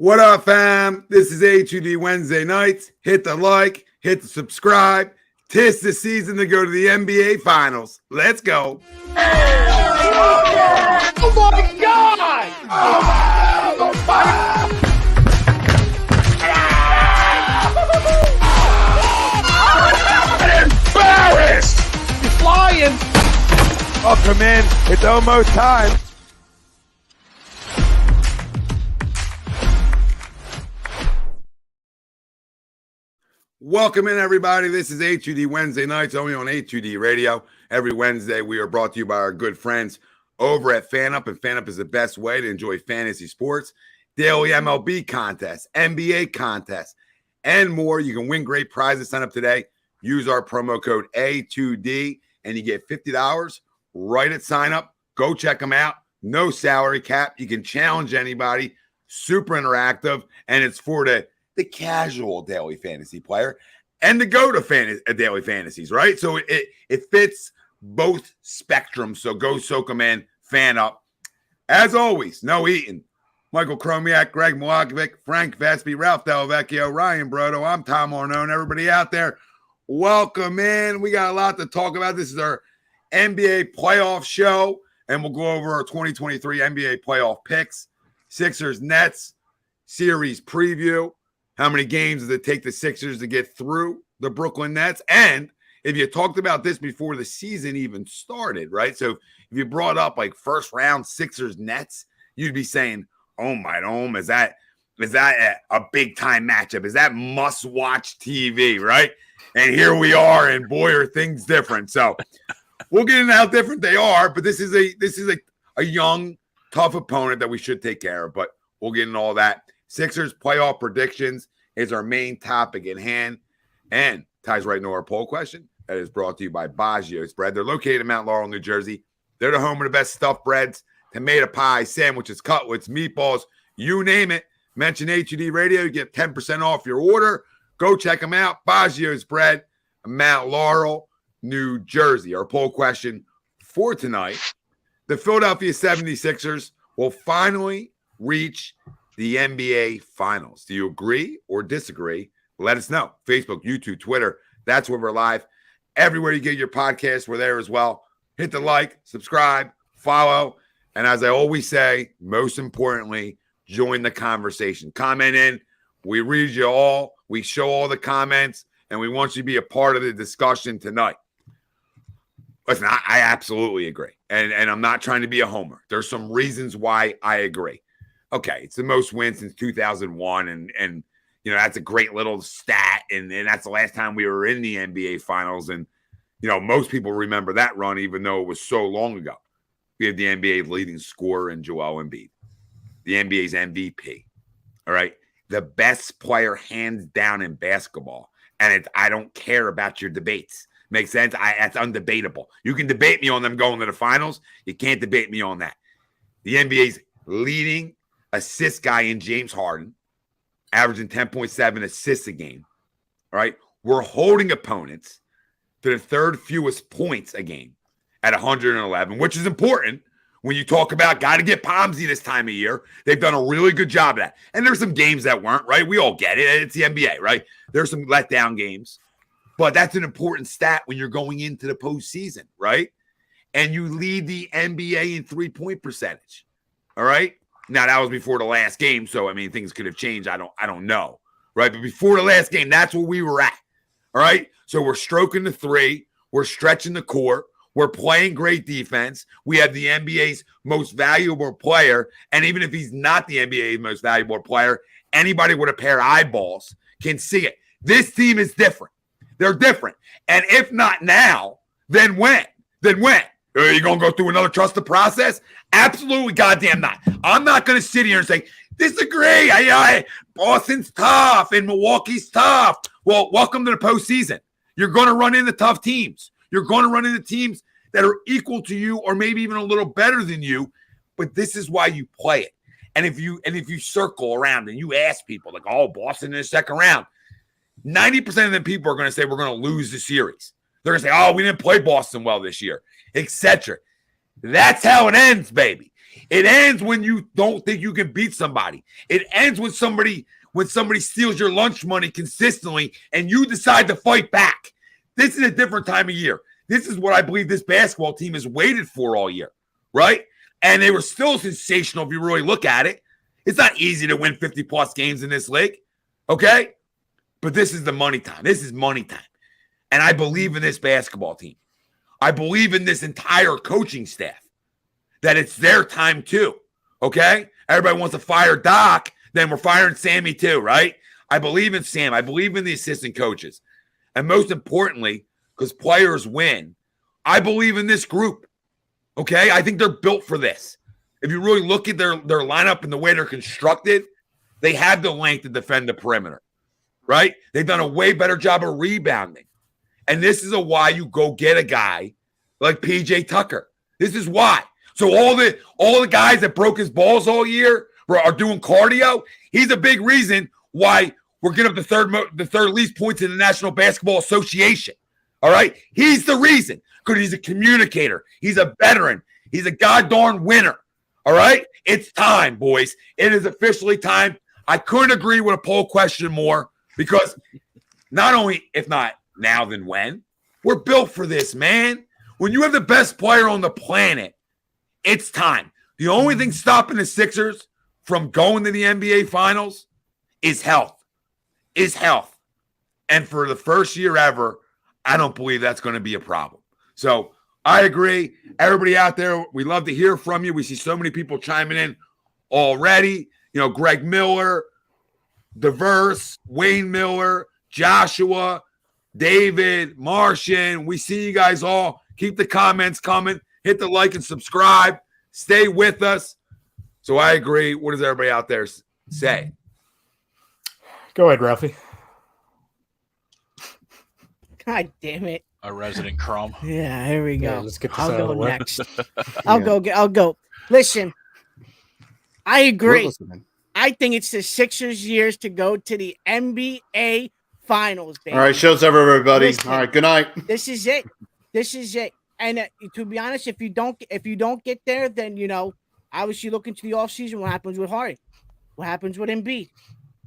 What up, fam? This is HUD Wednesday nights. Hit the like, hit the subscribe. Tis the season to go to the NBA Finals. Let's go. Oh my God! I'm embarrassed! You're flying! Welcome in. It's almost time. Welcome in, everybody. This is HUD Wednesday nights, only on HUD Radio. Every Wednesday, we are brought to you by our good friends over at FanUp, and FanUp is the best way to enjoy fantasy sports, daily MLB contests, NBA contests, and more. You can win great prizes. Sign up today. Use our promo code A2D, and you get $50 right at sign up. Go check them out. No salary cap. You can challenge anybody. Super interactive, and it's for the casual daily fantasy player and the daily fantasies, right? So it fits both spectrums. So go soak them in. FanUp. As always, no eating. Michael Chromiak, Greg Milakovic, Frank Vespi, Ralph Delavecchio, Ryan Brodo. I'm Tom Arnone. Everybody out there, welcome in. We got a lot to talk about. This is our NBA playoff show, and we'll go over our 2023 NBA playoff picks, Sixers, Nets, series preview. How many games does it take the Sixers to get through the Brooklyn Nets? And if you talked about this before the season even started, right? So if you brought up like first round Sixers Nets, you'd be saying, oh my dome, is that a big time matchup? Is that must watch TV, right? And here we are, and boy, are things different. So we'll get into how different they are, but this is a young, tough opponent that we should take care of. But we'll get into all that. Sixers playoff predictions is our main topic at hand, and ties right into our poll question that is brought to you by BOAGGIO'S Bread. They're located in Mount Laurel, New Jersey. They're the home of the best stuffed breads, tomato pie, sandwiches, cutlets, meatballs, you name it. Mention HUD Radio, you get 10% off your order. Go check them out. BOAGGIO'S Bread, Mount Laurel, New Jersey. Our poll question for tonight: the Philadelphia 76ers will finally reach the NBA Finals. Do you agree or disagree? Let us know. Facebook, YouTube, Twitter. That's where we're live. Everywhere you get your podcasts, we're there as well. Hit the like, subscribe, follow. And as I always say, most importantly, join the conversation. Comment in. We read you all. We show all the comments. And we want you to be a part of the discussion tonight. Listen, I absolutely agree. And I'm not trying to be a homer. There's some reasons why I agree. Okay, it's the most wins since 2001, and you know, that's a great little stat, and that's the last time we were in the NBA Finals, and you know, most people remember that run, even though it was so long ago. We have the NBA's leading scorer in Joel Embiid, the NBA's MVP, all right? The best player hands down in basketball, and I don't care about your debates. Makes sense? That's undebatable. You can debate me on them going to the finals. You can't debate me on that. The NBA's leading assist guy in James Harden, averaging 10.7 assists a game. All right. We're holding opponents to the third fewest points a game at 111, which is important when you talk about got to get Pomsy this time of year. They've done a really good job of that. And there's some games that weren't, right? We all get it. It's the NBA, right? There's some letdown games, but that's an important stat when you're going into the postseason, right? And you lead the NBA in 3-point percentage. All right. Now, that was before the last game, so, I mean, things could have changed. I don't know, right? But before the last game, that's where we were at, all right? So we're stroking the three. We're stretching the court. We're playing great defense. We have the NBA's most valuable player, and even if he's not the NBA's most valuable player, anybody with a pair of eyeballs can see it. This team is different. They're different. And if not now, then when? Then when? Are you going to go through another trusted process? Absolutely goddamn not. I'm not going to sit here and say, disagree. Boston's tough and Milwaukee's tough. Well, welcome to the postseason. You're going to run into tough teams. You're going to run into teams that are equal to you or maybe even a little better than you. But this is why you play it. And if you circle around and you ask people like, oh, Boston in the second round, 90% of the people are going to say we're going to lose the series. They're going to say, oh, we didn't play Boston well this year, etc. That's how it ends, baby. It ends when you don't think you can beat somebody. It ends when somebody steals your lunch money consistently and you decide to fight back. This is a different time of year. This is what I believe this basketball team has waited for all year, right? And they were still sensational if you really look at it. It's not easy to win 50-plus games in this league, okay? But this is the money time. This is money time. And I believe in this basketball team. I believe in this entire coaching staff, that it's their time too, okay? Everybody wants to fire Doc, then we're firing Sammy too, right? I believe in Sam. I believe in the assistant coaches. And most importantly, because players win, I believe in this group, okay? I think they're built for this. If you really look at their lineup and the way they're constructed, they have the length to defend the perimeter, right? They've done a way better job of rebounding. And this is why you go get a guy like PJ Tucker. This is why. So all the guys that broke his balls all year are doing cardio. He's a big reason why we're getting up the third least points in the National Basketball Association. All right? He's the reason, because he's a communicator. He's a veteran. He's a goddamn winner. All right? It's time, boys. It is officially time. I couldn't agree with a poll question more, because not only, if not now, then when, we're built for this, man. When you have the best player on the planet, it's time. The only thing stopping the Sixers from going to the NBA Finals is health. And for the first year ever, I don't believe that's going to be a problem. So I agree. Everybody out there, we love to hear from you. We see so many people chiming in already. You know, Greg Miller, Diverse, Wayne Miller, Joshua, David, Martian. We see you guys all. Keep the comments coming. Hit the like and subscribe. Stay with us. So I agree. What does everybody out there say? Go ahead, Ralphie. God damn it. A resident crumb. Yeah, here we go. Yeah, let's get this I'll out of the go way. next. I'll go. Listen, I agree. I think it's the Sixers' years to go to the NBA Finals, baby. All right, show's over, everybody. Listen, all right, good night. This is it. And to be honest, if you don't get there, then, you know, obviously look into the offseason. What happens with Harden? What happens with Embiid?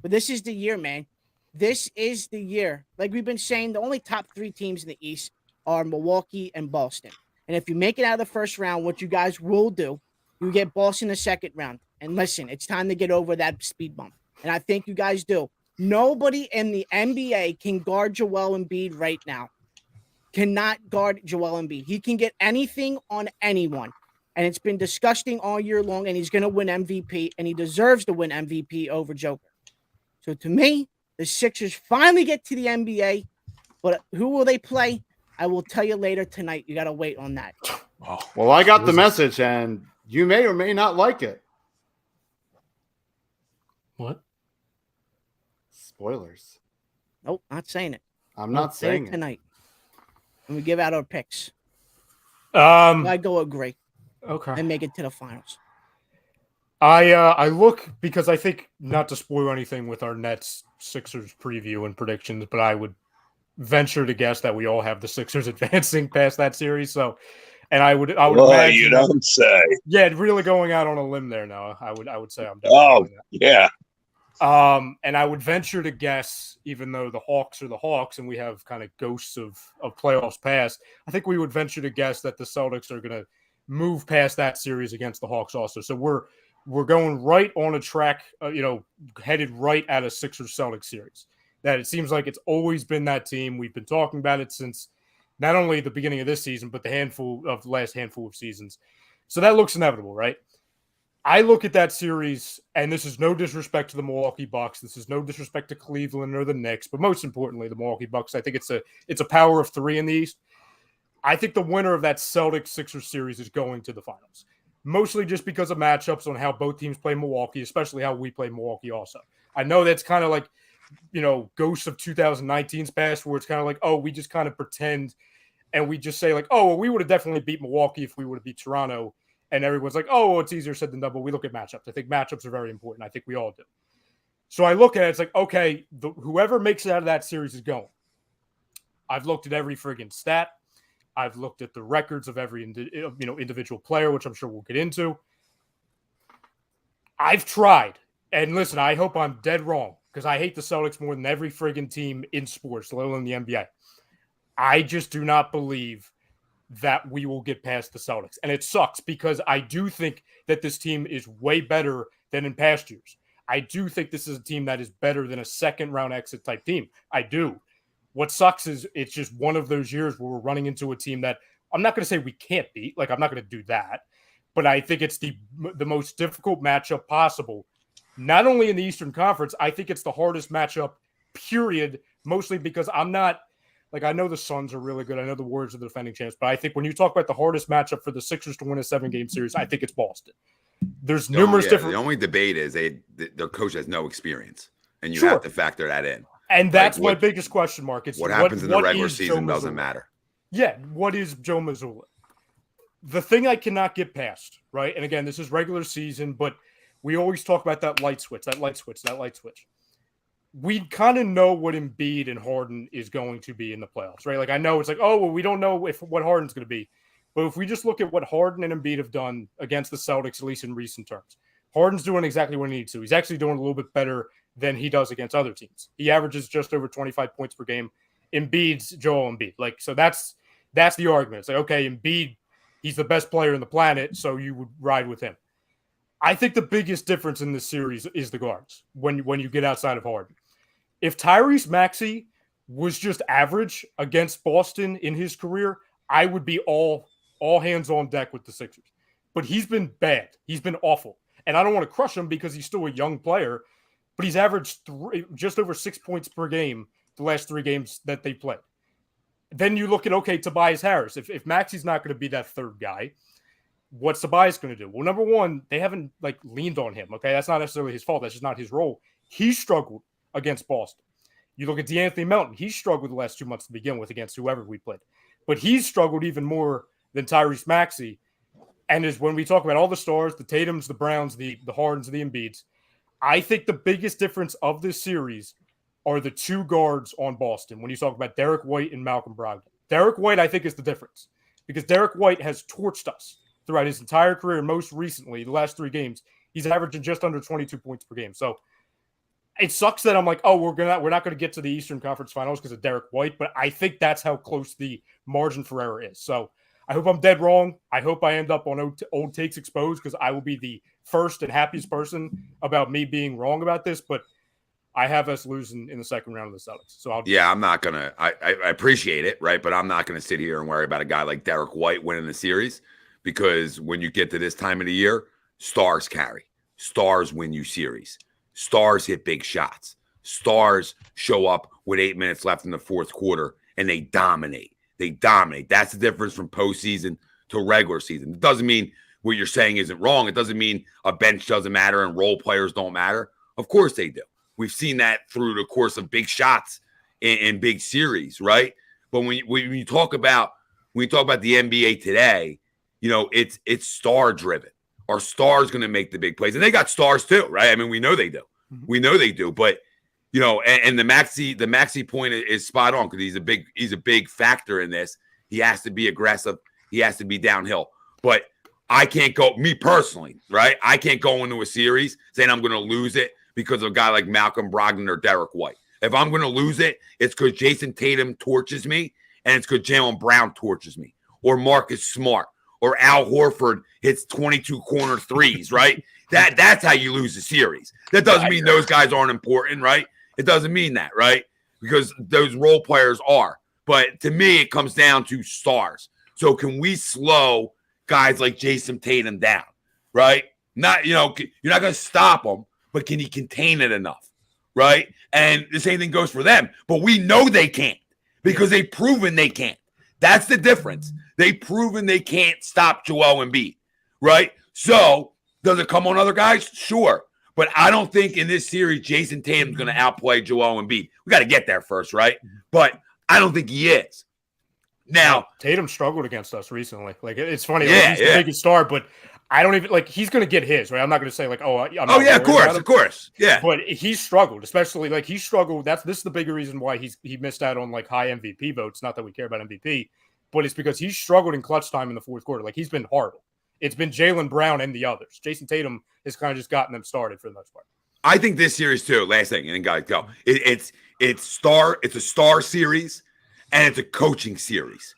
But this is the year, man. This is the year. Like we've been saying, the only top 3 teams in the East are Milwaukee and Boston. And if you make it out of the first round, what you guys will do, you get Boston the second round. And listen, it's time to get over that speed bump. And I think you guys do. Nobody in the NBA can guard Joel Embiid right now. Cannot guard Joel Embiid. He can get anything on anyone. And it's been disgusting all year long, and he's going to win MVP, and he deserves to win MVP over Joker. So to me, the Sixers finally get to the NBA, but who will they play? I will tell you later tonight. You got to wait on that. Oh, Well, I got the message, and you may or may not like it. What? Spoilers. Nope, not saying it. I'm not Say saying it it. tonight. When we give out our picks, Um, I go agree okay. and make it to the finals. I look, because I think, not to spoil anything with our Nets Sixers preview and predictions, but I would venture to guess that we all have the Sixers advancing past that series. So, and I would Well, imagine, you don't say. yeah, really going out on a limb there now. I would say I'm definitely Oh, doing that. yeah. And I would venture to guess, even though the Hawks are the Hawks and we have kind of ghosts of playoffs past, I think we would venture to guess that the Celtics are going to move past that series against the Hawks also. So we're going right on a track, headed right at a Sixers-Celtics series. That it seems like it's always been that team. We've been talking about it since not only the beginning of this season, but the last handful of seasons. So that looks inevitable, right? I look at that series, and this is no disrespect to the Milwaukee Bucks. This is no disrespect to Cleveland or the Knicks, but most importantly, the Milwaukee Bucks. I think it's a power of 3 in the East. I think the winner of that Celtics-Sixers series is going to the finals, mostly just because of matchups on how both teams play Milwaukee, especially how we play Milwaukee also. I know that's kind of like, ghosts of 2019's past, where it's kind of like, oh, we just kind of pretend and we just say like, oh, well, we would have definitely beat Milwaukee if we would have beat Toronto. And everyone's like, oh, well, it's easier said than done. But we look at matchups. I think matchups are very important. I think we all do. So I look at it. It's like, okay, whoever makes it out of that series is going. I've looked at every friggin' stat. I've looked at the records of every individual player, which I'm sure we'll get into. I've tried. And listen, I hope I'm dead wrong because I hate the Celtics more than every friggin' team in sports, let alone the NBA. I just do not believe that we will get past the Celtics. And it sucks because I do think that this team is way better than in past years. I do think this is a team that is better than a second-round exit type team. I do. What sucks is it's just one of those years where we're running into a team that I'm not going to say we can't beat. Like, I'm not going to do that. But I think it's the most difficult matchup possible. Not only in the Eastern Conference, I think it's the hardest matchup, period, mostly because I'm not – like, I know the Suns are really good. I know the Warriors are the defending champs. But I think when you talk about the hardest matchup for the Sixers to win a 7-game series, I think it's Boston. There's numerous different – The only debate is their coach has no experience, and you Sure. have to factor that in. And that's my biggest question mark. It's what happens in the regular is season Joe doesn't Mazzulla? matter. Yeah, what is Joe Mazzulla? The thing I cannot get past, right? And again, this is regular season, but we always talk about that light switch. We kind of know what Embiid and Harden is going to be in the playoffs, right? Like, I know it's like, oh, well, we don't know what Harden's going to be. But if we just look at what Harden and Embiid have done against the Celtics, at least in recent terms, Harden's doing exactly what he needs to. He's actually doing a little bit better than he does against other teams. He averages just over 25 points per game. Embiid's Joel Embiid. Like, so that's the argument. It's like, okay, Embiid, he's the best player on the planet, so you would ride with him. I think the biggest difference in this series is the guards when you get outside of Harden. If Tyrese Maxey was just average against Boston in his career, I would be all hands on deck with the Sixers. But he's been bad. He's been awful. And I don't want to crush him because he's still a young player, but he's averaged just over 6 points per game the last 3 games that they played. Then you look at, okay, Tobias Harris. If Maxey's not going to be that third guy, what's Tobias going to do? Well, number one, they haven't leaned on him. Okay, that's not necessarily his fault. That's just not his role. He struggled against Boston. You look at DeAnthony Melton. He struggled the last 2 months to begin with against whoever we played. But he's struggled even more than Tyrese Maxey. And is when we talk about all the stars, the Tatums, the Browns, the Hardens, the Embiids, I think the biggest difference of this series are the 2 guards on Boston when you talk about Derek White and Malcolm Brogdon. Derek White, I think, is the difference because Derek White has torched us throughout his entire career. Most recently, the last 3 games, he's averaging just under 22 points per game. So it sucks that I'm like, oh, we're not going to get to the Eastern Conference Finals because of Derek White, but I think that's how close the margin for error is. So I hope I'm dead wrong. I hope I end up on old takes exposed because I will be the first and happiest person about me being wrong about this. But I have us losing in the second round of the Celtics. So I'm not gonna. I appreciate it, right? But I'm not gonna sit here and worry about a guy like Derek White winning the series because when you get to this time of the year, stars carry. Stars win you series. Stars hit big shots. Stars show up with 8 minutes left in the fourth quarter and they dominate. They dominate. That's the difference from postseason to regular season. It doesn't mean what you're saying isn't wrong. It doesn't mean a bench doesn't matter and role players don't matter. Of course they do. We've seen that through the course of big shots in big series, right? But when you talk about the NBA today, you know, it's star driven. Are stars going to make the big plays? And they got stars too, right? I mean, we know they do. We know they do. But you know, and the Maxey point is spot on because he's a big factor in this. He has to be aggressive. He has to be downhill. But I can't go, me personally, right? I can't go into a series saying I'm going to lose it because of a guy like Malcolm Brogdon or Derek White. If I'm going to lose it, it's because Jason Tatum torches me, and it's because Jaylen Brown torches me, or Marcus Smart, or Al Horford hits 22 corner threes, right? That's how you lose the series. That doesn't mean those guys aren't important, right? It doesn't mean that, right? Because those role players are. But to me, it comes down to stars. So can we slow guys like Jason Tatum down, right? Not, you know, you're not going to stop them, but can he contain it enough, right? And the same thing goes for them. But we know they can't because they've proven they can't. That's the difference. They've proven they can't stop Joel Embiid, right? So does it come on other guys? Sure. But I don't think in this series Jason Tatum's going to outplay Joel Embiid. We got to get there first, right? But I don't think he is. Now, Tatum struggled against us recently. Like, it's funny. He's the biggest star, but I don't even he's going to get his, right? I'm not going to say like, of course. Yeah. But he struggled, especially he struggled. This is the bigger reason why he missed out on high MVP votes. Not that we care about MVP, but it's because he struggled in clutch time in the fourth quarter. Like, he's been horrible It's been Jaylen Brown and the others. Jason Tatum has kind of just gotten them started for the most part. I think this series too. Last thing, and then guys go. It's a star series, and it's a coaching series,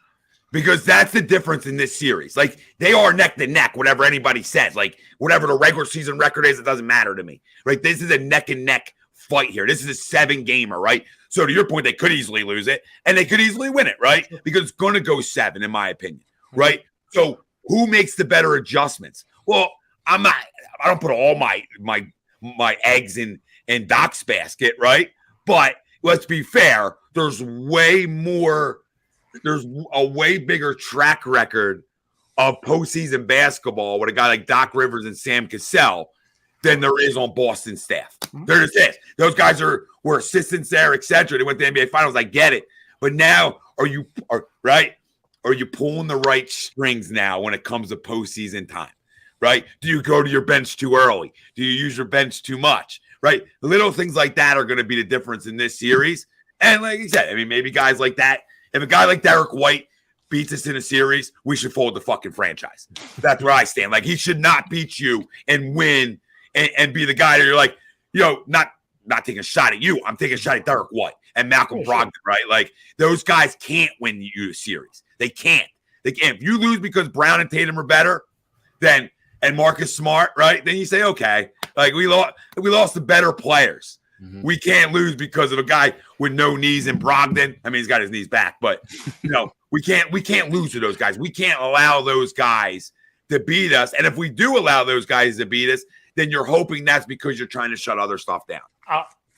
because that's the difference in this series. Like, they are neck to neck. Whatever anybody says, like whatever the regular season record is, it doesn't matter to me. Right? This is a neck and neck fight here. This is a 7-gamer, right? So to your point, they could easily lose it, and they could easily win it, right? Because it's going to go 7, in my opinion, right? So who makes the better adjustments? Well, I don't put all my eggs in Doc's basket, right? But let's be fair. There's a way bigger track record of postseason basketball with a guy like Doc Rivers and Sam Cassell than there is on Boston's staff. There just is. Those guys were assistants there, etc. They went to the NBA Finals. I get it. But now, are you pulling the right strings now when it comes to postseason time? Right? Do you go to your bench too early? Do you use your bench too much? Right? Little things like that are going to be the difference in this series. And like you said, I mean, maybe guys like that, if a guy like Derek White beats us in a series, we should fold the fucking franchise. That's where I stand. Like, he should not beat you and win and be the guy that you're like, not taking a shot at you. I'm taking a shot at Derek White and Malcolm Brogdon, right? Like, those guys can't win you a series. They can't. If you lose because Brown and Tatum are better, then and Marcus Smart, right? Then you say, okay, like we lost the better players. Mm-hmm. We can't lose because of a guy with no knees and Brogdon. I mean, he's got his knees back, but we can't lose to those guys. We can't allow those guys to beat us. And if we do allow those guys to beat us, then you're hoping that's because you're trying to shut other stuff down.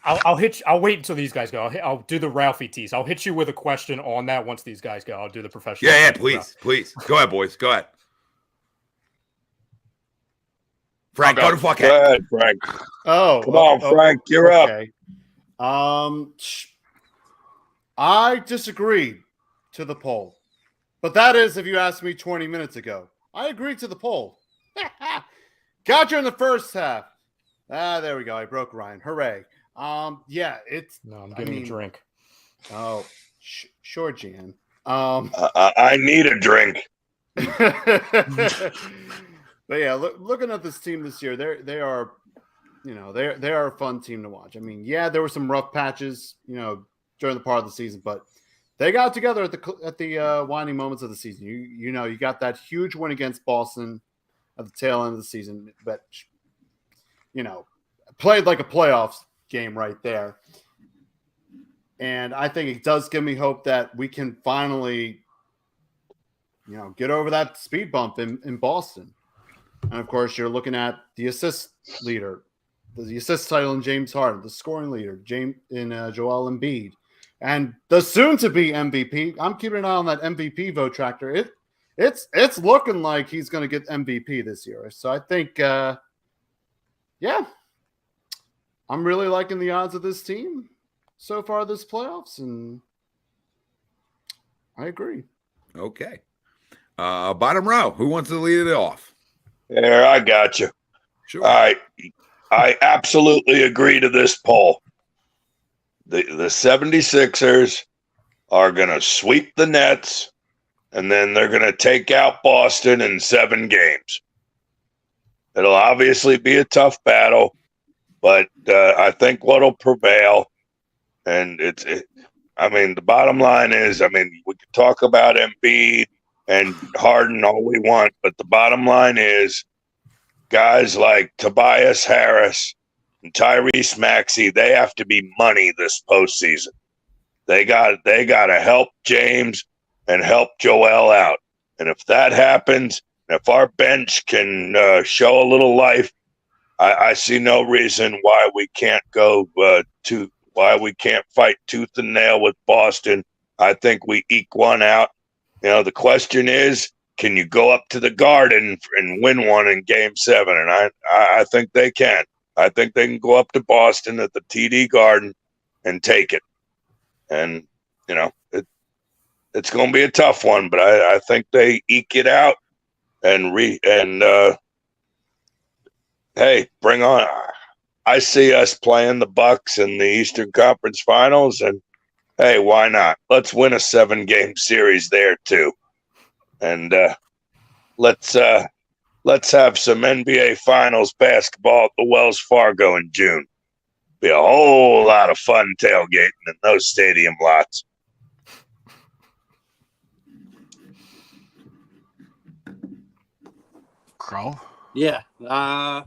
I'll wait until these guys go. I'll do the Ralphie tease. I'll hit you with a question on that once these guys go. I'll do the professional. Yeah, please. Go ahead, boys. Go ahead. Frank, go to fuck ahead. Go ahead, Frank. Oh, come on, Frank, you're okay. Up. I disagree to the poll, but that is if you asked me 20 minutes ago. I agree to the poll. Got you in the first half. There we go. I broke Ryan. Hooray. Yeah, it's. No, I'm getting a drink. Oh, sure, Jan. I need a drink. But yeah, looking at this team this year, they are a fun team to watch. I mean, yeah, there were some rough patches, during the part of the season, but they got together at the winding moments of the season. You got that huge win against Boston at the tail end of the season, but played like a playoffs game right there. And I think it does give me hope that we can finally, get over that speed bump in Boston. And, of course, you're looking at the assist leader, the assist title in James Harden, the scoring leader, Joel Embiid, and the soon-to-be MVP. I'm keeping an eye on that MVP vote tracker. It's looking like he's going to get MVP this year. So I think, I'm really liking the odds of this team so far this playoffs, and I agree. Okay. Bottom row, who wants to lead it off? There, I got you. Sure. All right. I absolutely agree to this poll. The 76ers are going to sweep the Nets, and then they're going to take out Boston in 7 games. It'll obviously be a tough battle, but I think what'll prevail, and the bottom line is, we could talk about Embiid and Harden all we want, but the bottom line is guys like Tobias Harris and Tyrese Maxey, they have to be money this postseason. They got to help James and help Joel out. And if that happens, if our bench can show a little life, I see no reason why we can't why we can't fight tooth and nail with Boston. I think we eke one out. The question is, can you go up to the Garden and win one in Game 7? And I think they can. I think they can go up to Boston at the TD Garden and take it. And, it's going to be a tough one, but I think they eke it out hey, bring on. I see us playing the Bucks in the Eastern Conference Finals, and hey, why not? Let's win a 7-game series there too, and let's let's have some NBA Finals basketball at the Wells Fargo in June. Be a whole lot of fun tailgating in those stadium lots. Crow? Yeah. I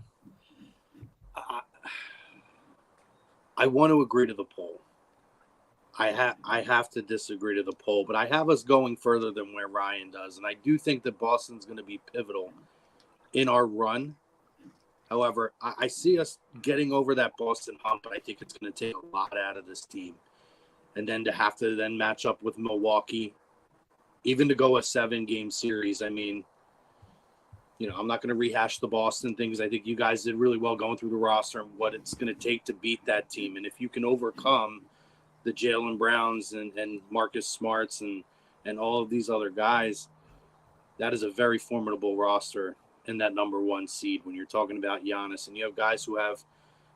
want to agree to the poll. I have to disagree to the poll, but I have us going further than where Ryan does, and I do think that Boston's going to be pivotal in our run. However, I see us getting over that Boston hump, and I think it's going to take a lot out of this team. And then to have to then match up with Milwaukee, even to go a 7-game series, I mean, I'm not going to rehash the Boston things. I think you guys did really well going through the roster and what it's going to take to beat that team. And if you can overcome the Jaylen Browns and Marcus Smarts and all of these other guys, that is a very formidable roster in that number 1 seed when you're talking about Giannis. And you have guys who have,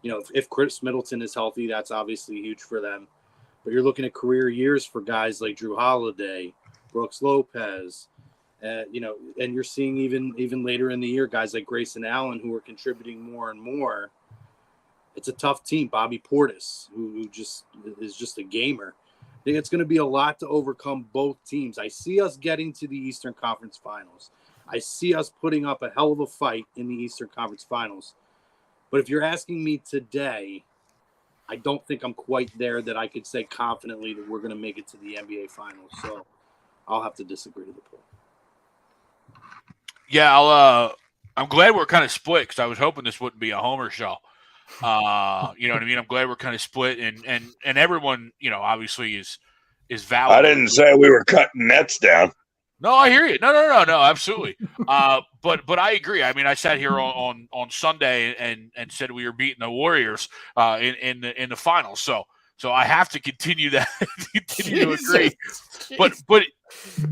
if Chris Middleton is healthy, that's obviously huge for them. But you're looking at career years for guys like Drew Holiday, Brooks Lopez, and you're seeing even later in the year, guys like Grayson Allen who are contributing more and more. It's a tough team. Bobby Portis, who just is just a gamer. I think it's going to be a lot to overcome both teams. I see us getting to the Eastern Conference Finals. I see us putting up a hell of a fight in the Eastern Conference Finals. But if you're asking me today, I don't think I'm quite there that I could say confidently that we're going to make it to the NBA Finals. So I'll have to disagree with the poll. Yeah, I'm glad we're kind of split because I was hoping this wouldn't be a homer show. You know what I mean? I'm glad we're kind of split, and everyone, obviously is valid. I didn't say we were cutting nets down. No, I hear you. No, absolutely. But I agree. I mean, I sat here on Sunday and said we were beating the Warriors in the finals. So I have to continue that. Continue to agree. But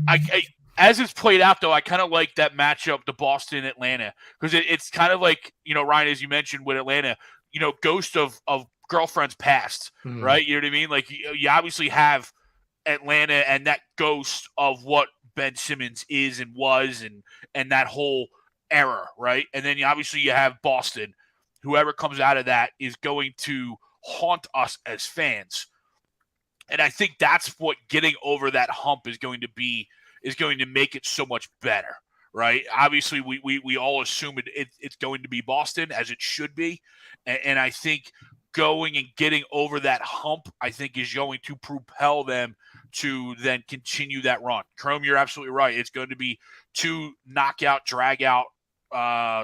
I as it's played out, though, I kind of like that matchup, the Boston-Atlanta, because it's kind of like, Ryan, as you mentioned with Atlanta, ghost of girlfriends past, right? You know what I mean? Like, you obviously have Atlanta and that ghost of what Ben Simmons is and was and that whole era, right? And then you have Boston. Whoever comes out of that is going to haunt us as fans. And I think that's what getting over that hump is going to make it so much better, right? Obviously, we all assume it's going to be Boston, as it should be. And I think going and getting over that hump, I think, is going to propel them to then continue that run. Chrome, you're absolutely right. It's going to be 2 knockout, drag-out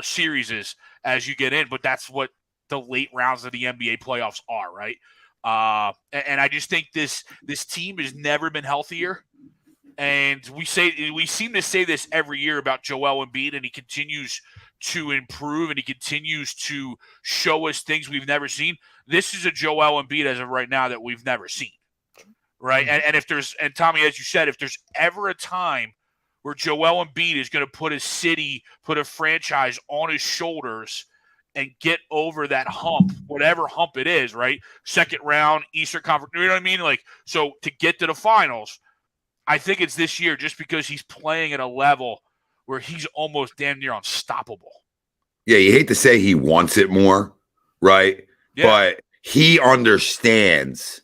series as you get in, but that's what the late rounds of the NBA playoffs are, right? And I just think this team has never been healthier. And we seem to say this every year about Joel Embiid, and he continues to improve and he continues to show us things we've never seen. This is a Joel Embiid as of right now that we've never seen, right? And Tommy, as you said, if there's ever a time where Joel Embiid is going to put a city, put a franchise on his shoulders and get over that hump, whatever hump it is, right? Second round, Eastern Conference, you know what I mean? Like, so to get to the finals, I think it's this year just because he's playing at a level where he's almost damn near unstoppable. Yeah, you hate to say he wants it more, right? Yeah. But he understands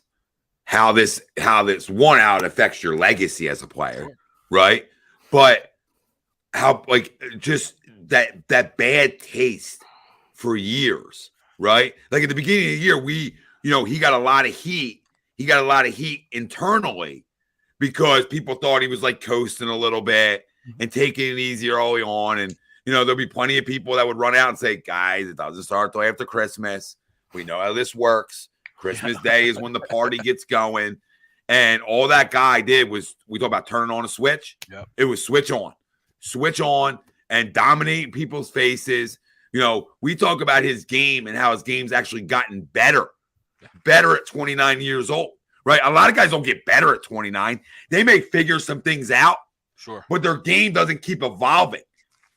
how this 1 out affects your legacy as a player, right? But how, like, just that bad taste for years, right? Like at the beginning of the year, he got a lot of heat. He got a lot of heat internally because people thought he was like coasting a little bit and taking it easy early on. And, there'll be plenty of people that would run out and say, guys, it doesn't start till after Christmas. We know how this works. Christmas Day is when the party gets going. And all that guy did was, we talk about turning on a switch. Yep. It was switch on and dominate people's faces. We talk about his game and how his game's actually gotten better at 29 years old, right? A lot of guys don't get better at 29. They may figure some things out, sure, but their game doesn't keep evolving,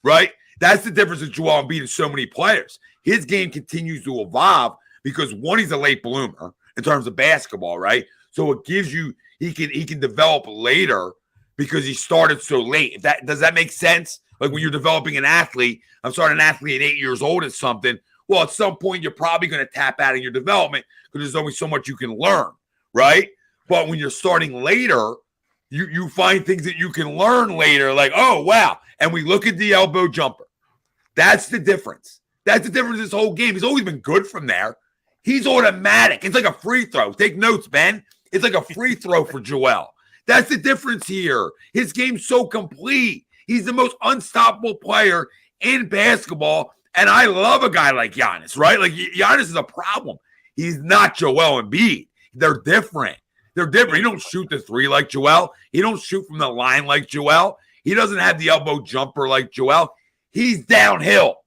right? That's the difference with Joel Embiid and so many players. His game continues to evolve because, one, he's a late bloomer in terms of basketball, right? So it gives you, he can develop later because he started so late. Does that make sense? Like when you're developing an athlete, I'm starting an athlete at 8 years old at something. Well, at some point, you're probably going to tap out in your development because there's only so much you can learn, right? But when you're starting later, you find things that you can learn later, like, oh, wow. And we look at the elbow jumper. That's the difference. That's the difference this whole game. He's always been good from there. He's automatic. It's like a free throw. Take notes, Ben. It's like a free throw for Joel. That's the difference here. His game's so complete. He's the most unstoppable player in basketball. And I love a guy like Giannis, right? Like Giannis is a problem. He's not Joel Embiid. They're different. They're different. He don't shoot the three like Joel. He don't shoot from the line like Joel. He doesn't have the elbow jumper like Joel. He's downhill.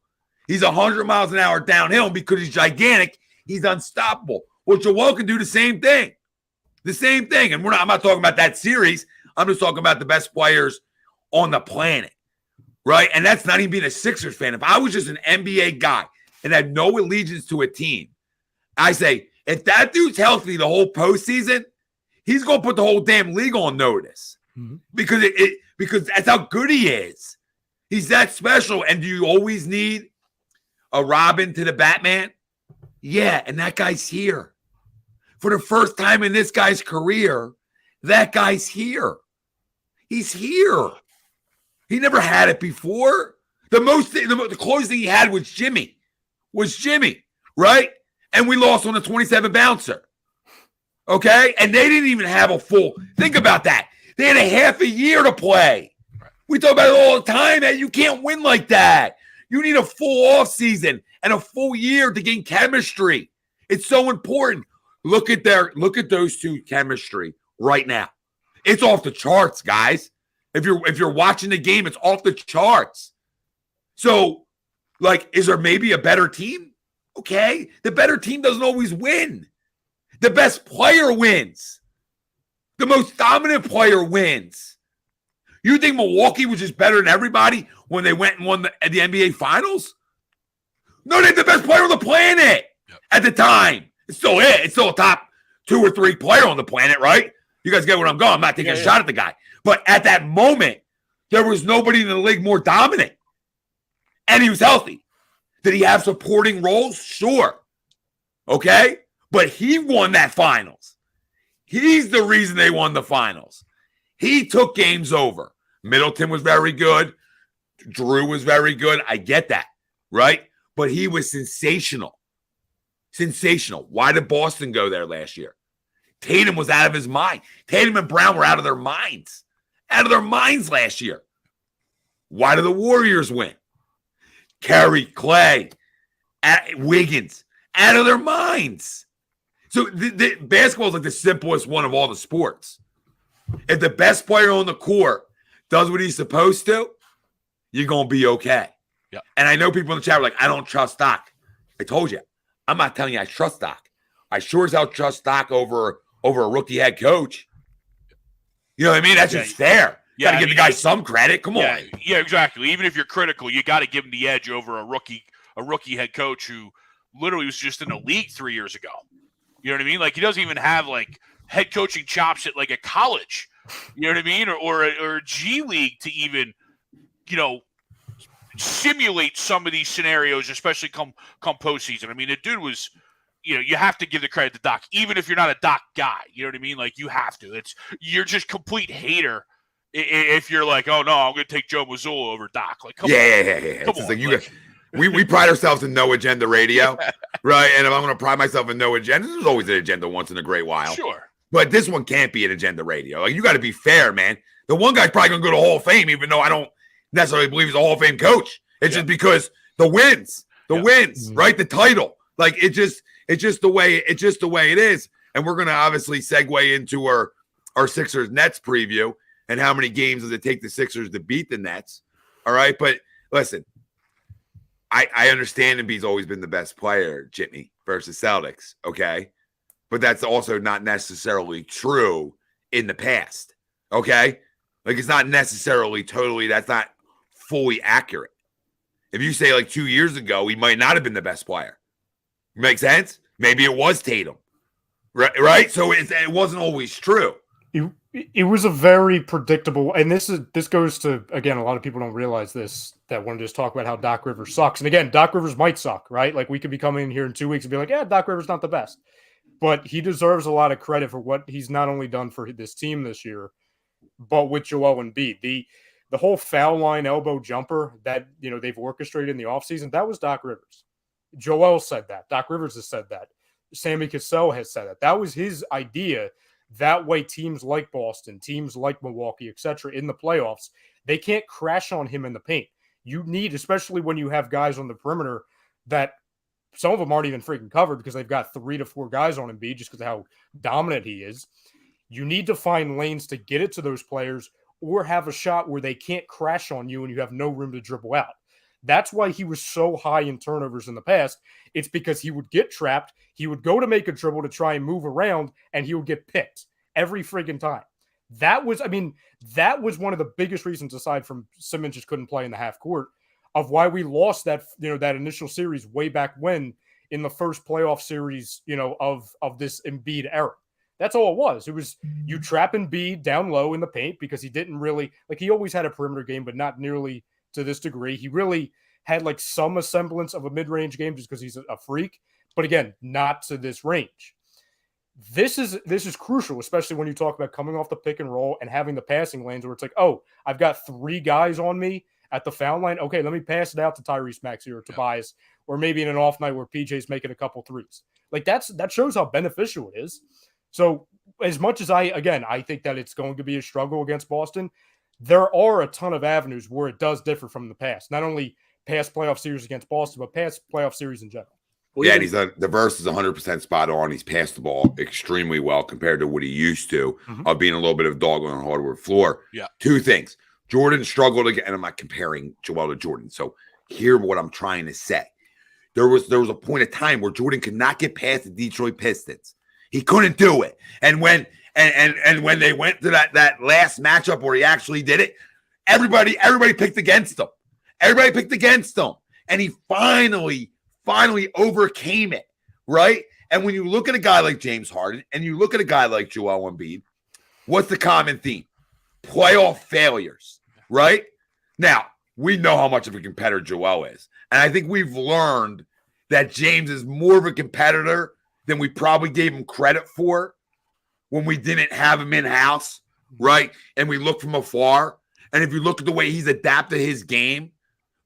He's 100 miles an hour downhill because he's gigantic. He's unstoppable. Well, Joel can do the same thing. The same thing. And I'm not talking about that series. I'm just talking about the best players on the planet, right? And that's not even being a Sixers fan. If I was just an NBA guy and had no allegiance to a team, I say, if that dude's healthy the whole postseason, he's going to put the whole damn league on notice because because that's how good he is. He's that special. And do you always need a Robin to the Batman? Yeah, and that guy's here. For the first time in this guy's career, that guy's here. He's here. He never had it before. The closest thing he had was Jimmy, right? And we lost on a 27 bouncer. Okay? And they didn't even have a full, think about that. They had a half a year to play. We talk about it all the time, man. You can't win like that. You need a full off season and a full year to gain chemistry. It's so important. Look at those two chemistry right now. It's off the charts, guys. If you're watching the game, it's off the charts. So, like, is there maybe a better team? Okay. The better team doesn't always win. The best player wins. The most dominant player wins. You think Milwaukee was just better than everybody when they went and won the NBA Finals? No, they're the best player on the planet at the time. It's still it. It's still a top 2 or 3 player on the planet, right? You guys get where I'm going. I'm not taking a shot at the guy. But at that moment, there was nobody in the league more dominant. And he was healthy. Did he have supporting roles? Sure. Okay? But he won that finals. He's the reason they won the finals. He took games over. Middleton was very good. Drew was very good. I get that, right? But he was sensational. Sensational. Why did Boston go there last year? Tatum was out of his mind. Tatum and Brown were out of their minds. Out of their minds last year. Why did the Warriors win? Curry, Clay, Wiggins, out of their minds. So the basketball is like the simplest one of all the sports. If the best player on the court does what he's supposed to, you're going to be okay. Yeah. And I know people in the chat are like, I don't trust Doc. I told you. I'm not telling you I trust Doc. I sure as hell trust Doc over a rookie head coach. You know what I mean? That's just fair. You got to give the guy some credit. Come on. Yeah, exactly. Even if you're critical, you got to give him the edge over a rookie head coach who literally was just in the league 3 years ago. You know what I mean? Like, he doesn't even have like head coaching chops at like a college. You know what I mean? Or a G League to even, simulate some of these scenarios, especially come postseason. I mean, the dude was, you have to give the credit to Doc, even if you're not a Doc guy. You know what I mean? Like, you have to. You're just complete hater if you're like, oh no, I'm going to take Joe Mazzulla over Doc. Like, come on. Come on. Like we pride ourselves in no agenda radio, right? And if I'm going to pride myself in no agenda, there's always an agenda once in a great while. Sure. But this one can't be an agenda radio. Like, you got to be fair, man. The one guy's probably going to go to Hall of Fame, even though I don't necessarily believe he's a Hall of Fame coach. It's just because the wins, right? The title. Like, it's just the way it is. And we're going to obviously segue into our Sixers Nets preview and how many games does it take the Sixers to beat the Nets. All right. But listen, I understand Embiid's always been the best player, Jimmy, versus Celtics. Okay. But that's also not necessarily true in the past. Okay. Like, it's not necessarily that's not fully accurate. If you say like 2 years ago, he might not have been the best player. Make sense? Maybe it was Tatum. Right? So it wasn't always true. It was a very predictable, and this goes to, again, a lot of people don't realize this, that want to just talk about how Doc Rivers sucks. And again, Doc Rivers might suck, right? Like we could be coming in here in 2 weeks and be like, yeah, Doc Rivers not the best. But he deserves a lot of credit for what he's not only done for this team this year, but with Joel Embiid. The whole foul line elbow jumper that they've orchestrated in the offseason, that was Doc Rivers. Joel said that. Doc Rivers has said that. Sammy Cassell has said that. That was his idea. That way, teams like Boston, teams like Milwaukee, etc., in the playoffs, they can't crash on him in the paint. You need, especially when you have guys on the perimeter that some of them aren't even freaking covered because they've got 3 to 4 guys on Embiid just because of how dominant he is. You need to find lanes to get it to those players or have a shot where they can't crash on you and you have no room to dribble out. That's why he was so high in turnovers in the past. It's because he would get trapped. He would go to make a dribble to try and move around, and he would get picked every friggin' time. That was one of the biggest reasons, aside from Simmons just couldn't play in the half court, of why we lost that initial series way back when in the first playoff series, of this Embiid era. That's all it was. It was you trap Embiid down low in the paint because he didn't really, he always had a perimeter game, but not nearly to this degree. He really had some semblance of a mid-range game just because he's a freak, but again, not to this range. This is crucial, especially when you talk about coming off the pick and roll and having the passing lanes where it's like, oh, I've got 3 guys on me at the foul line. Okay, let me pass it out to Tyrese Maxey or Tobias, or maybe in an off night where PJ's making a couple threes. That shows how beneficial it is. So as much as I think that it's going to be a struggle against Boston, there are a ton of avenues where it does differ from the past. Not only past playoff series against Boston, but past playoff series in general. Well, yeah, and the verse is 100% spot on. He's passed the ball extremely well compared to what he used to, of being a little bit of a dog on the hardwood floor. Yeah. 2 things. Jordan struggled again, and I'm not comparing Joel to Jordan. So hear what I'm trying to say. There was a point of time where Jordan could not get past the Detroit Pistons. He couldn't do it. And when they went to that last matchup where he actually did it, everybody picked against him. Everybody picked against him. And he finally overcame it, right? And when you look at a guy like James Harden and you look at a guy like Joel Embiid, what's the common theme? Playoff failures, right? Now, we know how much of a competitor Joel is. And I think we've learned that James is more of a competitor than we probably gave him credit for when we didn't have him in-house, right? And we look from afar. And if you look at the way he's adapted his game,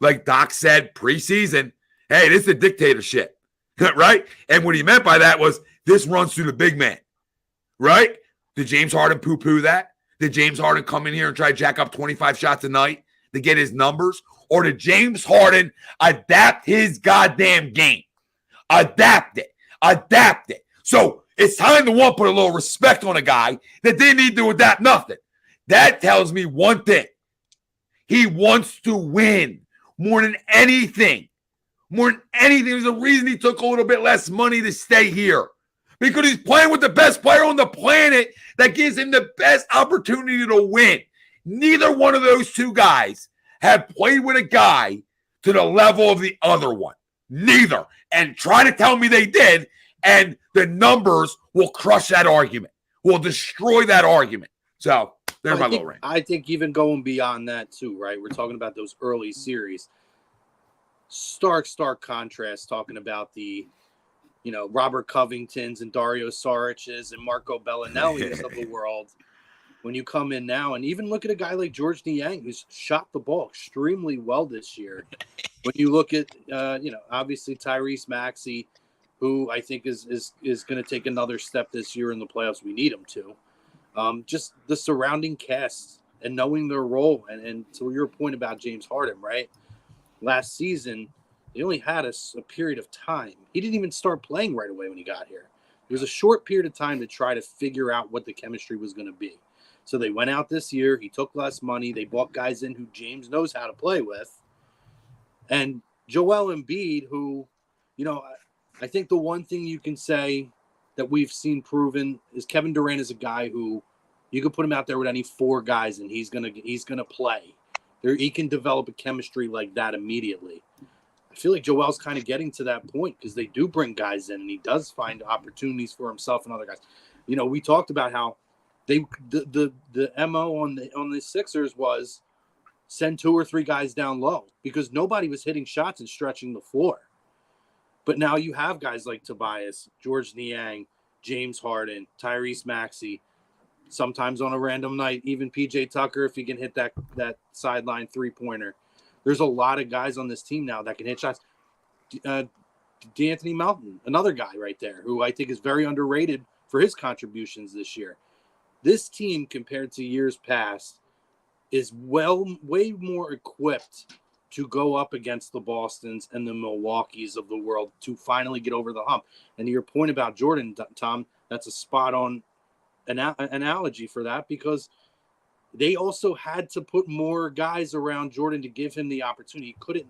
like Doc said preseason, hey, this is a dictatorship, right? And what he meant by that was this runs through the big man, right? Did James Harden poo-poo that? Did James Harden come in here and try to jack up 25 shots a night to get his numbers? Or did James Harden adapt his goddamn game? Adapt it. So it's time to put a little respect on a guy that didn't need to adapt nothing. That tells me one thing. He wants to win more than anything. There's a reason he took a little bit less money to stay here. Because he's playing with the best player on the planet that gives him the best opportunity to win. Neither one of those 2 guys have played with a guy to the level of the other one. Neither. And try to tell me they did, and the numbers will crush that argument. Will destroy that argument. So there's my low rank. I think even going beyond that too, right? We're talking about those early series. Stark contrast talking about the, Robert Covingtons and Dario Saric's and Marco Bellinelli's of the world. When you come in now and even look at a guy like George Niang, who's shot the ball extremely well this year. When you look at, obviously Tyrese Maxey, who I think is going to take another step this year in the playoffs. We need him to. Just the surrounding cast and knowing their role. And to your point about James Harden, right? Last season, he only had a period of time. He didn't even start playing right away when he got here. It was a short period of time to try to figure out what the chemistry was going to be. So they went out this year. He took less money. They bought guys in who James knows how to play with. And Joel Embiid, who, I think the one thing you can say that we've seen proven is Kevin Durant is a guy who you could put him out there with any 4 guys and he's gonna play. He can develop a chemistry like that immediately. I feel like Joel's kind of getting to that point because they do bring guys in and he does find opportunities for himself and other guys. We talked about how The MO on the Sixers was send 2 or 3 guys down low because nobody was hitting shots and stretching the floor. But now you have guys like Tobias, George Niang, James Harden, Tyrese Maxey, sometimes on a random night, even PJ Tucker if he can hit that sideline 3-pointer. There's a lot of guys on this team now that can hit shots. D'Anthony Melton, another guy right there who I think is very underrated for his contributions this year. This team, compared to years past, is way more equipped to go up against the Bostons and the Milwaukees of the world to finally get over the hump. And to your point about Jordan, Tom, that's a spot-on analogy for that because they also had to put more guys around Jordan to give him the opportunity. He couldn't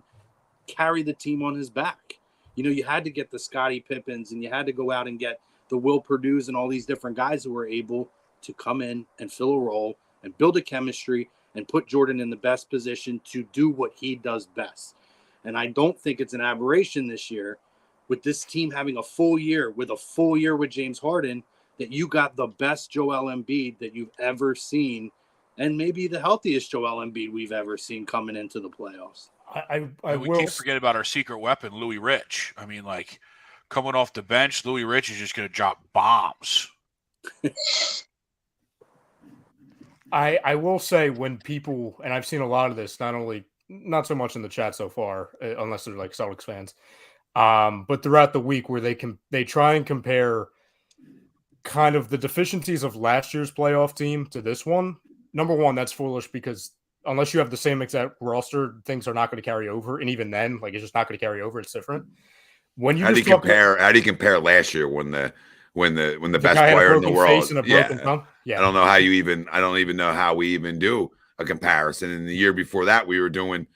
carry the team on his back. You had to get the Scottie Pippins and you had to go out and get the Will Purdue's and all these different guys who were able to come in and fill a role and build a chemistry and put Jordan in the best position to do what he does best. And I don't think it's an aberration this year with this team having a full year with James Harden that you got the best Joel Embiid that you've ever seen and maybe the healthiest Joel Embiid we've ever seen coming into the playoffs. We can't forget about our secret weapon, Louis Rich. I mean, like, coming off the bench, Louis Rich is just going to drop bombs. I will say when people, and I've seen a lot of this, not so much in the chat so far, unless they're like Celtics fans, but throughout the week where they try and compare kind of the deficiencies of last year's playoff team to this one. Number one, that's foolish because unless you have the same exact roster, things are not going to carry over. And even then, like, it's just not going to carry over. It's different. How do you compare last year when the best player in the world? I don't know how I don't even know how we even do a comparison. And the year before that, we were doing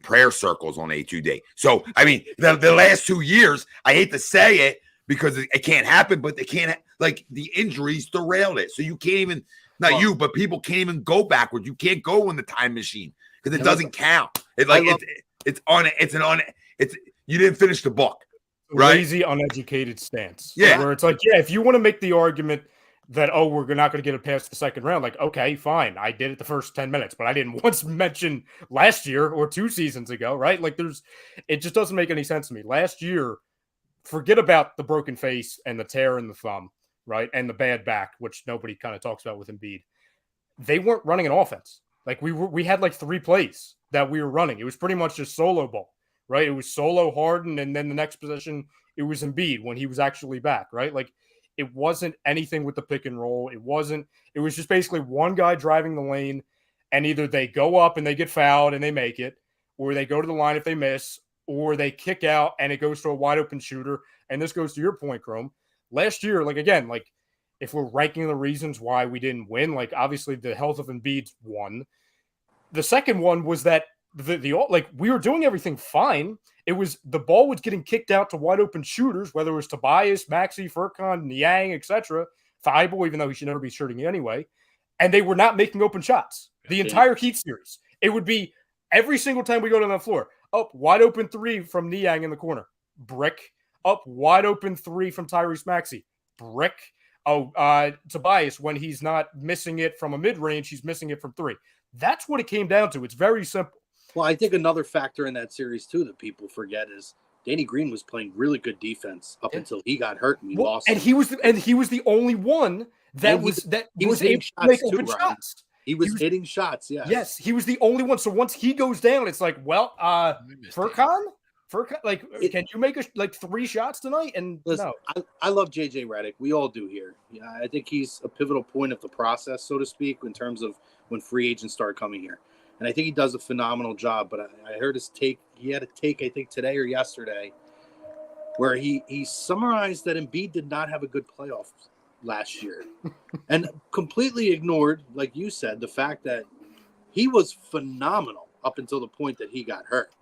prayer circles on A2D. So I mean, the last 2 years, I hate to say it because it can't happen, but they can't. Like, the injuries derailed it. So you can't even. But people can't even go backwards. You can't go in the time machine because it doesn't count. You didn't finish the book, right? Lazy, uneducated stance. Yeah, where it's like, if you want to make the argument that we're not going to get it past the second round, like, okay, fine, I did it the first 10 minutes, but I didn't once mention last year or 2 seasons ago, right? Like, it just doesn't make any sense to me. Last year, forget about the broken face and the tear in the thumb. Right, and the bad back, which nobody kind of talks about with Embiid. They weren't running an offense. Like, we had like 3 plays that we were running. It was pretty much just solo ball, right? It was solo Harden, and then the next possession it was Embiid when he was actually back, right? Like, it wasn't anything with the pick and roll. It was just basically one guy driving the lane, and either they go up and they get fouled and they make it, or they go to the line if they miss, or they kick out and it goes to a wide open shooter. And this goes to your point, Chrome. Last year, like, again, like, if we're ranking the reasons why we didn't win, like, obviously the health of Embiid's one. The second one was that we were doing everything fine. It was the ball was getting kicked out to wide open shooters, whether it was Tobias, Maxey, Furkan, Niang, etc. Thibault, even though he should never be shooting anyway, and they were not making open shots. The entire Heat series, it would be every single time we go down the floor, wide open 3 from Niang in the corner, brick. Up wide open 3 from Tyrese Maxey, brick. Tobias, when he's not missing it from a mid-range, he's missing it from 3. That's what it came down to. It's very simple. Well, I think another factor in that series too that people forget is Danny Green was playing really good defense up until he got hurt and we lost. And he was the only one that was able to make open shots. He was hitting shots. Yes, he was the only one. So once he goes down, it's like, Furkan. Like, can you make 3 shots tonight? And listen, no. I love JJ Redick. We all do here. Yeah, I think he's a pivotal point of the process, so to speak, in terms of when free agents start coming here. And I think he does a phenomenal job. But I heard his take. He had a take, I think, today or yesterday, where he summarized that Embiid did not have a good playoff last year, and completely ignored, like you said, the fact that he was phenomenal up until the point that he got hurt.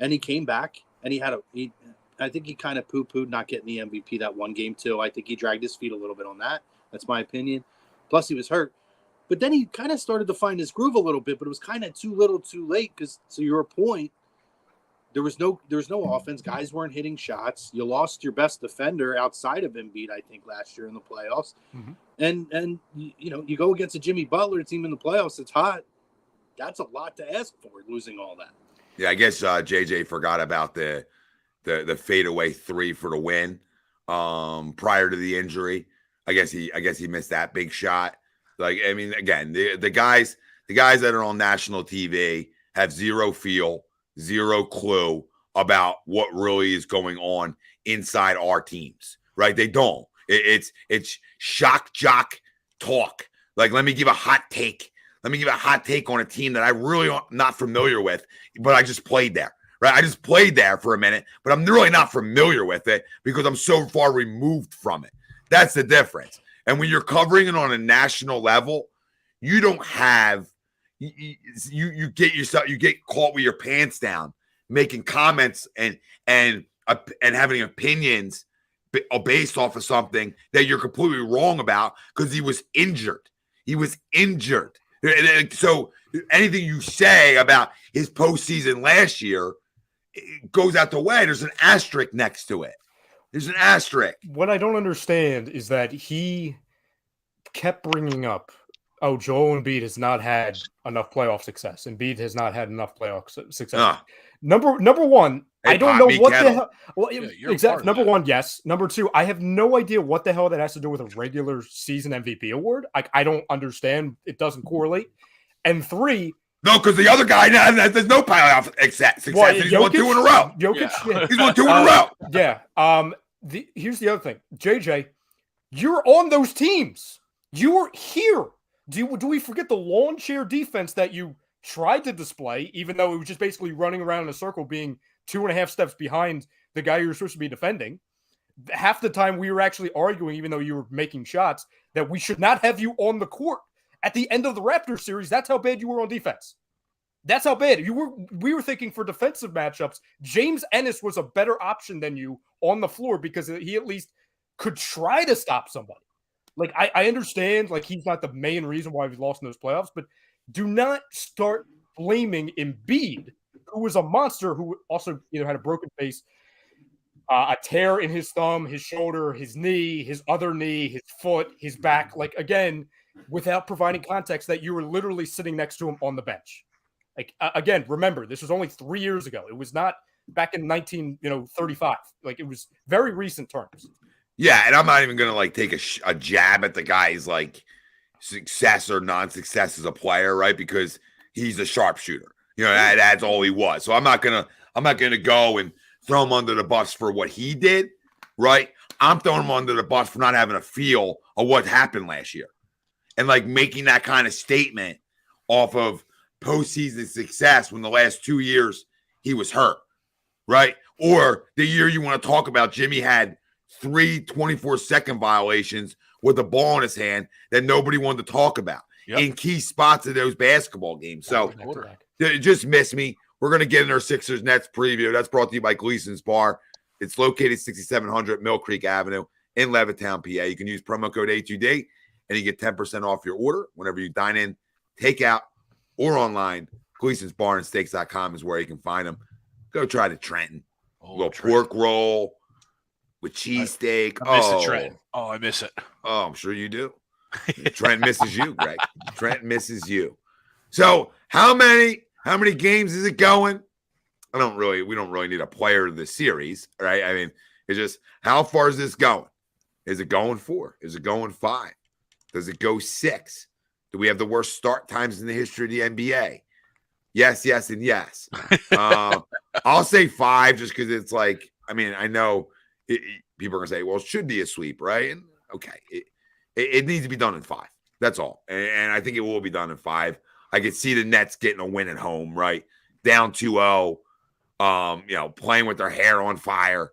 And he came back, and I think he kind of poo-pooed not getting the MVP that one game, too. I think he dragged his feet a little bit on that. That's my opinion. Plus, he was hurt. But then he kind of started to find his groove a little bit, but it was kind of too little too late because, to your point, There was no offense. Guys weren't hitting shots. You lost your best defender outside of Embiid, I think, last year in the playoffs. Mhm. And you go against a Jimmy Butler team in the playoffs. It's hot. That's a lot to ask for, losing all that. Yeah, I guess JJ forgot about the fadeaway three for the win prior to the injury. I guess he missed that big shot. Like, I mean, again, the guys that are on national TV have zero feel, zero clue about what really is going on inside our teams, right? They don't. It's shock jock talk. Like, let me give a hot take. Let me give a hot take on a team that I really am not familiar with, but I just played there, right? I just played there for a minute, but I'm really not familiar with it because I'm so far removed from it. That's the difference. And when you're covering it on a national level, you don't have you get caught with your pants down, making comments and having opinions based off of something that you're completely wrong about because he was injured. He was injured. So anything you say about his postseason last year goes out the way. There's an asterisk next to it. There's an asterisk. What I don't understand is that he kept bringing up, oh, Joel Embiid has not had enough playoff success. Embiid has not had enough playoff success. Number one, hey, I don't know what kettle. the hell. Well, you're exactly. Number one, yes. Number two, I have no idea what the hell that has to do with a regular season MVP award. I don't understand. It doesn't correlate. And three, no, because the other guy, there's no playoff success. Well, He's won 2 in a row. Jokic, He's won 2 in a row. Yeah. Here's the other thing, JJ, you're on those teams. You were here. Do we forget the lawn chair defense that you tried to display, even though it was just basically running around in a circle, being 2.5 steps behind the guy you were supposed to be defending? Half the time we were actually arguing, even though you were making shots, that we should not have you on the court. At the end of the Raptors series, that's how bad you were on defense. That's how bad you were. We were thinking for defensive matchups, James Ennis was a better option than you on the floor because he at least could try to stop somebody. Like, I understand, like, he's not the main reason why we've lost in those playoffs, but do not start blaming Embiid, who was a monster, who also had a broken face, a tear in his thumb, his shoulder, his knee, his other knee, his foot, his back. Like, again, without providing context that you were literally sitting next to him on the bench. Like, again, remember, this was only 3 years ago. It was not back in 1935. Like, it was very recent terms. Yeah, and I'm not even going to, like, take a jab at the guy's, like, success or non-success as a player, right? Because he's a sharpshooter. That's all he was. So I'm not gonna go and throw him under the bus for what he did, right? I'm throwing him under the bus for not having a feel of what happened last year. And, like, making that kind of statement off of postseason success when the last 2 years he was hurt, right? Or the year you want to talk about, Jimmy had 3 24-second violations with the ball in his hand that nobody wanted to talk about in key spots of those basketball games. So it just missed me. We're going to get in our Sixers Nets preview. That's brought to you by Gleason's Bar. It's located 6700 Mill Creek Avenue in Levittown, PA. You can use promo code A2D and you get 10% off your order whenever you dine in, take out, or online. Gleason's Bar and Steaks.com is where you can find them. Go try the Trenton. A little pork roll with cheesesteak. I miss the Trenton. Oh, I miss it. Oh, I'm sure you do. Trent misses you, Greg. Trent misses you. So how many games is it going? We don't really need a player of the series, right? I mean, it's just, how far is this going? Is it going 4? Is it going 5? Does it go 6? Do we have the worst start times in the history of the NBA? Yes, yes, and yes. I'll say 5 just because it's like, I mean, I know people are going to say, well, it should be a sweep, right? And okay, it needs to be done in 5. That's all. And I think it will be done in 5. I could see the Nets getting a win at home, right? Down 2-0, playing with their hair on fire,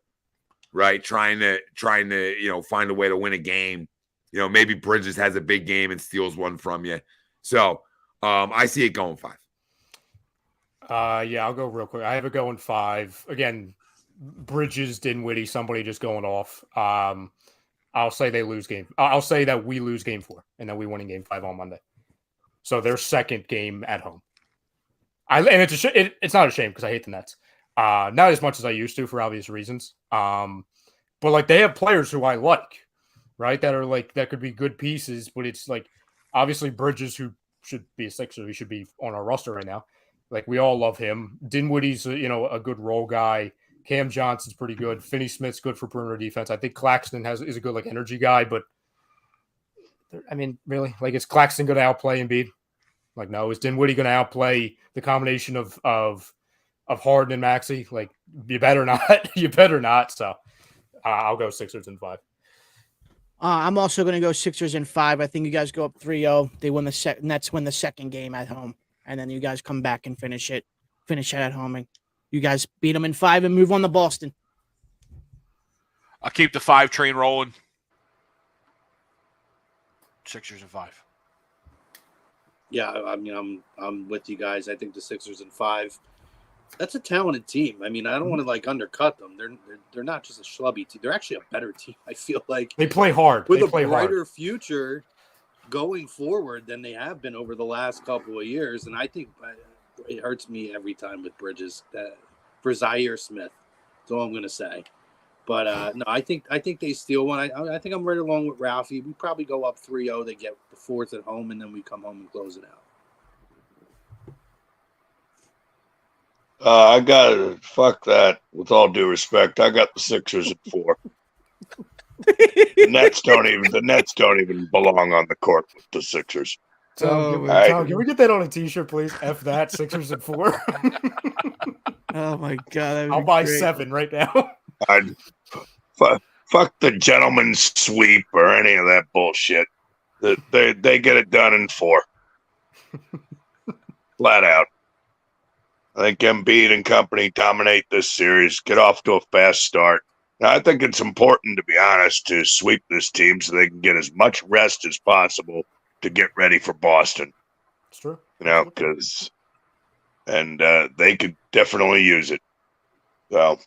right? Trying to, find a way to win a game. Maybe Bridges has a big game and steals one from you. So I see it going 5. Yeah, I'll go real quick. I have it going 5. Again, Bridges, Dinwiddie, somebody just going off. I'll say they lose game. I'll say that we lose game 4 and then we win in game 5 on Monday. So their second game at home. And it's not a shame because I hate the Nets. Not as much as I used to for obvious reasons. But like they have players who I like, right? That are like that could be good pieces, but it's like obviously Bridges, who should be a Sixer, he should be on our roster right now. Like we all love him. Dinwiddie's a good role guy. Cam Johnson's pretty good. Finney Smith's good for perimeter defense. I think Claxton is a good like energy guy, but I mean, really, like is Claxton going to outplay Embiid? Like, no. Is Dinwiddie going to outplay the combination of Harden and Maxey? Like, you better not. You better not. So, I'll go Sixers in 5. I'm also going to go Sixers in 5. I think you guys go up 3-0. They win the Nets win the second game at home, and then you guys come back and finish it at home, and you guys beat them in 5 and move on to Boston. I'll keep the 5 train rolling. Sixers in 5. Yeah, I mean, I'm with you guys. I think the Sixers in 5. That's a talented team. I mean, I don't want to like undercut them. They're not just a schlubby team. They're actually a better team. I feel like they play hard. With they a play brighter hard. future going forward than they have been over the last couple of years. And I think it hurts me every time with Bridges for Zaire Smith. That's all I'm going to say. But no, I think they steal one. I think I'm right along with Ralphie. We probably go up 3-0. They get the 4th at home, and then we come home and close it out. I got fuck that. With all due respect, I got the Sixers at 4. The Nets don't even belong on the court with the Sixers. Tom, can we get that on a T-shirt, please? F that, Sixers at 4. Oh my god! I'll buy 7 right now. Fuck the gentleman's sweep or any of that bullshit. They get it done in 4. Flat out. I think Embiid and company dominate this series, get off to a fast start. Now, I think it's important, to be honest, to sweep this team so they can get as much rest as possible to get ready for Boston. It's true. Because they could definitely use it. So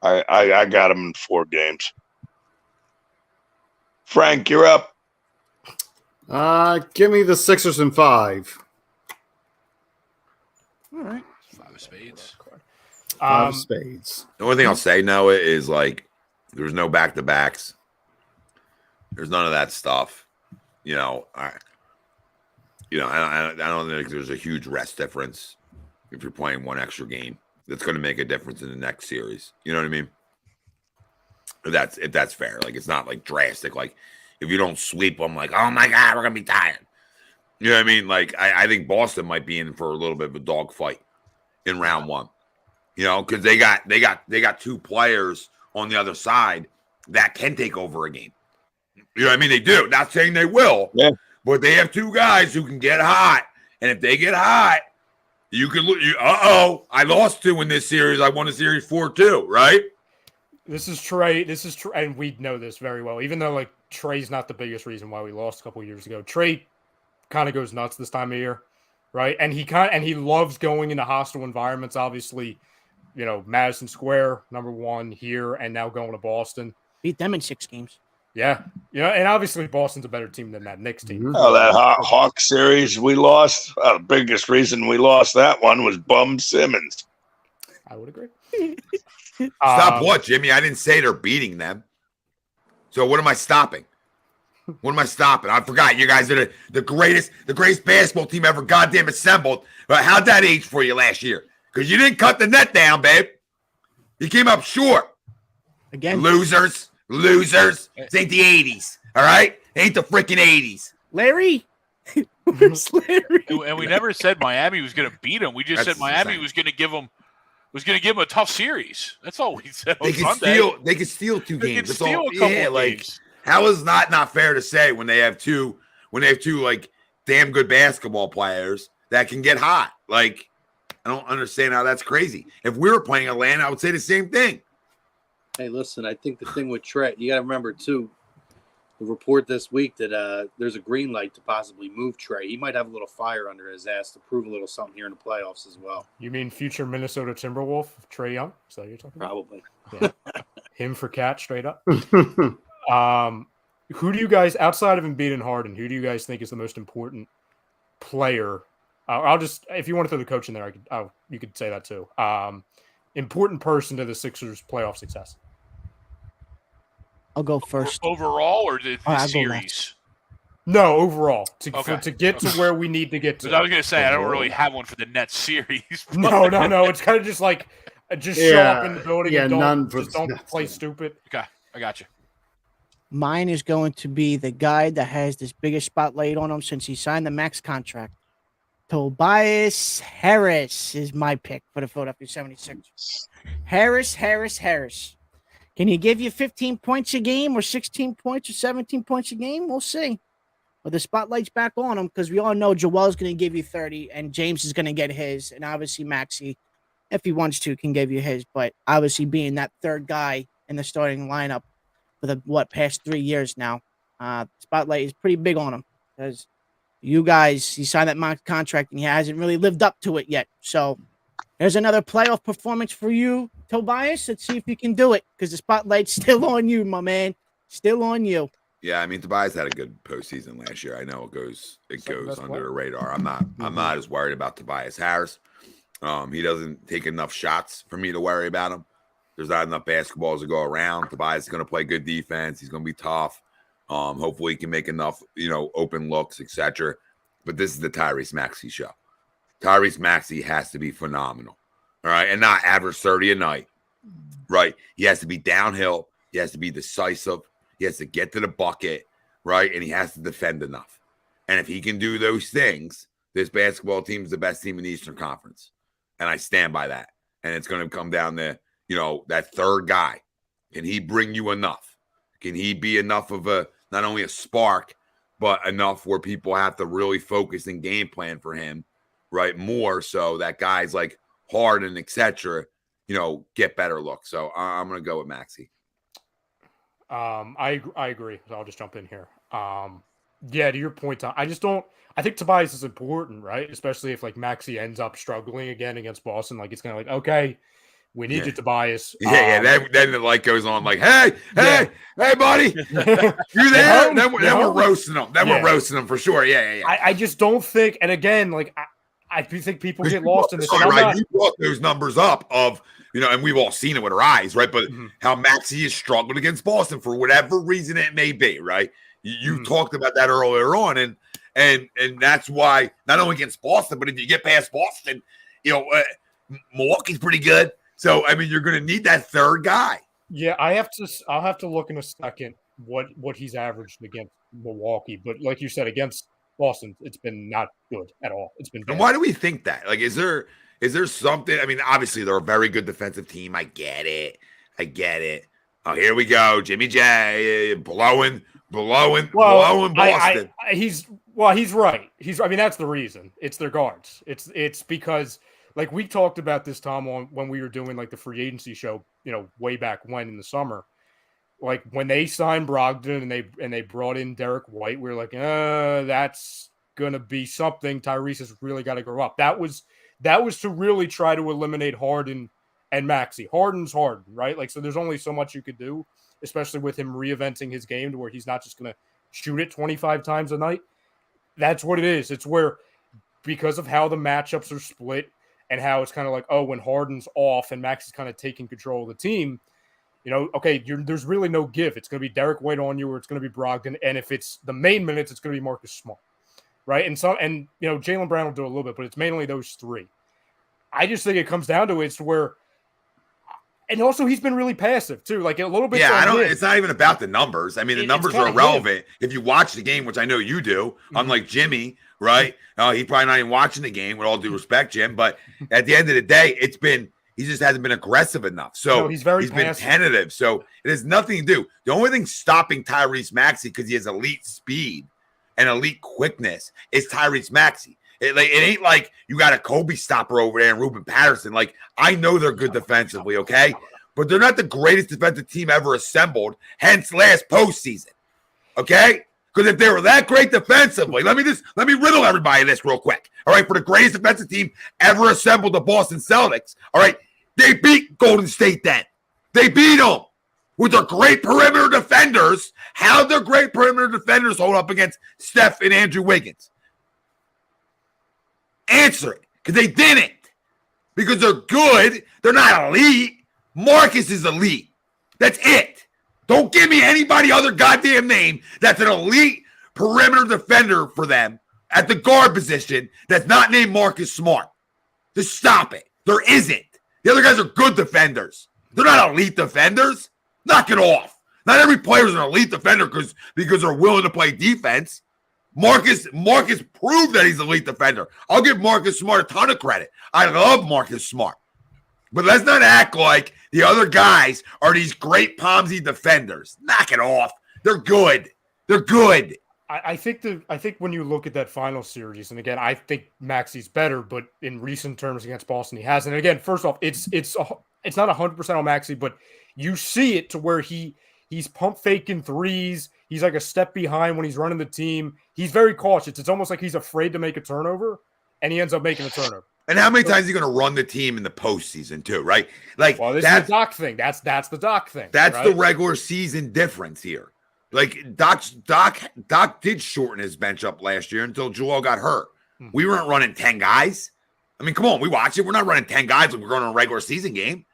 I got them in 4 games. Frank, you're up. Give me the Sixers in 5. All right. 5 of spades. 5 of spades. The only thing I'll say, Noah, is like there's no back-to-backs. There's none of that stuff. I don't think there's a huge rest difference if you're playing one extra game. That's going to make a difference in the next series. You know what I mean? If that's fair. Like it's not like drastic. Like if you don't sweep them, like oh my god, we're gonna be tired. You know what I mean? Like I think Boston might be in for a little bit of a dogfight in round 1. Because they got 2 players on the other side that can take over a game. You know what I mean? They do. Not saying they will, but they have 2 guys who can get hot, and if they get hot, you can look. I lost 2 in this series. I won a series 4-2. Right? This is Trey. And we know this very well. Even though like Trey's not the biggest reason why we lost a couple of years ago. Trey kind of goes nuts this time of year, right? And he loves going into hostile environments. Obviously, Madison Square, number 1 here, and now going to Boston. Beat them in 6 games. Yeah, and obviously Boston's a better team than that Knicks team. Oh, that Hawk series we lost. The biggest reason we lost that one was Bum Simmons. I would agree. Stop what, Jimmy? I didn't say they're beating them. So what am I stopping? What am I stopping? I forgot you guys are the greatest basketball team ever goddamn assembled. But how'd that age for you last year? Because you didn't cut the net down, babe. You came up short. Again. Losers. This ain't the 80s. All right? It ain't the freaking 80s. Larry. Where's Larry? And we never said Miami was going to beat them. We just said Miami was going to give them a tough series. That's all we said. They can steal 2 games. That's all. Games. How is not fair to say when they have two like damn good basketball players that can get hot? Like, I don't understand how that's crazy. If we were playing Atlanta, I would say the same thing. Hey, listen, I think the thing with Trey, you got to remember too, the report this week that there's a green light to possibly move Trey. He might have a little fire under his ass to prove a little something here in the playoffs as well. You mean future Minnesota Timberwolf, Trey Young? Is that what you're talking about? Probably. Yeah. Him for catch, straight up. Who do you guys, outside of Embiid and Harden, who do you guys think is the most important player? I'll just, if you want to throw the coach in there, you could say that too. important person to the Sixers' playoff success? I'll go first. Overall or the I'll go series? No, overall, to get to Okay. where we need to get to. Because I was going to say, I don't really have one for the Nets series. No. It's kind of just like, show up in the building and don't play stupid. Okay, I got you. Mine is going to be the guy that has this biggest spotlight on him since he signed the max contract. Tobias Harris is my pick for the Philadelphia 76ers. Harris. Can he give you 15 points a game or 16 points or 17 points a game? We'll see. But the spotlight's back on him because we all know Joel's going to give you 30 and James is going to get his. And obviously Maxey, if he wants to, can give you his. But obviously being that third guy in the starting lineup for the past 3 years now, spotlight is pretty big on him because you guys, he signed that mock contract and he hasn't really lived up to it yet. So there's another playoff performance for you, Tobias. Let's see if you can do it because the spotlight's still on you, my man. Still on you. Yeah, I mean, Tobias had a good postseason last year. I know it goes under the radar. I'm not as worried about Tobias Harris. He doesn't take enough shots for me to worry about him. There's not enough basketballs to go around. Tobias is going to play good defense. He's going to be tough. Hopefully he can make enough, open looks, etc. But this is the Tyrese Maxey show. Tyrese Maxey has to be phenomenal, all right, and not average 30 a night, right? He has to be downhill. He has to be decisive. He has to get to the bucket, right? And he has to defend enough. And if he can do those things, this basketball team is the best team in the Eastern Conference. And I stand by that. And it's going to come down to, that third guy. Can he bring you enough? Can he be enough of not only a spark, but enough where people have to really focus and game plan for him, right? More so that guys like Harden, et cetera, get better looks. So I'm going to go with Maxey. I agree. So I'll just jump in here. Yeah, to your point, Tom, I think Tobias is important, right? Especially if like Maxey ends up struggling again against Boston. Like it's kind of like, okay, we need you, Tobias. Yeah. Then the light goes on like, hey, buddy, you there? Then we're roasting them. We're roasting them for sure. Yeah. I just don't think, and again, like I do think people get lost in this. Right? You brought those numbers up of, and we've all seen it with our eyes, right? But how Maxey has struggled against Boston for whatever reason it may be, right? You talked about that earlier on, and that's why not only against Boston, but if you get past Boston, Milwaukee's pretty good. So I mean, you're going to need that third guy. Yeah, I'll have to look in a second what he's averaged against Milwaukee, but like you said, against Boston, it's been not good at all. It's been bad. And why do we think that? Like, is there something? I mean, obviously they're a very good defensive team. I get it. Oh, here we go, Jimmy J blowing Boston. He's right. I mean, that's the reason. It's their guards. It's because like we talked about this, Tom, when we were doing like the free agency show, way back when in the summer. Like when they signed Brogdon and they brought in Derek White, we were like, that's gonna be something. Tyrese has really got to grow up. That was to really try to eliminate Harden and Maxey. Harden's Harden, right? Like, so there's only so much you could do, especially with him reinventing his game to where he's not just gonna shoot it 25 times a night. That's what it is. It's where, because of how the matchups are split and how it's kind of like, when Harden's off and Maxey's kind of taking control of the team, there's really no give. It's going to be Derek White on you, or it's going to be Brogdon. And if it's the main minutes, it's going to be Marcus Smart, right? And Jaylen Brown will do a little bit, but it's mainly those three. I just think it comes down to it's where, and also he's been really passive too, like a little bit. Yeah, it's not even about the numbers. I mean, the numbers are irrelevant if you watch the game, which I know you do. Unlike Jimmy, right? He's probably not even watching the game. With all due respect, Jim, but at the end of the day, he just hasn't been aggressive enough. So he's been tentative. So it has nothing to do. The only thing stopping Tyrese Maxey, because he has elite speed and elite quickness, is Tyrese Maxey. It ain't like you got a Kobe stopper over there and Ruben Patterson. Like, I know they're good defensively, okay? But they're not the greatest defensive team ever assembled, hence last postseason, okay? Because if they were that great defensively, let me riddle everybody this real quick. All right, for the greatest defensive team ever assembled, the Boston Celtics, all right, they beat Golden State then. They beat them with their great perimeter defenders. How their great perimeter defenders hold up against Steph and Andrew Wiggins? Answer it, because they didn't. because they're good. They're not elite. Marcus is elite. That's it. Don't give me anybody other goddamn name that's an elite perimeter defender for them at the guard position that's not named Marcus Smart. Just stop it. There isn't. The other guys are good defenders. They're not elite defenders. Knock it off. Not every player is an elite defender because they're willing to play defense. Marcus proved that he's an elite defender. I'll give Marcus Smart a ton of credit. I love Marcus Smart. But let's not act like the other guys are these great Pomsy defenders. Knock it off. They're good. They're good. I think when you look at that final series, and again, I think Maxey's better, but in recent terms against Boston, he hasn't. And again, first off, it's not 100% on Maxey, but you see it to where he's pump faking threes. He's like a step behind when he's running the team. He's very cautious. It's almost like he's afraid to make a turnover, and he ends up making a turnover. And how many times is he going to run the team in the postseason too, right? Like, well, this is the Doc thing. That's the Doc thing. That's right? the regular season difference here. Like Doc did shorten his bench up last year until Joel got hurt. Mm-hmm. We weren't running 10 guys. I mean, come on, we watch it. We're not running 10 guys like we're going to a regular season game.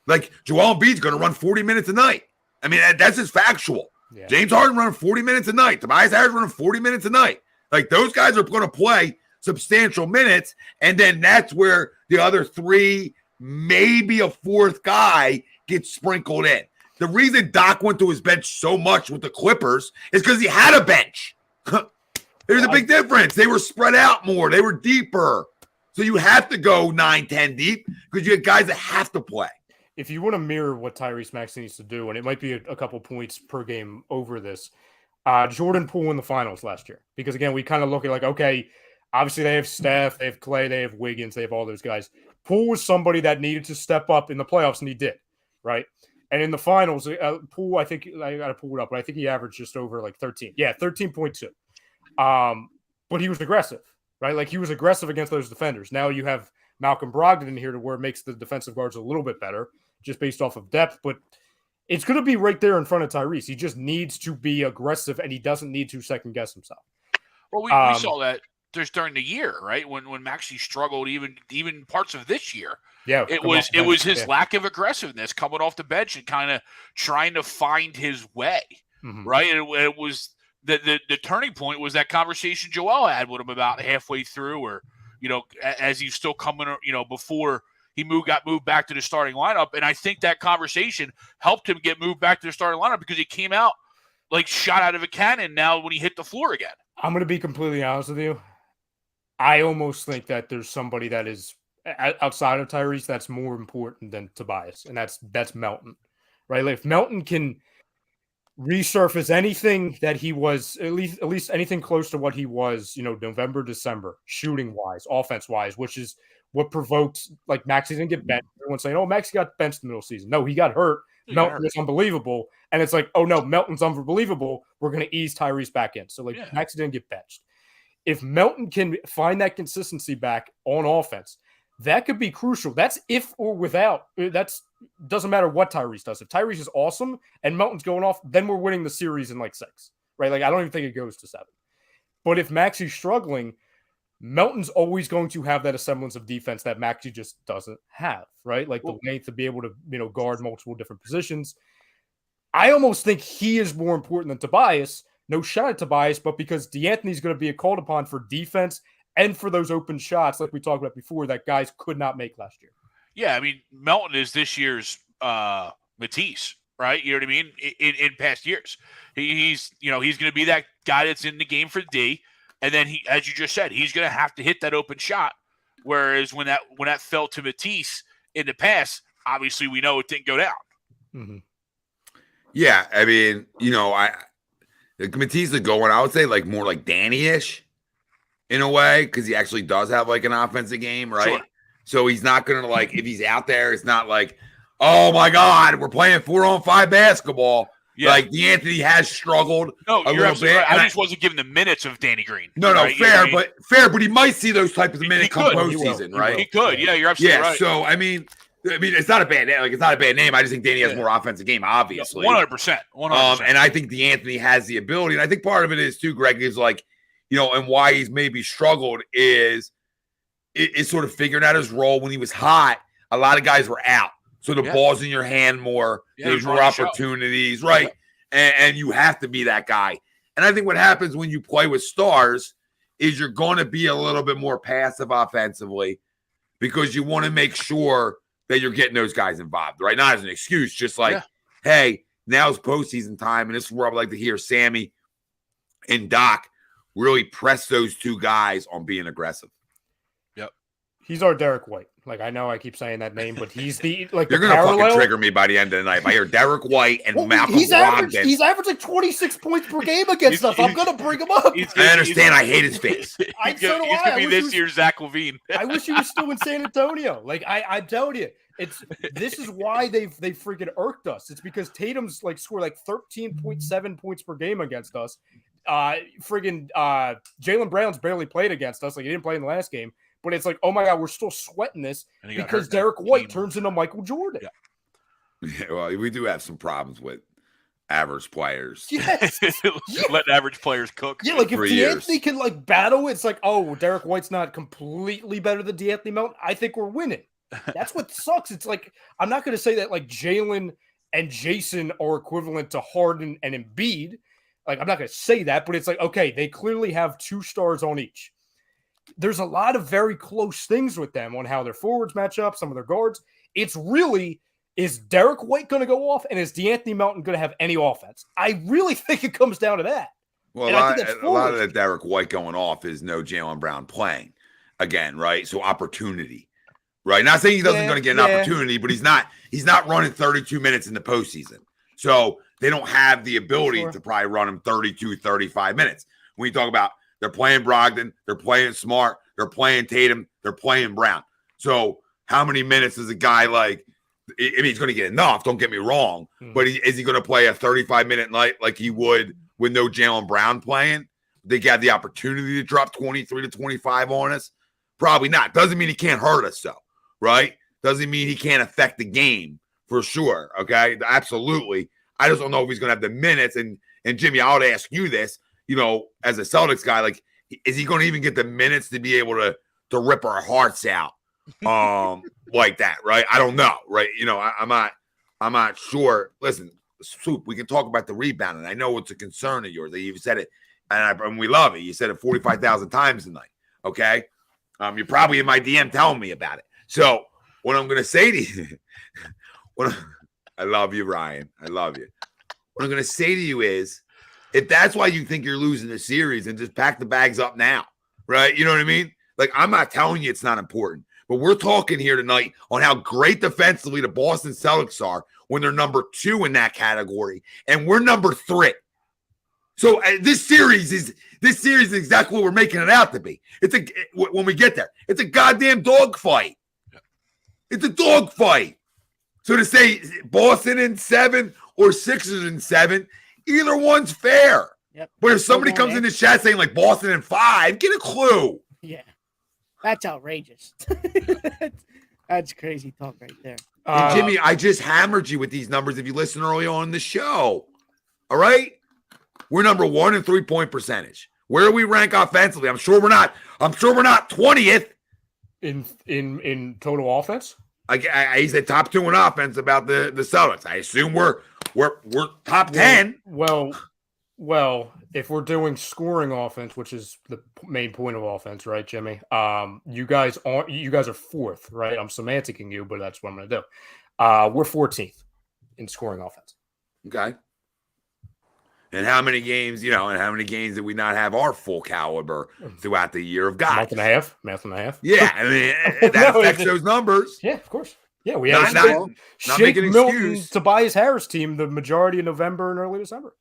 Like Joel Embiid's going to run 40 minutes a night. I mean, that's just factual. Yeah. James Harden running 40 minutes a night. Tobias Harris running 40 minutes a night. Like those guys are going to play substantial minutes, and then that's where the other three, maybe a fourth guy gets sprinkled in. The reason Doc went to his bench so much with the Clippers is because he had a bench. There's a big difference. They were spread out more. They were deeper. So you have to go 9, 10 deep because you have guys that have to play. If you want to mirror what Tyrese Maxey needs to do, and it might be a couple points per game over this, Jordan Poole in the finals last year. Because, again, we kind of look at like, okay, obviously they have Steph, they have Clay, they have Wiggins, they have all those guys. Poole was somebody that needed to step up in the playoffs, and he did, right? And in the finals, Poole, I think I got to pull it up, but I think he averaged just over like 13. Yeah, 13.2. But he was aggressive, right? Like he was aggressive against those defenders. Now you have Malcolm Brogdon in here to where it makes the defensive guards a little bit better just based off of depth. But it's going to be right there in front of Tyrese. He just needs to be aggressive, and he doesn't need to second guess himself. Well, we saw that just during the year, right? When Maxey struggled, even parts of this year. Yeah, it was his lack of aggressiveness coming off the bench and kind of trying to find his way, right? And it was the turning point was that conversation Joel had with him about halfway through, or as he's still coming, before he got moved back to the starting lineup. And I think that conversation helped him get moved back to the starting lineup because he came out like shot out of a cannon. Now when he hit the floor again, I'm going to be completely honest with you. I almost think that there's somebody that is outside of Tyrese that's more important than Tobias, and that's Melton, right? Like if Melton can resurface anything that he was, at least anything close to what he was, November, December, shooting wise, offense wise, which is what provoked like Maxey didn't get benched. Everyone's saying, "Oh, Maxey got benched in the middle of the season." No, he got hurt. Melton is unbelievable, and it's like, "Oh no, Melton's unbelievable. We're going to ease Tyrese back in." So Maxey didn't get benched. If Melton can find that consistency back on offense, that could be crucial. That's if or without. That's doesn't matter what Tyrese does. If Tyrese is awesome and Melton's going off, then we're winning the series in like 6, right? Like I don't even think it goes to 7. But if Maxey's struggling, Melton's always going to have that semblance of defense that Maxey just doesn't have, right? Like the length to be able to guard multiple different positions. I almost think he is more important than Tobias. No shot at Tobias, but because DeAnthony's going to be called upon for defense and for those open shots, like we talked about before, that guys could not make last year. Yeah, I mean, Melton is this year's Matisse, right? You know what I mean? In past years, he's going to be that guy that's in the game for D, and then he, as you just said, he's going to have to hit that open shot. Whereas when that fell to Matisse in the past, obviously we know it didn't go down. Mm-hmm. Yeah, I mean, Matisse is going, I would say, like more like Danny-ish in a way, because he actually does have like an offensive game, right? Sure. So he's not going to like, if he's out there, it's not like, oh my God, we're playing 4-on-5 basketball. Yeah. Like DeAnthony has struggled a little bit. Right. I just wasn't giving the minutes of Danny Green. No, right? fair, but he might see those types of minutes come postseason, right? He could. Yeah, you're absolutely right. So I mean, it's not a bad name. Like, it's not a bad name. I just think Danny has more offensive game, obviously. 100%. And I think DeAnthony has the ability. And I think part of it is, too, Greg, is like, and why he's maybe struggled is is sort of figuring out his role. When he was hot, a lot of guys were out. So the ball's in your hand more. There's more opportunities, right? And you have to be that guy. And I think what happens when you play with stars is you're going to be a little bit more passive offensively because you want to make sure that you're getting those guys involved, right? Not as an excuse, just like, hey, now's postseason time. And this is where I would like to hear Sammy and Doc really press those two guys on being aggressive. He's our Derek White. Like, I know I keep saying that name, but he's the You're going to fucking trigger me by the end of the night. If I hear Derek White and Malcolm Brogdon. He's averaged like 26 points per game against us. I'm going to bring him up. I understand. I hate his face. He's going to be this year's Zach LaVine. I wish he was still in San Antonio. Like, I'm telling you, this is why they freaking irked us. It's because Tatum's like scored like 13.7 points per game against us. Jaylen Brown's barely played against us. Like, he didn't play in the last game. But it's like, oh my God, we're still sweating this because Derek White turns into Michael Jordan. Yeah, well, we do have some problems with average players. Yes. Letting average players cook. Yeah, like if D'Anthony can like battle, it's like, oh, Derek White's not completely better than D'Anthony Melton. I think we're winning. That's what sucks. It's like, I'm not going to say that like Jalen and Jason are equivalent to Harden and Embiid. Like, I'm not going to say that, but it's like, okay, they clearly have 2 stars on each. There's a lot of very close things with them on how their forwards match up, some of their guards. It's really, is Derek White going to go off and is D'Anthony Melton going to have any offense? I really think it comes down to that. Well, a lot of the Derek White going off is no Jaylen Brown playing again, right? So opportunity, right? Not saying he doesn't going to get an opportunity, but he's not running 32 minutes in the postseason. So they don't have the ability to probably run him 32, 35 minutes. When you talk about they're playing Brogdon, they're playing Smart, they're playing Tatum, they're playing Brown. So how many minutes is a guy like – I mean, he's going to get enough, don't get me wrong, but is he going to play a 35-minute night like he would with no Jaylen Brown playing? They got the opportunity to drop 23 to 25 on us? Probably not. Doesn't mean he can't hurt us, though, right? Doesn't mean he can't affect the game for sure, okay? Absolutely. I just don't know if he's going to have the minutes. And Jimmy, I would ask you this. You know, as a Celtics guy, like, is he going to even get the minutes to be able to rip our hearts out like that, right? I don't know, right? You know, I'm not sure. Listen, Swoop, we can talk about the rebounding. I know it's a concern of yours. You've said it, and we love it. You said it 45,000 times tonight, okay? You're probably in my DM telling me about it. So what I'm going to say to you, I love you, Ryan. I love you. What I'm going to say to you is, if that's why you think you're losing the series, and just pack the bags up now, right? You know what I mean? Like, I'm not telling you it's not important, but we're talking here tonight on how great defensively the Boston Celtics are when they're number 2 in that category, and we're number 3. So this series is exactly what we're making it out to be. When we get there, it's a goddamn dogfight. It's a dogfight. So to say Boston in 7 or Sixers in 7. Either one's fair. Yep. But if somebody comes in the chat saying like Boston in 5, get a clue. Yeah. That's outrageous. That's crazy talk right there. And Jimmy, I just hammered you with these numbers if you listen early on in the show. All right? We're number 1 in 3-point percentage. Where do we rank offensively? I'm sure we're not 20th. In total offense? I said top 2 in offense about the Celtics. I assume we're top 10. Well, if we're doing scoring offense, which is the main point of offense, right, Jimmy? You guys are 4th, right? I'm semanticing you, but that's what I'm going to do. We're 14th in scoring offense. Okay. And how many games, did we not have our full caliber throughout the year of guys? Month and a half. Yeah, I mean, that affects those numbers. Yeah, of course. Yeah, we had not Shake Milton, Tobias Harris team the majority of November and early December.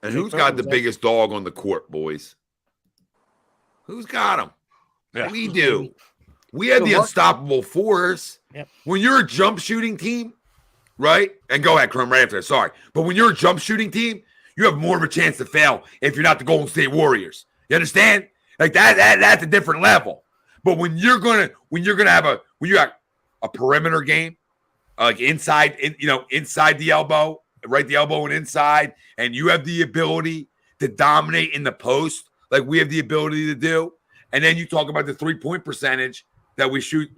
And who's got the biggest dog on the court, boys? Who's got him? Yeah. We do. We had the unstoppable force. Yep. When you're a jump shooting team, right? And go ahead, Crum, right after that. Sorry. But when you're a jump shooting team, you have more of a chance to fail if you're not the Golden State Warriors. You understand? Like that's a different level. But when you got a perimeter game, like inside the elbow, right the elbow and inside, and you have the ability to dominate in the post, like we have the ability to do, And then you talk about the 3-point percentage that we shoot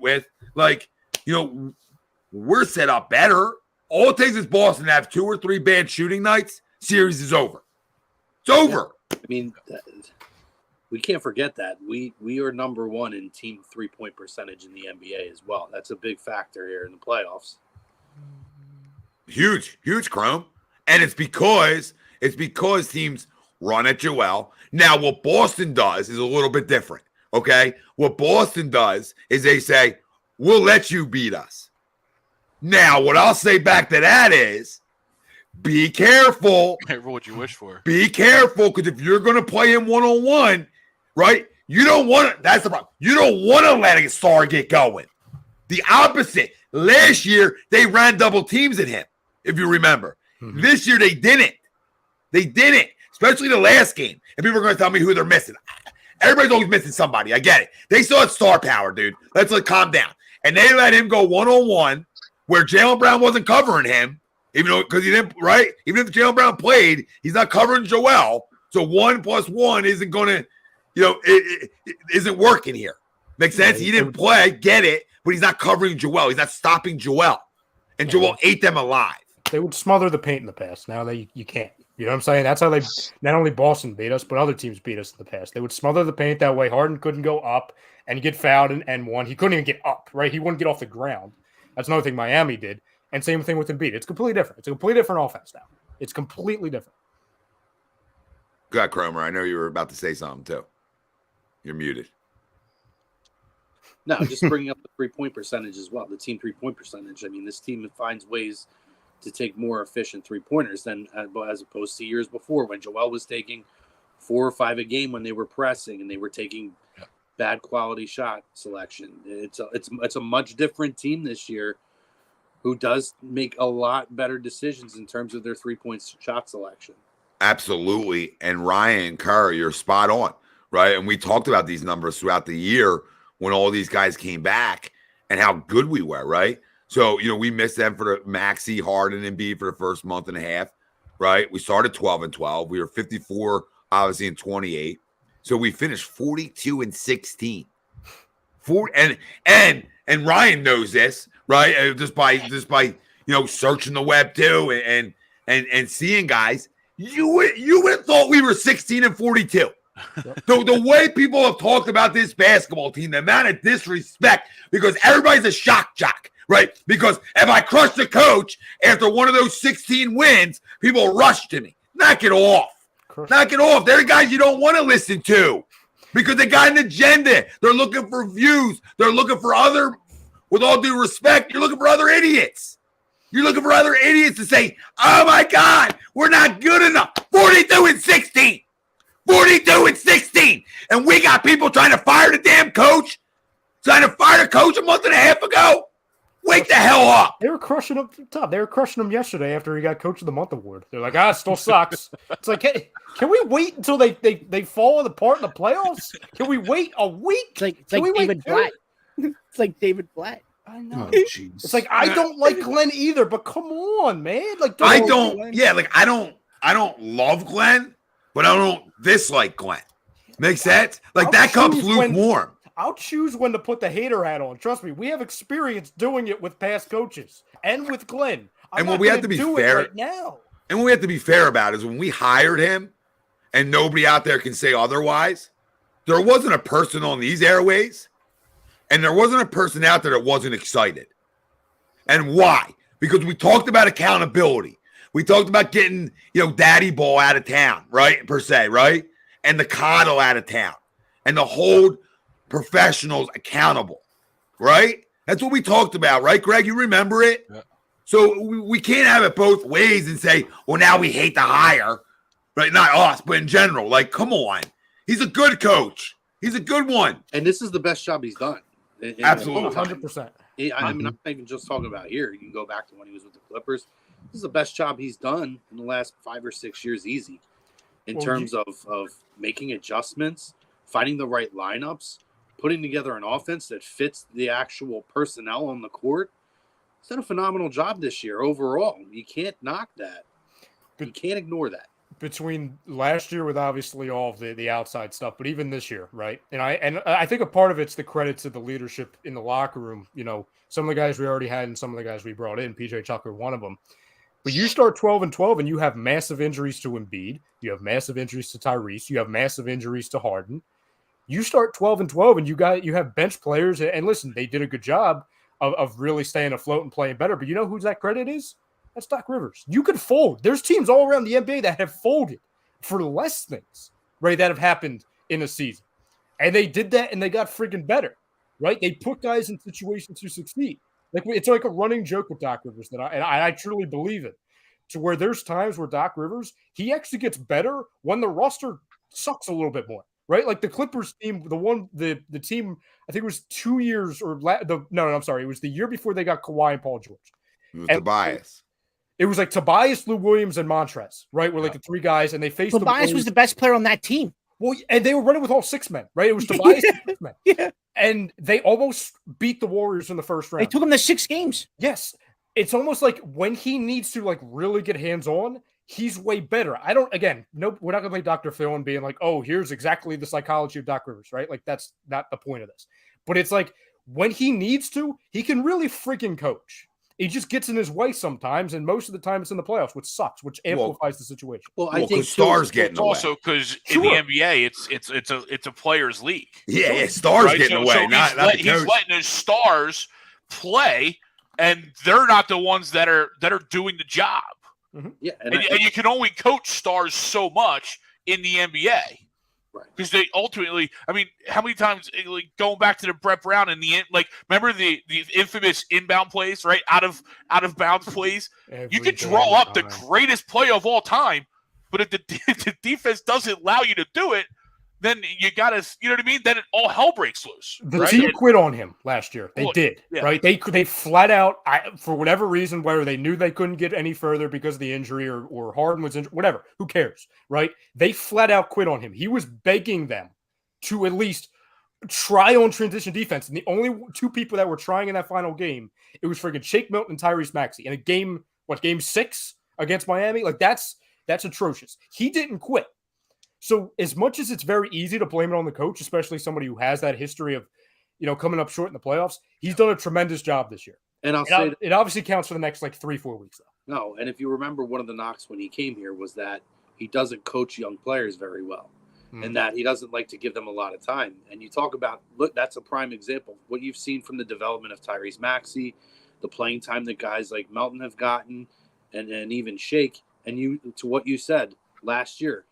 with. Like, we're set up better. All it takes is Boston to have 2 or 3 bad shooting nights. Series is over. It's over. I mean, we can't forget that we are number 1 in team 3-point percentage in the NBA as well. That's a big factor here in the playoffs. Huge, Chrome. And it's because teams run at Joel. Now, what Boston does is a little bit different, okay? What Boston does is they say, we'll let you beat us. Now, what I'll say back to that is, be careful. Careful what you wish for. Be careful, because if you're going to play him one-on-one, right, you don't want to – that's the problem. You don't want to let a star get going. The opposite. Last year, they ran double teams at him, if you remember. Mm-hmm. This year, they didn't. They didn't, especially the last game. And people are going to tell me who they're missing. Everybody's always missing somebody. I get it. They still had star power, dude. Let's calm down. And they let him go one-on-one where Jaylen Brown wasn't covering him, even though because he didn't, right? Even if Jaylen Brown played, he's not covering Joel. So 1 + 1 isn't going to, it isn't working here. Makes sense? He didn't play, get it, but he's not covering Joel. He's not stopping Joel. And Joel ate them alive. They would smother the paint in the past. Now you can't. You know what I'm saying? That's how they not only Boston beat us, but other teams beat us in the past. They would smother the paint that way. Harden couldn't go up and get fouled and won. He couldn't even get up, right? He wouldn't get off the ground. That's another thing Miami did. And same thing with Embiid. It's completely different. It's a completely different offense now. It's completely different. Go ahead, Cromer. I know you were about to say something too. You're muted. No, just bringing up the 3-point percentage as well. The team 3-point percentage. I mean, this team finds ways to take more efficient 3-pointers than as opposed to years before when Joel was taking 4 or 5 a game when they were pressing and they were taking bad quality shot selection. It's a much different team this year who does make a lot better decisions in terms of their 3-point shot selection. Absolutely. And Ryan Kerr, you're spot on, right? And we talked about these numbers throughout the year when all these guys came back and how good we were, right? So, we missed them for the Maxey, Harden, and Embiid for the first month and a half, right? We started 12-12. We were 54, obviously, in 28. So we finished 42-16. And Ryan knows this, right? Just by searching the web too and seeing guys. You would have thought we were 16-42. The way people have talked about this basketball team, the amount of disrespect, because everybody's a shock jock. Right? Because if I crush the coach after one of those 16 wins, people rush to me. Knock it off. Knock it off. They're guys you don't want to listen to because they got an agenda. They're looking for views. They're looking for with all due respect, you're looking for other idiots. You're looking for other idiots to say, oh my God, we're not good enough. 42-16. 42-16. And we got people trying to fire the damn coach. Trying to fire the coach a month and a half ago. Wake the hell up. They were crushing him top. They were crushing him yesterday after he got Coach of the Month award. They're like, it still sucks. It's like, hey, can we wait until they fall apart in the playoffs? Can we wait a week? It's like David Blatt. It's like David Blatt. I know. It's like I don't like Glenn either, but come on, man. Like I don't love Glenn, but I don't dislike Glenn. Makes sense? Like that cup's lukewarm. I'll choose when to put the hater hat on. Trust me, we have experience doing it with past coaches and with Glenn. And what we have to be fair right now. And what we have to be fair about is when we hired him, and nobody out there can say otherwise, there wasn't a person on these airways, and there wasn't a person out there that wasn't excited. And why? Because we talked about accountability. We talked about getting, Daddy Ball out of town, right? Per se, right? And the coddle out of town. And the hold professionals accountable, right? That's what we talked about, right, Greg? You remember it? Yeah. So we can't have it both ways and say, well, now we hate the hire, right? Not us, but in general. Like, come on. He's a good coach. He's a good one. And this is the best job he's done. Absolutely. 100%. I mean, I'm not even just talking about here. You can go back to when he was with the Clippers. This is the best job he's done in the last 5 or 6 years easy in terms of making adjustments, finding the right lineups, putting together an offense that fits the actual personnel on the court. He's done a phenomenal job this year overall. You can't knock that. You can't ignore that. between last year with obviously all of the outside stuff, but even this year, right? And I think a part of it's the credit to the leadership in the locker room. You know, some of the guys we already had and some of the guys we brought in, PJ Tucker, one of them. But you start 12-12 and you have massive injuries to Embiid. You have massive injuries to Tyrese. You have massive injuries to Harden. You start 12-12 and you have bench players. And listen, they did a good job of really staying afloat and playing better. But you know whose that credit is? That's Doc Rivers. You could fold. There's teams all around the NBA that have folded for less things, right, that have happened in a season. And they did that and they got freaking better, right? They put guys in situations to succeed. Like it's like a running joke with Doc Rivers that I truly believe it. To where there's times where Doc Rivers, he actually gets better when the roster sucks a little bit more, right? Like the Clippers team, the team, I think it was 2 years or I'm sorry, it was the year before they got Kawhi and Paul George. It was Tobias. It was like Tobias, Lou Williams, and Montrez, right? Were like the three guys, and they faced Tobias was the best player on that team. Well, and they were running with all 6 men, right? It was Tobias and 6 men. Yeah. And they almost beat the Warriors in the first round. They took him to 6 games. Yes. It's almost like when he needs to like really get hands on, he's way better. We're not going to play Dr. Phil and being like, oh, here's exactly the psychology of Doc Rivers, right? Like that's not the point of this. But it's like when he needs to, he can really freaking coach. He just gets in his way sometimes, and most of the time it's in the playoffs, which sucks, which amplifies the situation. Well, I think stars get in the way. Also, because in the NBA, it's a players' league. Yeah, stars get in the way. So he's letting his stars play, and they're not the ones that are doing the job. Mm-hmm. Yeah, and you can only coach stars so much in the NBA. Because they ultimately, I mean, how many times, like going back to the Brett Brown in the end, like remember the infamous inbound plays, right? Out of bounds plays. You could draw up the greatest play of all time, but if the defense doesn't allow you to do it, then you gotta, you know what I mean? Then all hell breaks loose. The team quit on him last year. They did, right? They flat out, for whatever reason, whether they knew they couldn't get any further because of the injury or Harden was injured, whatever. Who cares, right? They flat out quit on him. He was begging them to at least try on transition defense. And the only 2 people that were trying in that final game, it was freaking Shake Milton and Tyrese Maxey. In a game 6 against Miami? Like that's atrocious. He didn't quit. So as much as it's very easy to blame it on the coach, especially somebody who has that history of, coming up short in the playoffs, he's done a tremendous job this year. And I'll say it obviously counts for the next 3-4 weeks, though. No, and if you remember, one of the knocks when he came here was that he doesn't coach young players very well, and that he doesn't like to give them a lot of time. And you talk about, look, that's a prime example. What you've seen from the development of Tyrese Maxey, the playing time that guys like Melton have gotten, and even Shake, and to what you said last year.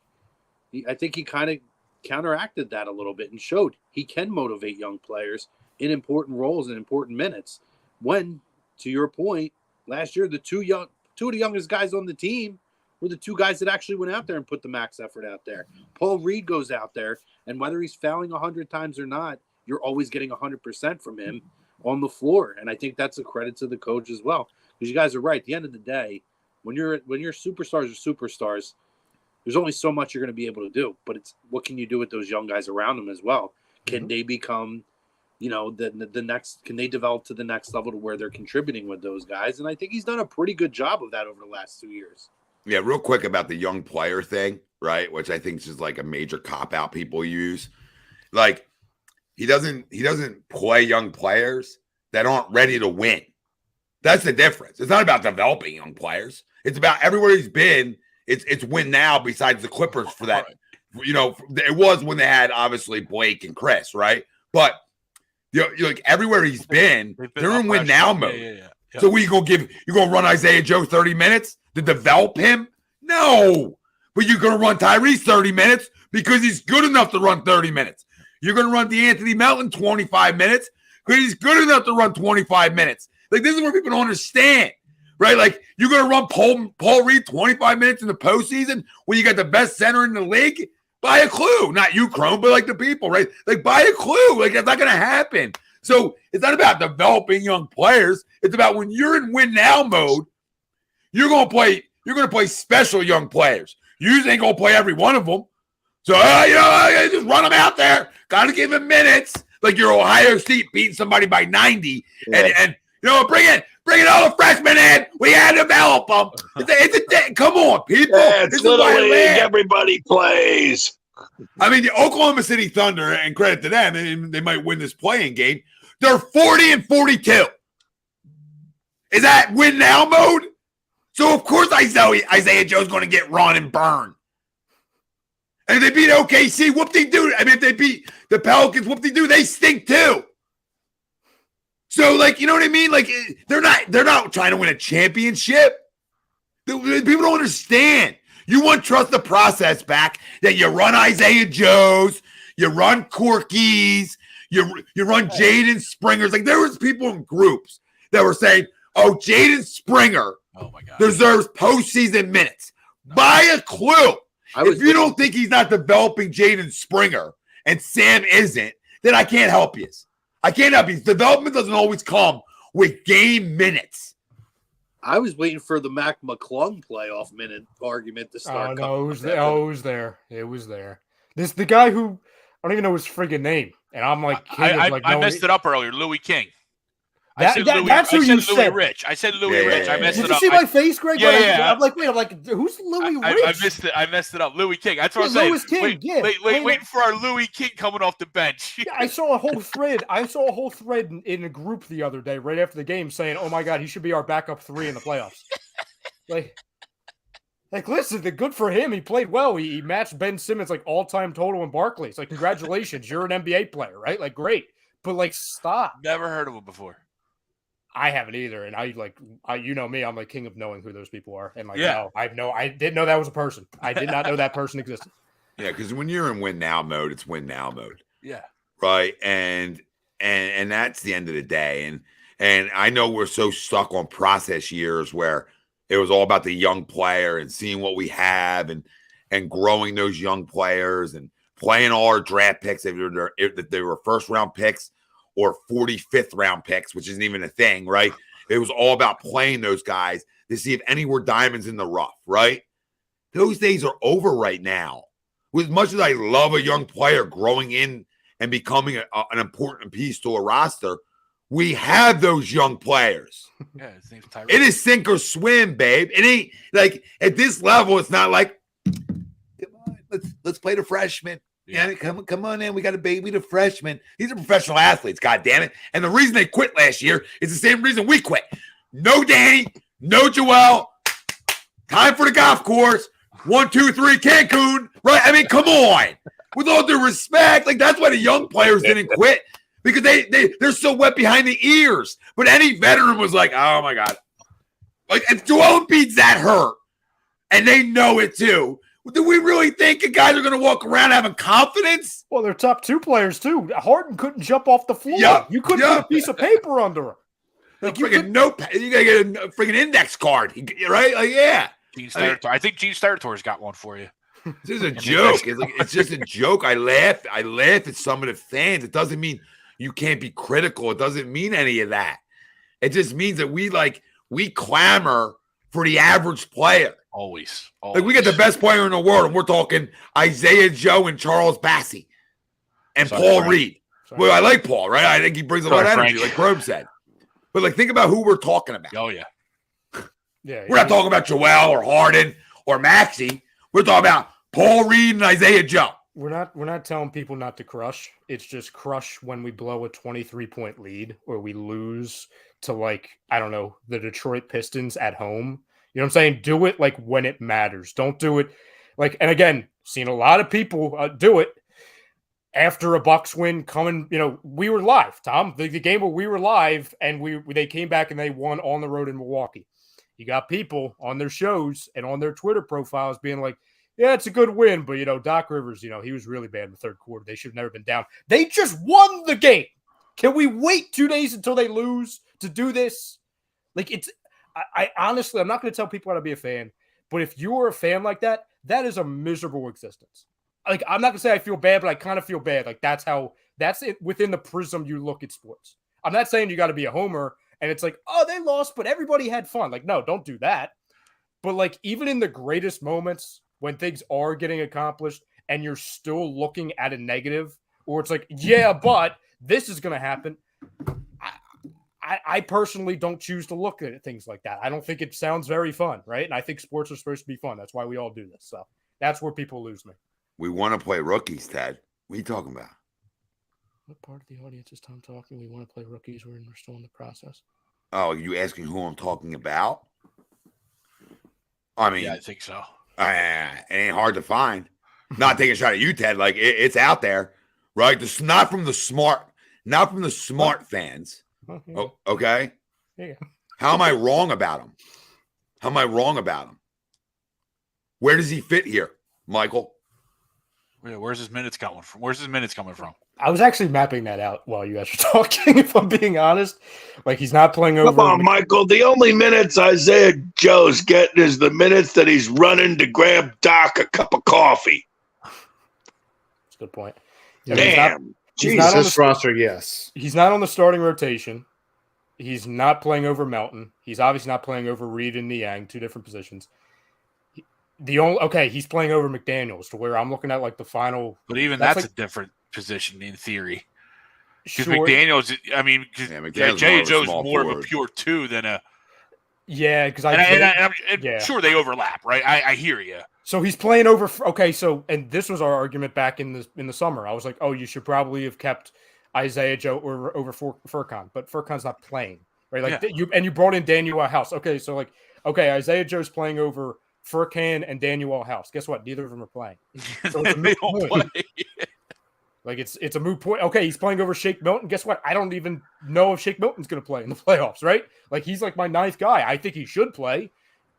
I think he kind of counteracted that a little bit and showed he can motivate young players in important roles and important minutes. When, to your point, last year, two of the youngest guys on the team were the 2 guys that actually went out there and put the max effort out there. Paul Reed goes out there, and whether he's fouling 100 times or not, you're always getting 100% from him on the floor. And I think that's a credit to the coach as well. Because you guys are right. At the end of the day, when you're superstars or superstars, there's only so much you're going to be able to do, but it's what can you do with those young guys around them as well? Can they become, the next? Can they develop to the next level to where they're contributing with those guys? And I think he's done a pretty good job of that over the last 2 years. Yeah, real quick about the young player thing, right? Which I think is just like a major cop out people use. Like he doesn't play young players that aren't ready to win. That's the difference. It's not about developing young players. It's about everywhere he's been. It's win now besides the Clippers for that. It was when they had obviously Blake and Chris, right? But like everywhere he's been, they're in win now mode. Yeah. So you gonna run Isaiah Joe 30 minutes to develop him? No. But you're gonna run Tyrese 30 minutes because he's good enough to run 30 minutes. You're gonna run DeAnthony Melton 25 minutes because he's good enough to run 25 minutes. Like this is where people don't understand. Right? Like, you're going to run Paul Reed 25 minutes in the postseason when you got the best center in the league? Buy a clue. Not you, Crone, but like the people, right? Like, buy a clue. Like, that's not going to happen. So, it's not about developing young players. It's about when you're in win now mode, you're going to play special young players. You usually ain't going to play every one of them. So, just run them out there. Got to give them minutes. Like, you're Ohio State beating somebody by 90. Yeah. And bring Bringing all the freshmen in. We had to develop them. Come on, people. Yeah, This it's is Little why I League. laugh. Everybody plays. I mean, the Oklahoma City Thunder, and credit to them, and they might win this playing game. They're 40-42. Is that win now mode? So, of course, Isaiah Joe's going to get run and burned. And if they beat OKC, whoop-de-doo. I mean, if they beat the Pelicans, whoop-de-doo, they stink too. So, like, you know what I mean? Like, they're not trying to win a championship. People don't understand. You want to trust the process back that you run Isaiah Joe's, you run Corky's, you run Jaden Springer's. Like, there was people in groups that were saying, oh, Jaden Springer deserves postseason minutes. Buy a clue. If you don't think he's not developing Jaden Springer and Sam isn't, then I can't help you. I can't help you. Development doesn't always come with game minutes. I was waiting for the Mac McClung playoff minute argument to start. No, it was there. Oh, it was there. It was there. This the guy who I don't even know his friggin' name, and I'm like, I messed it up earlier. Louis King. That's who you said. Rich. I said Louis Rich. I messed it up. Did you see my face, Greg? Yeah. I'm like, who's Louis Rich? I messed it up. Louis King. That's what I'm saying. Louis King. Waiting for our Louis King coming off the bench. Yeah, I saw a whole thread in a group the other day, right after the game, saying, "Oh my God, he should be our backup 3 in the playoffs." Like, listen, good for him. He played well. He matched Ben Simmons like all-time total in Barclays. Like, congratulations, you're an NBA player, right? Like, great, but like, stop. Never heard of him before. I haven't either, and you know me, I'm like king of knowing who those people are, and like, no, I didn't know that was a person. I did not know that person existed. Yeah, because when you're in win now mode, it's win now mode. Yeah, right, and that's the end of the day. And I know we're so stuck on process years where it was all about the young player and seeing what we have and growing those young players and playing all our draft picks if they were first round picks or 45th round picks, which isn't even a thing, right? It was all about playing those guys to see if any were diamonds in the rough, right? Those days are over right now. As much as I love a young player growing in and becoming an important piece to a roster, we have those young players. Yeah, his name's Tyrese. It is sink or swim, babe. It ain't like at this level, it's not like, come on, let's play the freshman. Yeah, come on in. We got a baby, the freshman. These are professional athletes, God damn it. And the reason they quit last year is the same reason we quit. No Danny, no Joel. Time for the golf course. 1, 2, 3, Cancun. Right? I mean, come on. With all due respect, like that's why the young players didn't quit because they're so wet behind the ears. But any veteran was like, oh my God. Like if Joel Embiid's that hurt, and they know it too. Do we really think the guys are going to walk around having confidence? Well, they're top 2 players too. Harden couldn't jump off the floor. You couldn't put a piece of paper under him. Like you got to get a freaking index card, right? Like, yeah. I think Gene Steratore got one for you. This is a joke. It's just a joke. I laugh at some of the fans. It doesn't mean you can't be critical. It doesn't mean any of that. It just means that we clamor for the average player. Always. Like we get the best player in the world, and we're talking Isaiah Joe and Charles Bassey and Paul Reed. Well, I like Paul, right? I think he brings a lot of energy, like Probe said. But like, think about who we're talking about. Oh yeah. We're not talking about Joel or Harden or Maxey. We're talking about Paul Reed and Isaiah Joe. We're not telling people not to crush. It's just crush when we blow a 23-point lead or we lose to like, I don't know, the Detroit Pistons at home. You know what I'm saying? Do it like when it matters. Don't do it like, and again, seen a lot of people do it after a Bucks win coming, we were live, Tom, the game where we were live and they came back and they won on the road in Milwaukee. You got people on their shows and on their Twitter profiles being like, yeah, it's a good win, but, Doc Rivers, he was really bad in the third quarter. They should have never been down. They just won the game. Can we wait 2 days until they lose to do this? Like, I honestly, I'm not going to tell people how to be a fan, but if you are a fan like that, that is a miserable existence. Like, I'm not going to say I feel bad, but I kind of feel bad. Like, that's it within the prism you look at sports. I'm not saying you got to be a homer and it's like, oh, they lost, but everybody had fun. Like, no, don't do that. But like, even in the greatest moments when things are getting accomplished and you're still looking at a negative, or it's like, yeah, but this is going to happen. I personally don't choose to look at things like that. I don't think it sounds very fun, right? And I think sports are supposed to be fun. That's why we all do this. So that's where people lose me. We want to play rookies, Ted. What are you talking about? What part of the audience is Tom talking? We want to play rookies. We're still in the process. Oh, you asking who I'm talking about? I mean, Yeah, I think so. It ain't hard to find. Not taking a shot at you, Ted. Like it's out there, right? This not from the smart fans. Oh, okay. Yeah. How am I wrong about him? How am I wrong about him? Where does he fit here, Michael? Where's his minutes coming from? Where's his minutes coming from? I was actually mapping that out while you guys were talking, if I'm being honest. Like, he's not playing over. Come on, Michael. The only minutes Isaiah Joe's getting is the minutes that he's running to grab Doc a cup of coffee. That's a good point. Damn. Jesus roster, yes. He's not on the starting rotation. He's not playing over Melton. He's obviously not playing over Reed and Niang, two different positions. He's playing over McDaniels, to where I'm looking at like the final. But even that's a different position in theory. Because Sure. McDaniels, I mean, McDaniels Jay is Joe's small more of a forward. pure two than a. Yeah, because I'm sure they overlap, right? I hear you. So he's playing over. And this was our argument back in the summer. I was like, oh, you should probably have kept Isaiah Joe over Furkan, but Furkan's not playing, right? Like you brought in Daniel House. Okay, so Isaiah Joe's playing over Furkan and Daniel House. Guess what? Neither of them are playing. So it's a moot point. Like it's a moot point. Okay, he's playing over Shake Milton. Guess what? I don't even know if Shake Milton's going to play in the playoffs, right? Like he's like my ninth guy. I think he should play,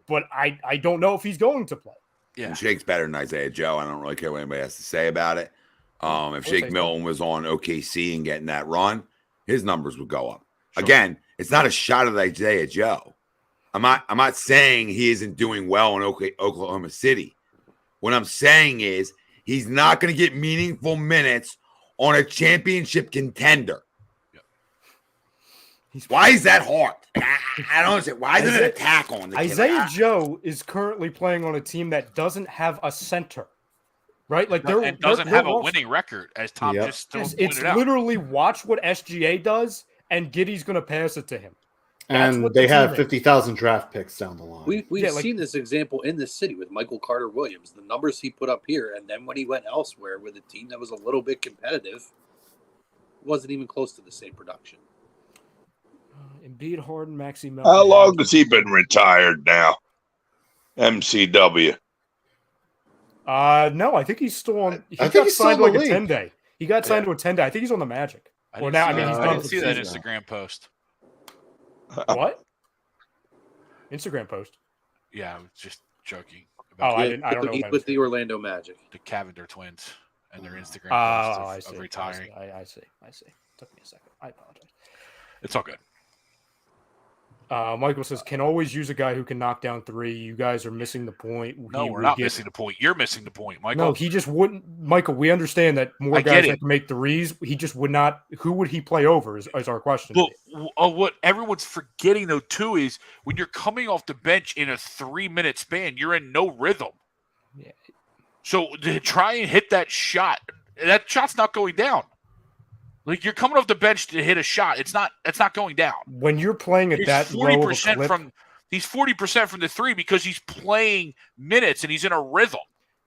but I don't know if he's going to play. Yeah, and Shake's better than Isaiah Joe. I don't really care what anybody has to say about it. If Shake Milton was on OKC and getting that run, his numbers would go up. Sure. Again, it's not a shot at Isaiah Joe. I'm not saying he isn't doing well in Oklahoma City. What I'm saying is he's not going to get meaningful minutes on a championship contender. Why is that hard? I don't understand. Why is it an attack on the Isaiah Joe is currently playing on a team that doesn't have a center, right? Like it doesn't have a winning record, as Tom just pointed it's out. Literally watch what SGA does, and Giddey's going to pass it to him. And they have 50,000 draft picks down the line. We've seen this example in this city with Michael Carter Williams. The numbers he put up here, and then when he went elsewhere with a team that was a little bit competitive, wasn't even close to the same production. Embiid, Harden, Maxey, Melton. How long has he been retired now? MCW. No, I think he's still on. He got signed like a 10-day. He got signed to a 10-day. I think he's on the Magic. I didn't see that Instagram post. What? Instagram post? Yeah, I was just joking. I don't know. He's with the Orlando Magic. The Cavender twins and their Instagram post of retiring. I see. Took me a second. I apologize. It's all good. Michael says, can always use a guy who can knock down three. You guys are missing the point. No, we're not missing the point. You're missing the point, Michael. No, he just wouldn't. Michael, we understand that more guys that can make threes. He just would not. Who would he play over is our question. But what everyone's forgetting, though, too, is when you're coming off the bench in a 3-minute span, you're in no rhythm. Yeah. So to try and hit that shot's not going down. Like you're coming off the bench to hit a shot. It's not going down. When you're playing at that 40% he's 40% from the three because he's playing minutes and he's in a rhythm.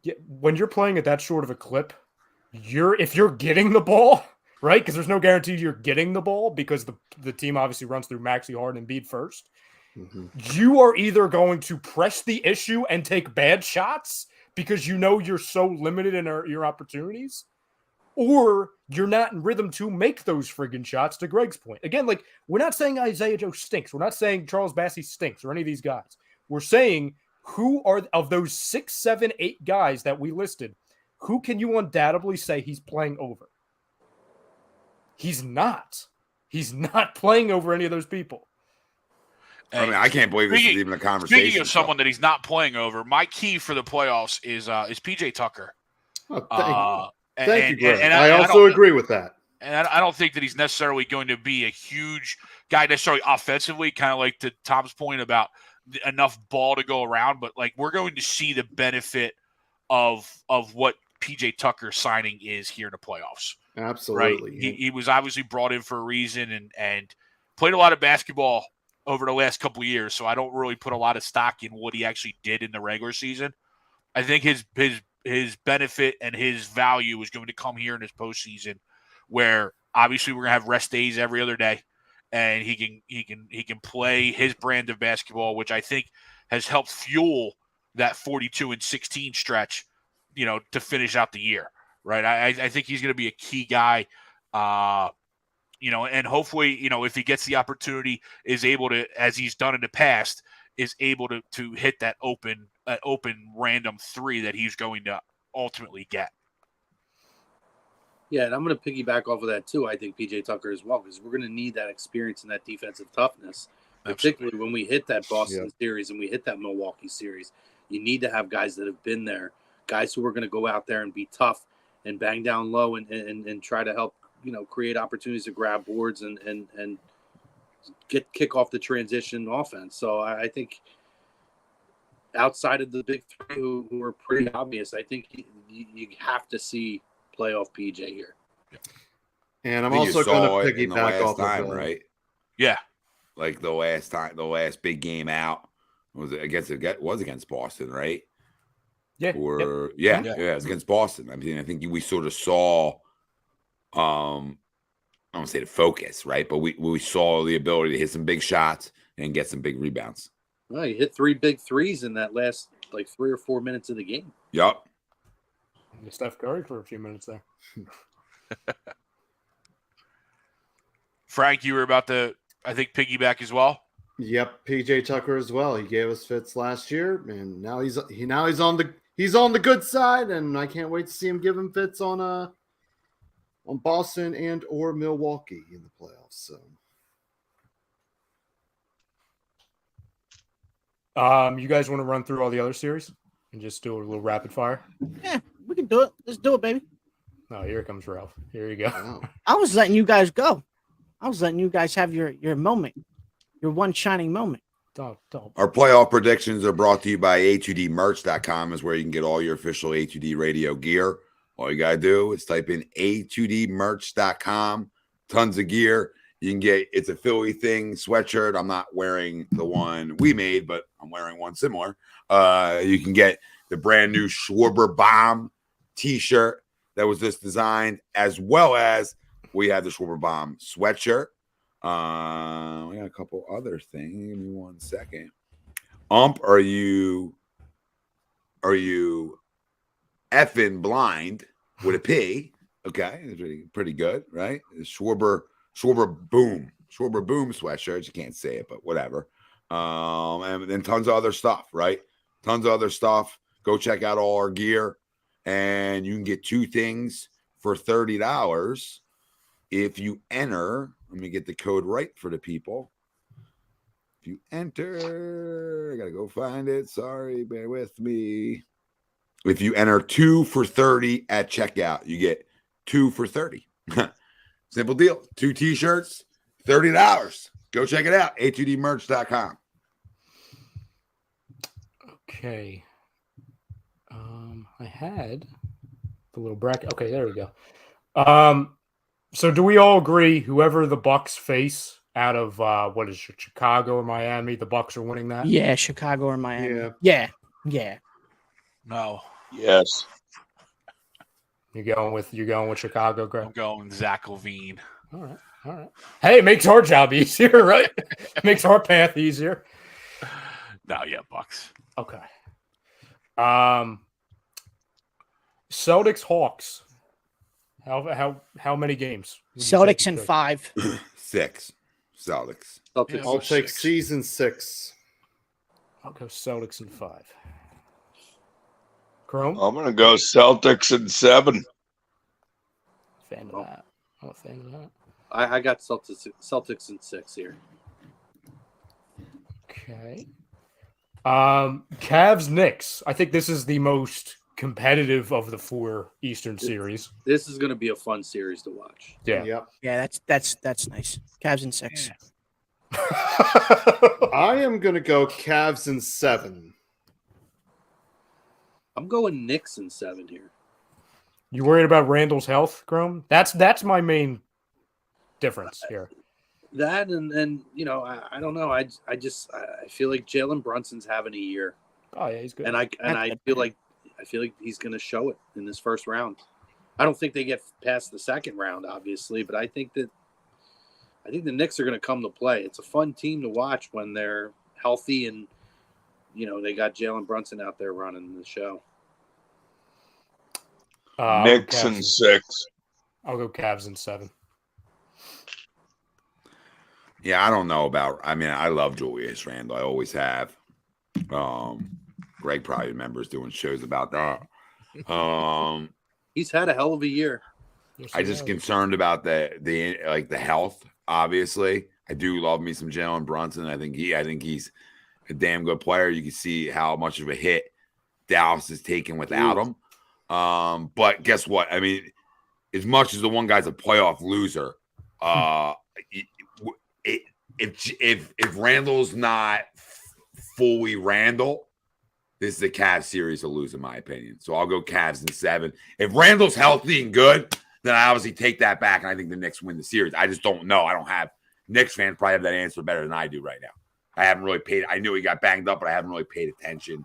Yeah, when you're playing at that short of a clip, if you're getting the ball, right? Because there's no guarantee you're getting the ball because the team obviously runs through Maxey, Harden, and Embiid first. Mm-hmm. You are either going to press the issue and take bad shots because you know you're so limited in your opportunities, or you're not in rhythm to make those friggin' shots, to Greg's point. Again, like, we're not saying Isaiah Joe stinks. We're not saying Charles Bassey stinks or any of these guys. We're saying who are, of those 6, 7, 8 guys that we listed, who can you undoubtedly say he's playing over? He's not. He's not playing over any of those people. I mean, I can't believe this is even a conversation. Speaking of someone that he's not playing over, my key for the playoffs is PJ Tucker. Oh, Thank you, Greg. And I also agree with that. And I don't think that he's necessarily going to be a huge guy necessarily offensively, kind of like to Tom's point about enough ball to go around. But, like, we're going to see the benefit of what PJ Tucker signing is here in the playoffs. Absolutely. Right? He was obviously brought in for a reason, and played a lot of basketball over the last couple of years, so I don't really put a lot of stock in what he actually did in the regular season. I think his benefit and his value is going to come here in his postseason, where obviously we're going to have rest days every other day, and he can play his brand of basketball, which I think has helped fuel that 42-16 stretch, to finish out the year. Right. I think he's going to be a key guy, and hopefully, if he gets the opportunity, is able to, as he's done in the past, is able to hit that open random three that he's going to ultimately get. Yeah, and I'm going to piggyback off of that too. I think PJ Tucker as well, because we're going to need that experience and that defensive toughness, particularly when we hit that Boston series and we hit that Milwaukee series. You need to have guys that have been there, guys who are going to go out there and be tough and bang down low and try to help, create opportunities to grab boards and kick off the transition offense. So I think outside of the big three who are pretty obvious, I think you have to see playoff PJ here. And I'm also going to piggyback off time, of right? Yeah. Like the last big game out was against Boston, right? Yeah. It was against Boston. I mean, I think we sort of saw, I don't say the focus, right? But we saw the ability to hit some big shots and get some big rebounds. Well, you hit 3 big threes in that last 3 or 4 minutes of the game. Yup. Steph Curry for a few minutes there. Frank, you were about to, I think, piggyback as well. Yep, PJ Tucker as well. He gave us fits last year, and now he's on the good side, and I can't wait to see him give him fits on Boston and or Milwaukee in the playoffs. So, you guys want to run through all the other series and just do a little rapid fire? Yeah, we can do it. Let's do it, baby. Oh, here comes Ralph. Here you go. wow. I was letting you guys go. I was letting you guys have your moment, your one shining moment. Don't. Our playoff predictions are brought to you by A2Dmerch.com, is where you can get all your official A2D radio gear. All you got to do is type in A2Dmerch.com. Tons of gear. You can get, it's a Philly thing sweatshirt. I'm not wearing the one we made, but I'm wearing one similar. You can get the brand new Schwarber Bomb t-shirt that was just designed, as well as we have the Schwarber Bomb sweatshirt. We got a couple other things. Give me 1 second. Are you effing blind with a P? Okay, it's pretty good, right? Schwarber Boom sweatshirts. You can't say it, but whatever. And then tons of other stuff, right? Tons of other stuff. Go check out all our gear, and you can get 2 things for $30 if you enter. Let me get the code right for the people. If you enter, I gotta go find it. Sorry, bear with me. If you enter 2 for $30 at checkout, you get 2 for $30. Simple deal. 2 t-shirts, $30. Go check it out. A2Dmerch.com. Okay. I had the little bracket. Okay, there we go. So do we all agree whoever the Bucks face out of what is it, Chicago or Miami, the Bucks are winning that? Yeah, Chicago or Miami. Yeah. Yeah. No. Yes. You're going with Chicago, Greg? I'm going Zach LaVine. All right. Hey, it makes our job easier, right? It makes our path easier. No, yeah, Bucks. Okay. Celtics Hawks. How many games? Celtics in 5. 6. Celtics. Celtics. I'll take 6. season 6. I'll go Celtics in 5. Chrome? I'm going to go Celtics in 7. Fan of that. I'm a fan of that. I got Celtics in 6 here. Okay. Cavs Knicks. I think this is the most competitive of the 4 Eastern series. This is going to be a fun series to watch. Yeah. Yep. Yeah, that's nice. Cavs in 6. I am going to go Cavs in 7. I'm going Knicks in 7 here. You worried about Randall's health, Chrome? That's my main difference here. That and you know, I don't know. I feel like Jalen Brunson's having a year. Oh yeah, he's good. And I feel like he's going to show it in this first round. I don't think they get past the second round, obviously, but I think the Knicks are going to come to play. It's a fun team to watch when they're healthy and you know they got Jalen Brunson out there running the show. Knicks in 6. I'll go Cavs in 7. Yeah, I don't know about. I mean, I love Julius Randle. I always have. Greg probably remembers doing shows about that. He's had a hell of a year. I just concerned about the health. Obviously, I do love me some Jalen Brunson. I think he's a damn good player. You can see how much of a hit Dallas is taking without him. But guess what? I mean, as much as the one guy's a playoff loser, if Randall's not fully Randall, this is the Cavs series to lose, in my opinion. So I'll go Cavs in 7. If Randall's healthy and good, then I obviously take that back, and I think the Knicks win the series. I just don't know. I don't have Knicks fans probably have that answer better than I do right now. I haven't really paid. I knew he got banged up, but I haven't really paid attention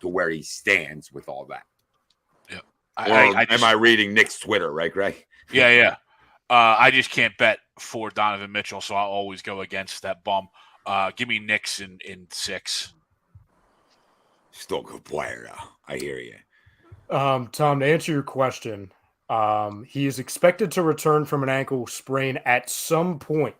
to where he stands with all that. Yeah, am I reading Knicks Twitter, right, Greg? Yeah. I just can't bet for Donovan Mitchell, so I'll always go against that bum. Give me Knicks in 6. Still a good player, though. I hear you. Tom, to answer your question, he is expected to return from an ankle sprain at some point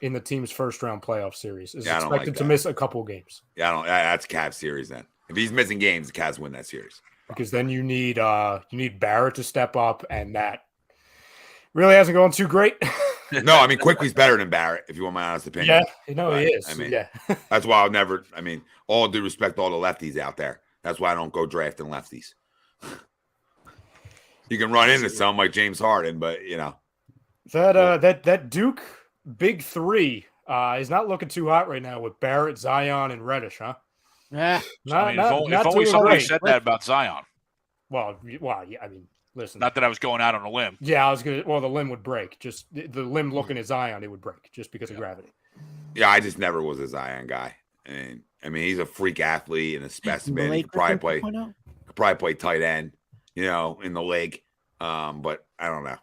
in the team's first-round playoff series. Is expected to miss a couple games. Yeah, that's Cavs series then. If he's missing games, the Cavs win that series. Because then you need Barrett to step up, and that really hasn't gone too great. No, I mean, Quickly's better than Barrett, if you want my honest opinion. Yeah, he is. I mean, yeah. That's why I'll never – I mean, all due respect to all the lefties out there. That's why I don't go drafting lefties. You can run into some like James Harden, but, you know. That Duke big three is not looking too hot right now with Barrett, Zion, and Reddish, huh? Yeah. If only somebody said that about Zion. Well, yeah, I mean, listen. Not that I was going out on a limb. Yeah, I was going to – well, the limb would break. Just the limb looking at Zion, it would break just because of gravity. Yeah, I just never was a Zion guy. And I mean, he's a freak athlete and a specimen. He could probably play tight end, you know, in the league. But I don't know.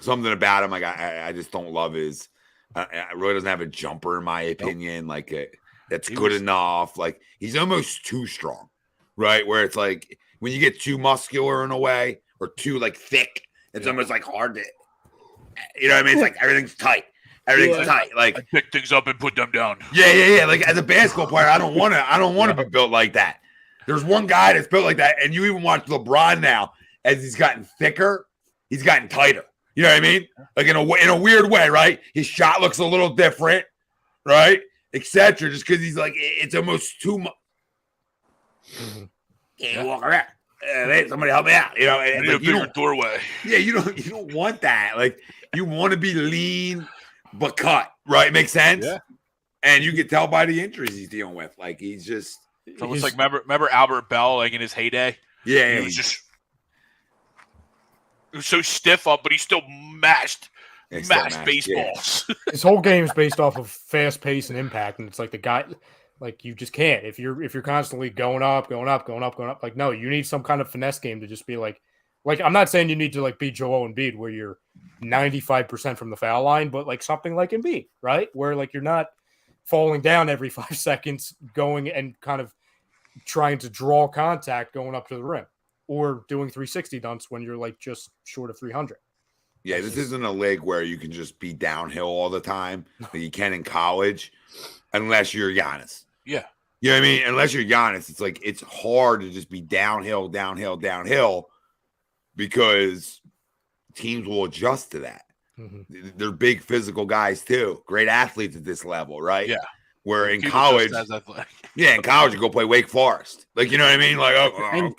Something about him, like I just don't love his. Really doesn't have a jumper, in my opinion. Like that's good enough. Like he's almost too strong, right? Where it's like when you get too muscular in a way or too like thick, it's almost like hard to. You know what I mean? It's like everything's tight. Everything's tight. Like I pick things up and put them down. Yeah. Like as a basketball player, I don't want to be built like that. There's one guy that's built like that, and you even watch LeBron now as he's gotten thicker, he's gotten tighter. You know what I mean? Like in a weird way, right? His shot looks a little different, right? Etc. Just because he's like it's almost too much. Can't walk around. Hey, somebody help me out. You know, I need a bigger doorway. Yeah, you don't want that. Like you want to be lean but cut, right? Makes sense. Yeah. And you can tell by the injuries he's dealing with. Like he's just. So it's like remember Albert Bell like in his heyday. Yeah, he was so stiff up, but he still mashed baseballs. Yeah. His whole game is based off of fast pace and impact, and it's like the guy, like you just can't if you're constantly going up. Like no, you need some kind of finesse game to just be like I'm not saying you need to like be Joel Embiid where you're 95% from the foul line, but like something like Embiid, right? Where like you're not falling down every 5 seconds, going and kind of trying to draw contact going up to the rim, or doing 360 dunks when you're like just short of 300. Yeah, this isn't a league where you can just be downhill all the time like you can in college, unless you're Giannis. Yeah. You know what I mean? Unless you're Giannis, it's like it's hard to just be downhill, because teams will adjust to that. Mm-hmm. They're big physical guys too, great athletes at this level, right? Yeah. Where in college, in college you go play Wake Forest, like you know what I mean, like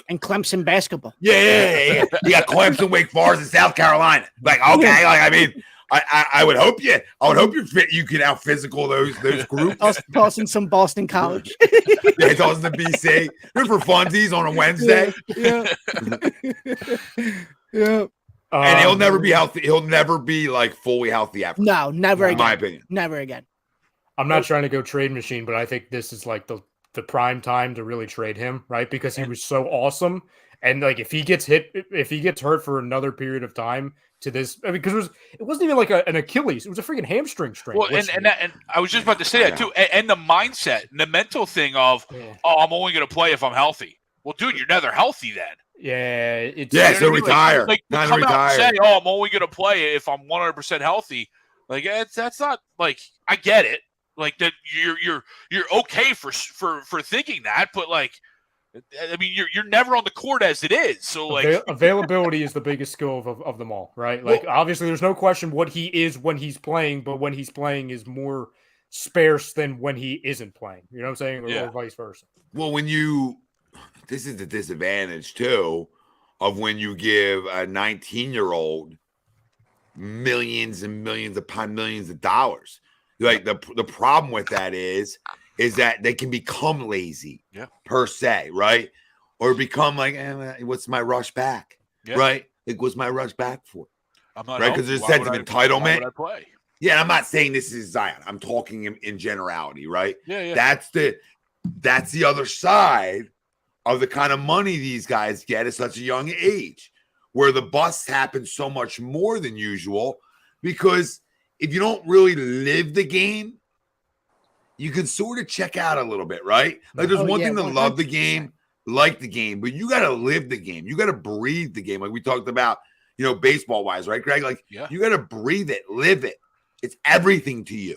and Clemson basketball. Yeah. You got Clemson, Wake Forest, and South Carolina. Like okay, like I mean, I would hope you can out physical those groups. Tossing some Boston College. Yeah, tossing the BC. They're for funsies on a Wednesday. Yeah. And he'll never be healthy. He'll never be like fully healthy ever. No, never in again. my opinion. Never again. I'm not trying to go trade machine, but I think this is like the prime time to really trade him, right? Because he was so awesome. And like if he gets hurt for another period of time to this, I mean, because it wasn't even like an Achilles, it was a freaking hamstring strain. Well, and I was just about to say that too. And the mindset, the mental thing of, I'm only going to play if I'm healthy. Well, dude, you're never healthy then. Yeah, it's so retire. Like come out and say, I'm only going to play if I'm 100% healthy. Like that's not like I get it. Like that you're okay for thinking that, but like I mean you're never on the court as it is. So like availability is the biggest skill of them all, right? Like obviously there's no question what he is when he's playing, but when he's playing is more sparse than when he isn't playing. You know what I'm saying? Or vice versa. Well, this is the disadvantage too of when you give a 19-year-old millions and millions upon millions of dollars. Like the problem with that is that they can become lazy, per se, right? Or become like, what's my rush back, right? Like, what's my rush back for? I'm not right because there's a sense of entitlement. Why would I play? Yeah, I'm not saying this is Zion. I'm talking in generality, right? Yeah. That's the other side of the kind of money these guys get at such a young age, where the busts happen so much more than usual because if you don't really live the game, you can sort of check out a little bit, right? Like there's one thing to love the game, like the game, but you got to live the game. You got to breathe the game. Like we talked about, baseball wise, right, Greg? Like you got to breathe it, live it. It's everything to you,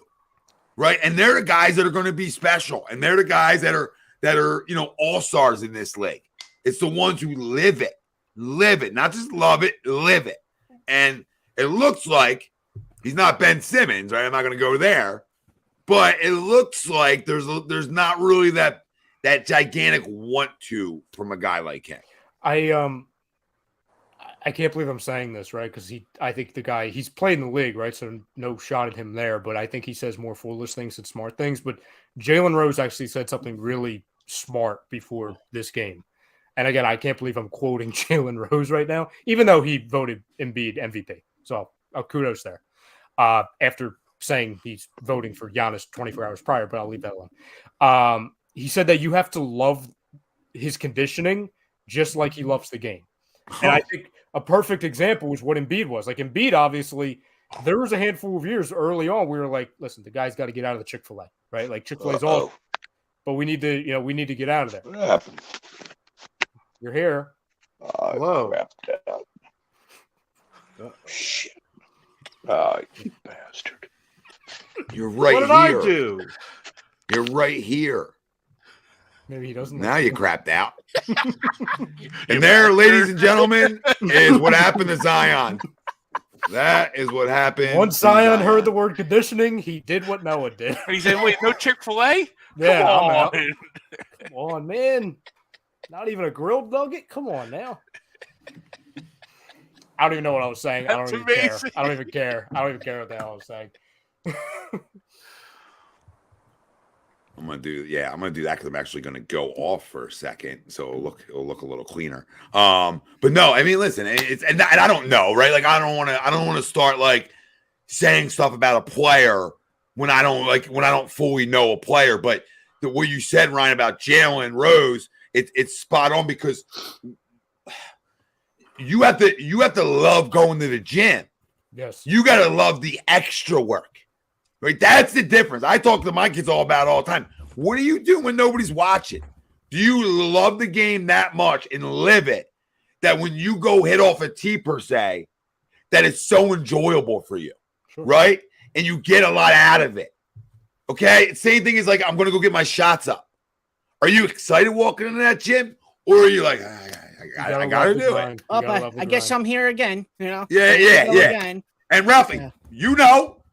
right? And they're the guys that are going to be special. And they're the guys that are, all-stars in this league. It's the ones who live it, not just love it, live it. And it looks like he's not Ben Simmons, right? I'm not going to go there, but it looks like there's not really that gigantic want to from a guy like him. I can't believe I'm saying this, right? Because I think the guy, he's played in the league, right? So no shot at him there, but I think he says more foolish things than smart things. But Jalen Rose actually said something really smart before this game. And again, I can't believe I'm quoting Jalen Rose right now, even though he voted Embiid MVP. So kudos there. After saying he's voting for Giannis 24 hours prior, but I'll leave that alone. He said that you have to love his conditioning just like he loves the game. And I think a perfect example is what Embiid was. Like Embiid, obviously, there was a handful of years early on we were like, listen, the guy's got to get out of the Chick-fil-A, right? Like Chick-fil-A's all, but we need to get out of there. What happened? You're here. Whoa. Shit. You bastard. You're right here. What did I do? You're right here. Maybe he doesn't. Now you crapped out. And there, ladies and gentlemen, is what happened to Zion. That is what happened. Once Zion heard the word conditioning, he did what Noah did. And he said, wait, no Chick-fil-A? Yeah, Come I'm on. out. Come on, man. Not even a grilled nugget? Come on now. I don't even know what I was saying. I don't even care. I don't even care what the hell I was saying. I'm gonna do that because I'm actually gonna go off for a second, so it'll look a little cleaner. But no, I mean, listen, and I don't know, right? Like I don't want to start like saying stuff about a player when I don't fully know a player. But what you said, Ryan, about Jalen Rose, it's spot on because you have to love going to the gym. Yes, you gotta love the extra work. Right, that's the difference. I talk to my kids all the time. What do you do when nobody's watching? Do you love the game that much and live it that when you go hit off a tee per se, that it's so enjoyable for you, right? And you get a lot out of it. Okay, same thing is like I'm gonna go get my shots up. Are you excited walking into that gym, or are you like I gotta do it? I guess I'm here again. Yeah. Again. And Ralphie,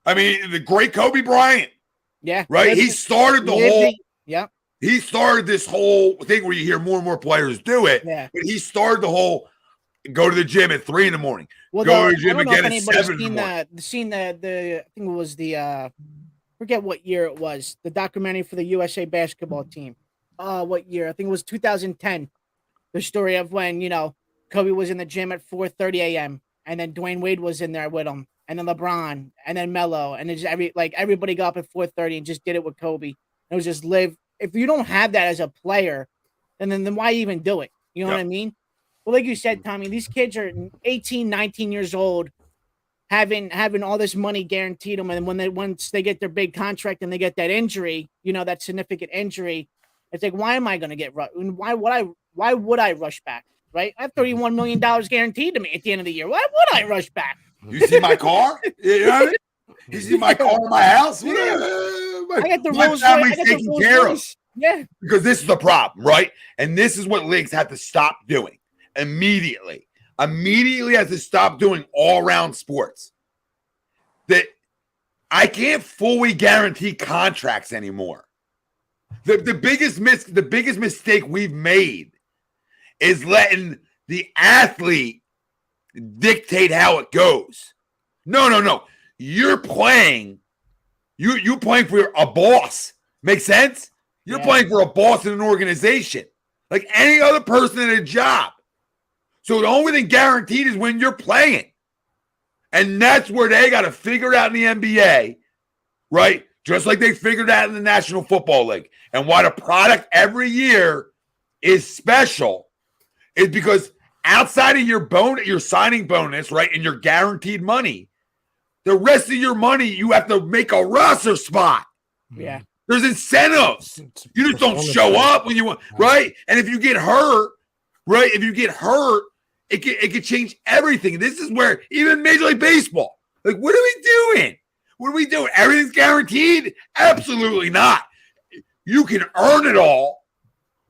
I mean, the great Kobe Bryant. Yeah. Right? He started He started this whole thing where you hear more and more players do it. Yeah. But he started the whole go to the gym at 3 a.m. Well, go to the gym again at 7 a.m. I think it was the forget what year it was. The documentary for the USA basketball team. What year? I think it was 2010. The story of when, Kobe was in the gym at 4:30 a.m. and then Dwayne Wade was in there with him, and then LeBron, and then Melo, and then just everybody got up at 4:30 and just did it with Kobe. It was just live. If you don't have that as a player, then why even do it? You know what I mean? Well, like you said, Tommy, these kids are 18, 19 years old, having all this money guaranteed them, and once they get their big contract and they get that injury, that significant injury, it's like, why am I going to get rushed? Why would I rush back? Right? I have $31 million guaranteed to me at the end of the year. Why would I rush back? You see my car? You know what I mean? You see my car in my house? I got the my Rolls family's Royce. taken care of. Yeah. Because this is the problem, right? And this is what leagues have to stop doing immediately. Immediately has to stop doing all-around sports. That I can't fully guarantee contracts anymore. The biggest mistake we've made is letting the athlete dictate how it goes. No. You're playing. You're playing for a boss. Make sense? You're playing for a boss in an organization, like any other person in a job. So the only thing guaranteed is when you're playing. And that's where they got to figure it out in the NBA, right? Just like they figured out in the National Football League. And why the product every year is special is because outside of your signing bonus, right, and your guaranteed money, the rest of your money, you have to make a roster spot. Yeah. There's incentives. You just don't show up when you want, right? And if you get hurt, right, it could change everything. This is where even Major League Baseball, like, what are we doing? What are we doing? Everything's guaranteed? Absolutely not. You can earn it all,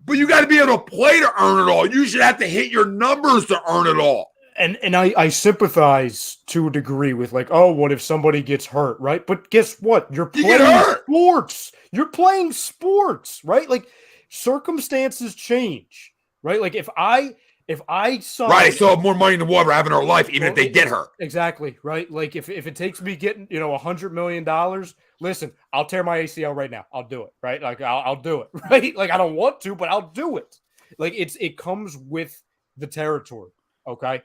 but you got to be able to play to earn it all. You should have to hit your numbers to earn it all. And I sympathize to a degree with, like, oh, what if somebody gets hurt, right? But guess what? You're playing sports. You're playing sports, right? Like, circumstances change, right? Like, if I saw right, still have more money in the water having our life, even if they get hurt. Exactly, right? Like, if it takes me getting, $100 million, listen, I'll tear my ACL right now. I'll do it, right? Like, I'll do it, right? Like, I don't want to, but I'll do it. Like, it comes with the territory, okay?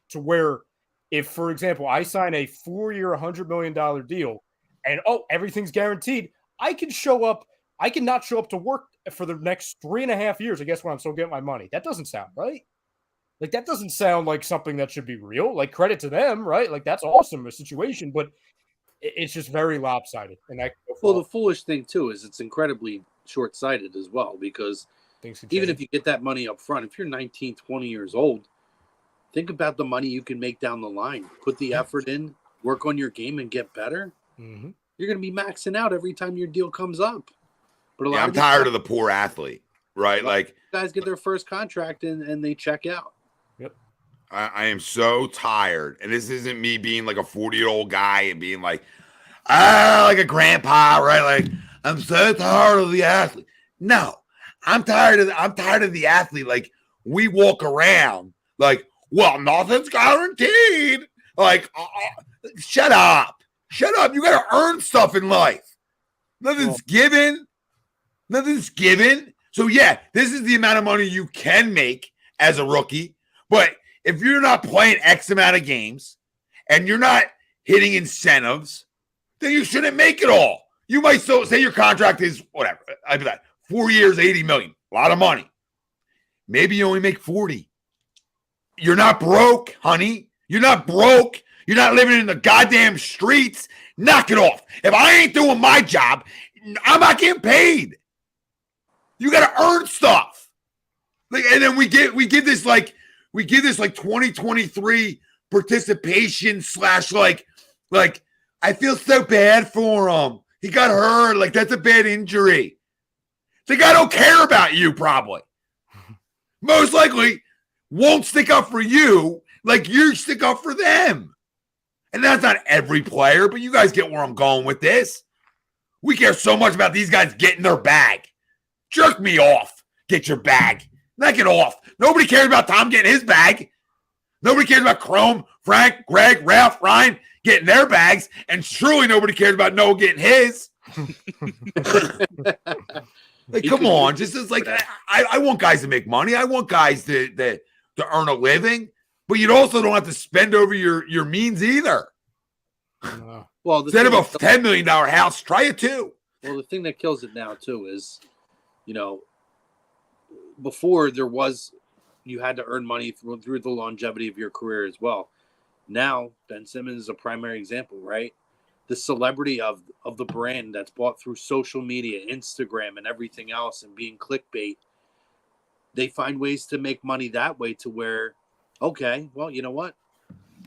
To where if, for example, I sign a 4-year, $100 million deal and, everything's guaranteed, I can not show up to work for the next 3.5 years. I guess when I'm still getting my money. That doesn't sound right. Like, that doesn't sound like something that should be real. Like, credit to them, right? Like, that's awesome, a situation, but it's just very lopsided. And the foolish thing too is it's incredibly short-sighted as well, because even if you get that money up front, if you're 19, 20 years old, think about the money you can make down the line. Put the effort in, work on your game, and get better. Mm-hmm. You're going to be maxing out every time your deal comes up. But I'm tired of the poor athlete, right? Like, guys get their first contract and they check out. Yep. I am so tired. And this isn't me being like a 40-year-old guy and being like a grandpa, right? Like, I'm so tired of the athlete. No, I'm tired of the athlete. Like, we walk around like, well, nothing's guaranteed. Like, shut up. Shut up. You got to earn stuff in life. Nothing's given. So, yeah, this is the amount of money you can make as a rookie. But if you're not playing X amount of games and you're not hitting incentives, then you shouldn't make it all. You might still say your contract is whatever. I'd be like 4 years, $80 million. A lot of money. Maybe you only make 40. You're not broke, honey. You're not broke. You're not living in the goddamn streets. Knock it off. If I ain't doing my job, I'm not getting paid. You got to earn stuff. Like, and then we give this 2023 participation / like I feel so bad for him. He got hurt. Like, that's a bad injury. It's like, I don't care about you, probably. Most likely won't stick up for you like you stick up for them. And that's not every player, but you guys get where I'm going with this. We care so much about these guys getting their bag. Jerk me off. Get your bag. Knock it off. Nobody cares about Tom getting his bag. Nobody cares about Chrome, Frank, Greg, Ralph, Ryan getting their bags. And surely nobody cares about Noah getting his. Like, come on. Just as like, I want guys to make money. I want guys to earn a living. but you also don't have to spend over your means either. Well, Instead of a $10 million house, try it too. Well, the thing that kills it now too is, before you had to earn money through the longevity of your career as well. Now, Ben Simmons is a primary example, right? The celebrity of the brand that's bought through social media, Instagram, and everything else, and being clickbait. They find ways to make money that way to where, okay, well, you know what?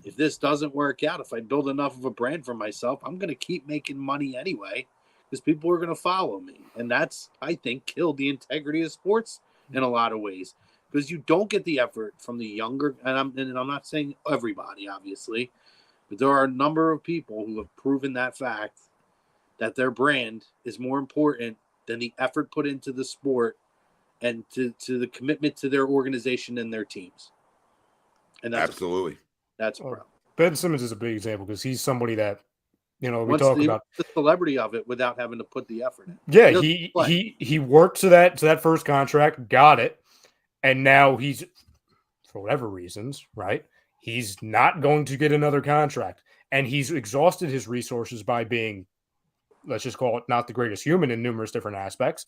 If this doesn't work out, if I build enough of a brand for myself, I'm going to keep making money anyway because people are going to follow me. And that's, I think, killed the integrity of sports in a lot of ways because you don't get the effort from the younger. And I'm not saying everybody, obviously, but there are a number of people who have proven that fact that their brand is more important than the effort put into the sport and to the commitment to their organization and their teams. And that's absolutely. That's a problem. Ben Simmons is a big example because he's somebody that, we Wants talk about the celebrity of it without having to put the effort in. Yeah, he worked to that first contract, got it, and now he's, for whatever reasons, right? He's not going to get another contract, and he's exhausted his resources by being, let's just call it, not the greatest human in numerous different aspects.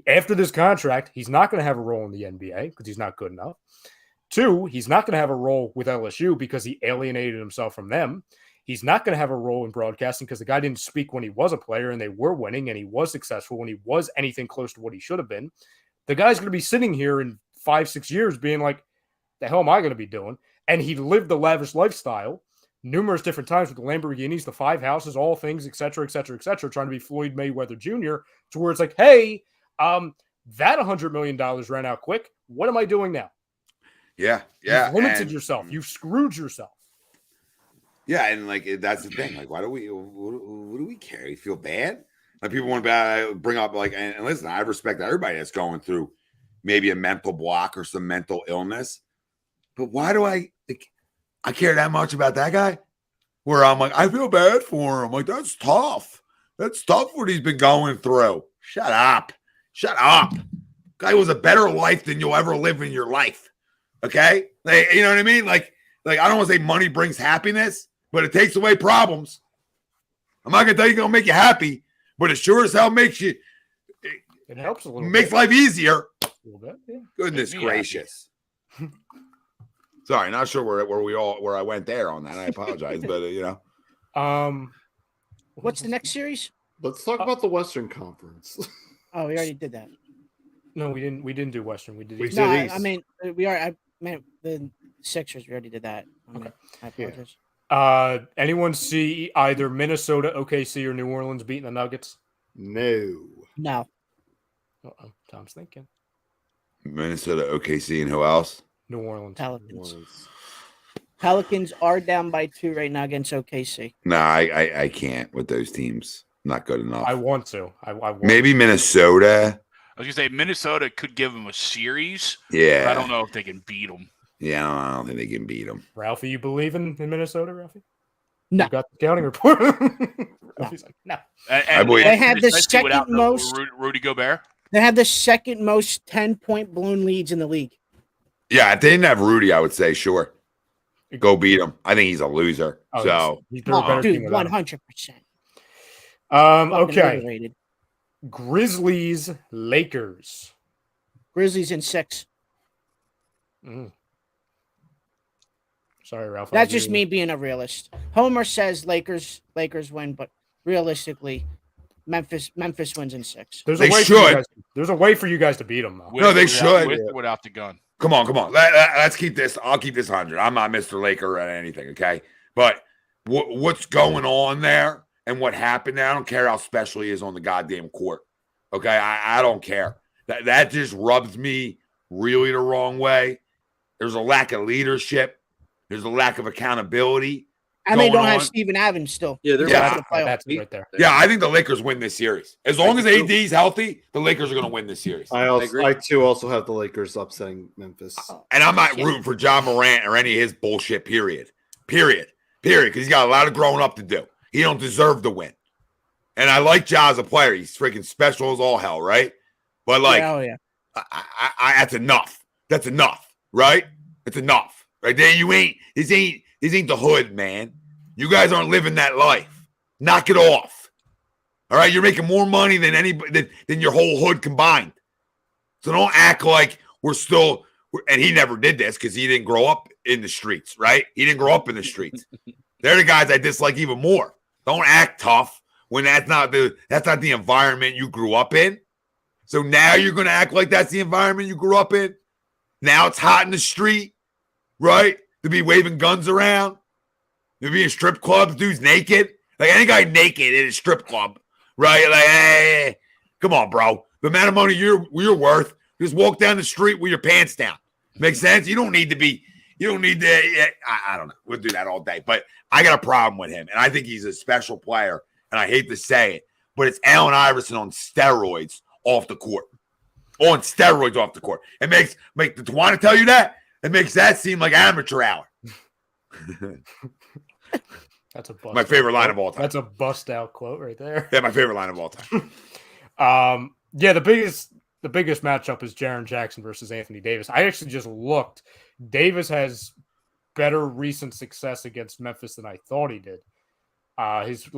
After this contract, he's not going to have a role in the NBA because he's not good enough. 2, he's not going to have a role with LSU because he alienated himself from them. He's not going to have a role in broadcasting because the guy didn't speak when he was a player and they were winning and he was successful when he was anything close to what he should have been. The guy's going to be sitting here in 5-6 years being like, the hell am I going to be doing? And he lived the lavish lifestyle numerous different times with the Lamborghinis, the 5 houses, all things, et cetera, trying to be Floyd Mayweather Jr. to where it's like, hey, that $100 million ran out quick. What am I doing now? Yeah. You've limited yourself. You've screwed yourself. Yeah, and that's the thing. Like, what do we care? You feel bad? Like people want to bring up and listen, I respect everybody that's going through maybe a mental block or some mental illness. But why do I care that much about that guy? Where I'm like, I feel bad for him. Like, that's tough. That's tough what he's been going through. Shut up. Guy was a better life than you'll ever live in your life. Okay? You know what I mean? Like I don't want to say money brings happiness, but it takes away problems. I'm not gonna tell you it's gonna make you happy, but it sure as hell makes you. It helps a little. Makes life easier. A little bit, yeah. Goodness gracious. Sorry, not sure where I went there on that. I apologize, but What's the next series? Let's talk about the Western Conference. Oh, we already did that. No, we didn't. We didn't do Western. We did. We East. did No, East. I mean we are. I meant the Sixers. We already did that. Okay. I apologize. Anyone see either Minnesota, OKC, or New Orleans beating the Nuggets? No. No. Uh-oh. Tom's thinking. Minnesota, OKC, and who else? New Orleans. Pelicans. Pelicans are down by 2 right now against OKC. No, I can't with those teams. Not good enough. I want to. I want Maybe Minnesota. I was gonna say Minnesota could give them a series. Yeah. But I don't know if they can beat them. Yeah, I don't think they can beat them. Ralphie, you believe in Minnesota, Ralphie? No. You got the scouting report. Ralphie's like, no. I believe- They have the especially second without most- Rudy Gobert. They have the second most 10-point blown leads in the league. Yeah, if they didn't have Rudy, I would say sure. Go beat him. I think he's a loser. Oh, So he's they're a better Dude, team without him. 100%. Okay. Overrated. Grizzlies, Lakers. Grizzlies in 6. Sorry, Ralph. That's just me being a realist. Homer says Lakers win, but realistically, Memphis wins in 6. There's They a way should. there's a way for you guys to beat them, though. No, they should. With or without the gun. come on. Let's keep this. I'll keep this 100. I'm not Mr. Laker or anything, okay? But what's going on there and what happened there, I don't care how special he is on the goddamn court. Okay, I don't care. That just rubs me really the wrong way. There's a lack of leadership. There's a lack of accountability. And they don't going have on. Steven Adams still. Yeah, they're Yeah. for the playoffs. That's it right there. Yeah, I think the Lakers win this series. As long as AD's healthy, the Lakers are going to win this series. agree. I too also have the Lakers upsetting Memphis. And I'm not rooting for John Morant or any of his bullshit, period. Because he's got a lot of growing up to do. He don't deserve to win. And I like Ja as a player. He's freaking special as all hell, right? But, like, Oh, yeah. I that's enough. That's enough, right? It's enough. Right there, this ain't the hood, man. You guys aren't living that life. Knock it off. All right, you're making more money than anybody than your whole hood combined. So don't act like and he never did this because he didn't grow up in the streets, right? He didn't grow up in the streets. They're the guys I dislike even more. Don't act tough when that's not the environment you grew up in. So now you're gonna act like that's the environment you grew up in. Now it's hot in the street, right? To be waving guns around, to be in strip clubs, dudes naked. Like any guy naked in a strip club, right? Like, hey, come on, bro. The amount of money you're worth, just walk down the street with your pants down. Makes sense? You don't need to. I don't know. We'll do that all day. But I got a problem with him, and I think he's a special player, and I hate to say it, but it's Allen Iverson on steroids off the court. On steroids off the court. It makes want to tell you that? It makes that seem like amateur hour. That's a bust my favorite line of all time. That's a bust out quote right there. Yeah, my favorite line of all time. Yeah, the biggest matchup is Jaren Jackson versus Anthony Davis. I actually just looked. Davis has better recent success against Memphis than I thought he did. His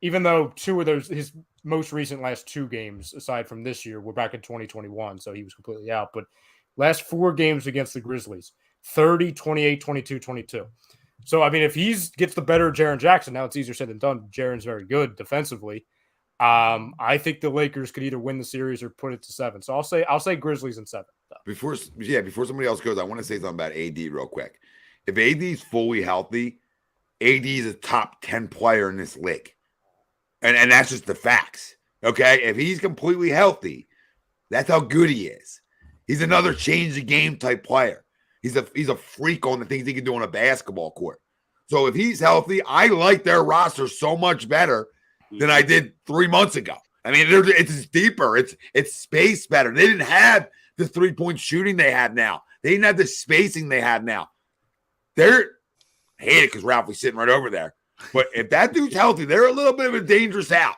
even though his most recent last 2 games, aside from this year, were back in 2021, so he was completely out. But last 4 games against the Grizzlies, 30, 28, 22, 22. So, I mean, if he gets the better Jaren Jackson, now it's easier said than done. Jaren's very good defensively. I think the Lakers could either win the series or put it to 7. So I'll say Grizzlies in 7. Before somebody else goes, I want to say something about AD real quick. If AD is fully healthy, AD is a top 10 player in this league. And that's just the facts. Okay? If he's completely healthy, that's how good he is. He's another change the game type player. He's a freak on the things he can do on a basketball court. So if he's healthy, I like their roster so much better than I did 3 months ago. I mean, it's deeper. It's spaced better. They didn't have the 3-point shooting they have now. They didn't have the spacing they have now. I hate it because Ralphie's sitting right over there. But if that dude's healthy, they're a little bit of a dangerous out.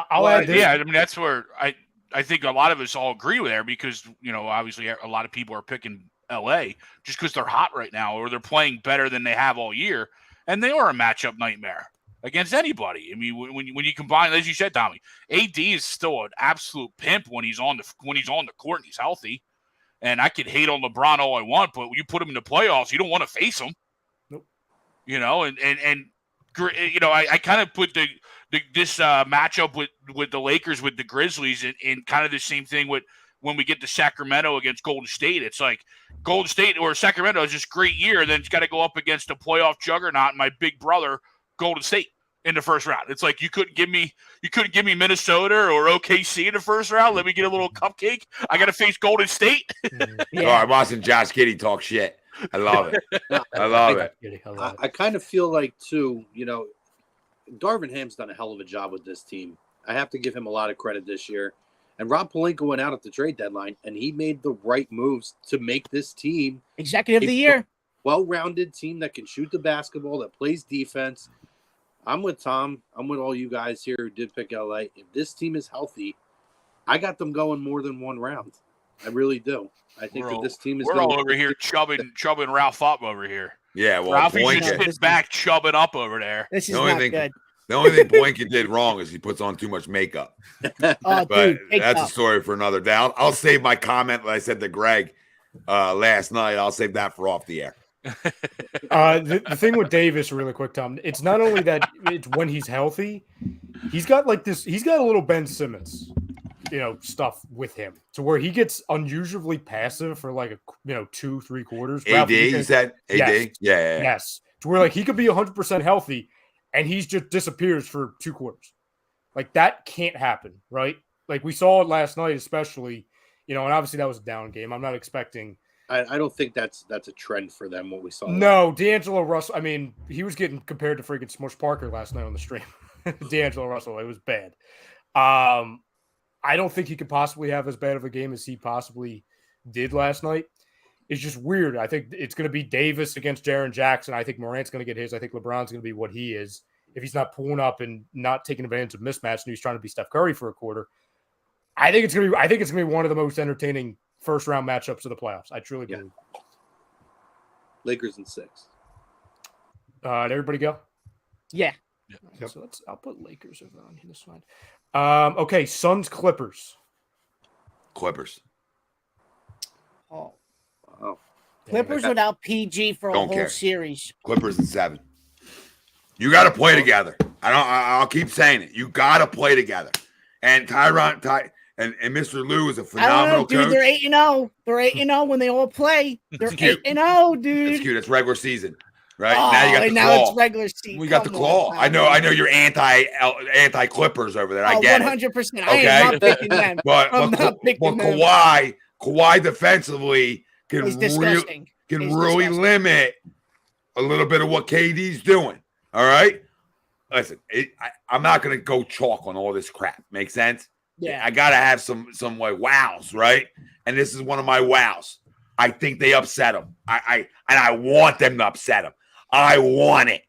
I'll add this. Yeah, I mean, that's where I think a lot of us all agree with there because, obviously a lot of people are picking LA just because they're hot right now or they're playing better than they have all year. And they are a matchup nightmare against anybody. I mean, when you combine, as you said, Tommy, AD is still an absolute pimp when he's on the court and he's healthy. And I could hate on LeBron all I want, but when you put him in the playoffs, you don't want to face him. Nope. I kind of put this matchup with the Lakers with the Grizzlies in kind of the same thing with when we get to Sacramento against Golden State. It's like Golden State or Sacramento is just great year, then it's got to go up against a playoff juggernaut, my big brother, Golden State, in the first round. It's like you couldn't give me Minnesota or OKC in the first round. Let me get a little cupcake. I got to face Golden State. Yeah. Oh, I'm watching Josh Giddey talk shit. I love it. I love it. I kind of feel like, too, Darvin Ham's done a hell of a job with this team. I have to give him a lot of credit this year. And Rob Pelinka went out at the trade deadline, and he made the right moves to make this team executive of the year, well-rounded team that can shoot the basketball, that plays defense. I'm with Tom. I'm with all you guys here who did pick LA. If this team is healthy, I got them going more than one round. I really do. I think that this team is. We're all over here chubbing Ralph up over here. Yeah, well, Ralphie's just sitting back chubbing up over there. This is not good. The only thing Boinky did wrong is he puts on too much makeup. But that's a story for another day. I'll save my comment that I said to Greg last night. I'll save that for off the air. The thing with Davis, really quick, Tom, it's not only that it's when he's healthy, he's got a little Ben Simmons, stuff with him to where he gets unusually passive for 2-3 quarters. AD, you said? AD? Yes. Yeah. Yes. To where he could be 100% healthy and he's just disappears for 2 quarters. That can't happen, right? We saw it last night, especially, and obviously that was a down game. I'm not expecting. I don't think that's a trend for them, what we saw. No, D'Angelo Russell. I mean, he was getting compared to freaking Smush Parker last night on the stream. D'Angelo Russell, it was bad. I don't think he could possibly have as bad of a game as he possibly did last night. It's just weird. I think it's going to be Davis against Jaren Jackson. I think Morant's going to get his. I think LeBron's going to be what he is. If he's not pulling up and not taking advantage of mismatch and he's trying to be Steph Curry for a quarter, I think it's going to be one of the most entertaining first round matchups of the playoffs. I truly believe. Lakers in 6. Did everybody go? Yeah. Yep. So I'll put Lakers over on this one. Okay, Suns Clippers. Clippers. Oh, Oh, Clippers without PG for a Don't whole care. series. Clippers in 7. You got to play together. I'll keep saying it. You got to play together. And Tyron and Mr. Lou is a I don't phenomenal know, dude. coach. They're 8-0. They're 8-0 when they all play. They're 8-0, dude. It's cute. It's regular season, right? Oh, now you got the and claw. now it's regular season. We got the Come claw. on, I know you're anti Clippers over there. I Oh, get 100%. it. I am not picking them. But I'm not picking them. Kawhi defensively can It's really disgusting. It's really disgusting. limit a little bit of what KD's doing. All right. Listen, I'm not going to go chalk on all this crap. Make sense? Yeah. I got to have some like wows, right? And this is one of my wows. I think they upset them. I want them to upset them. I want it.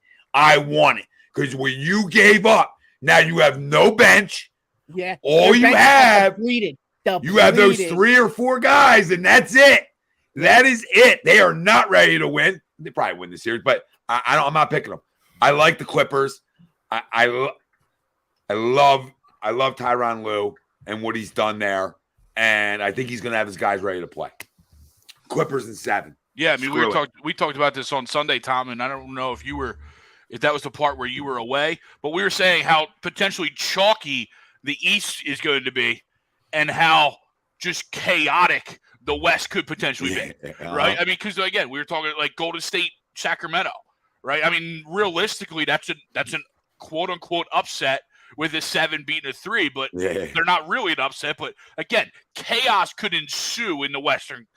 Because when you gave up, now you have no bench. Yeah. All Their you bench is have, depleted. you have those 3 or 4 guys, and that's it. That is it. They are not ready to win. They probably win the series, but I'm not picking them. I like the Clippers. I love Tyronn Lue and what he's done there, and I think he's going to have his guys ready to play. Clippers in 7. Yeah, I mean, we talked about this on Sunday, Tom, and I don't know if that was the part where you were away, but we were saying how potentially chalky the East is going to be, and how just chaotic the West could potentially be, right? I mean, because again, we were talking like Golden State, Sacramento, right? I mean, realistically, that's an quote unquote upset with a 7 beating a 3, but they're not really an upset. But again, chaos could ensue in the Western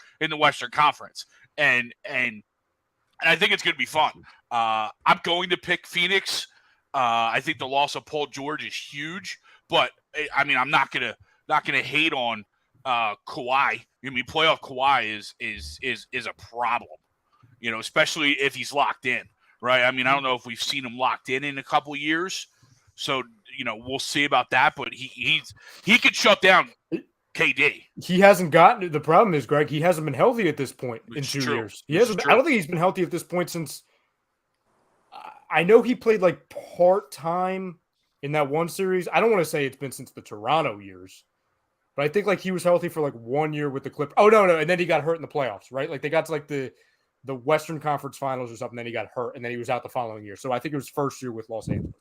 Conference, and I think it's going to be fun. I'm going to pick Phoenix. I think the loss of Paul George is huge, but I mean, I'm not gonna hate on Kawhi. I mean, playoff Kawhi is a problem, especially if he's locked in, right? I mean, I don't know if we've seen him locked in a couple years, so we'll see about that. But he could shut down KD. He hasn't gotten. The problem is, Greg, he hasn't been healthy at this point in 2 years. He hasn't. I don't think he's been healthy at this point since. I know he played like part-time in that one series. I don't want to say it's been since the Toronto years, but I think like he was healthy for like 1 year with the Clippers. Oh, no. And then he got hurt in the playoffs, right? Like they got to like the Western Conference Finals or something. Then he got hurt and then he was out the following year. So I think it was first year with Los Angeles.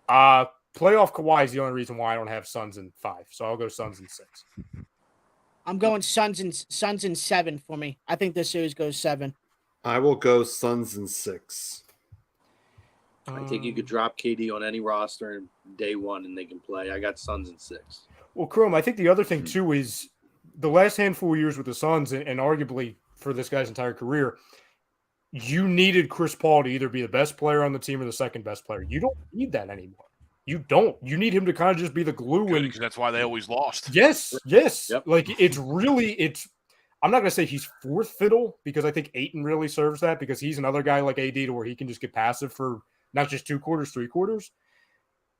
Playoff Kawhi is the only reason why I don't have Suns in 5. So I'll go Suns in 6. I'm going Suns in 7 for me. I think this series goes 7. I will go Suns in 6. I think you could drop KD on any roster in day 1 and they can play. I got Suns in 6. Well, Chrome, I think the other thing too is the last handful of years with the Suns, and arguably for this guy's entire career, you needed Chris Paul to either be the best player on the team or the second best player. You don't need that anymore. You don't. You need him to kind of just be the glue. Because that's why they always lost. Yes. Yep. Like it's I'm not going to say he's fourth fiddle because I think Ayton really serves that because he's another guy like AD to where he can just get passive for not just 2 quarters, 3 quarters.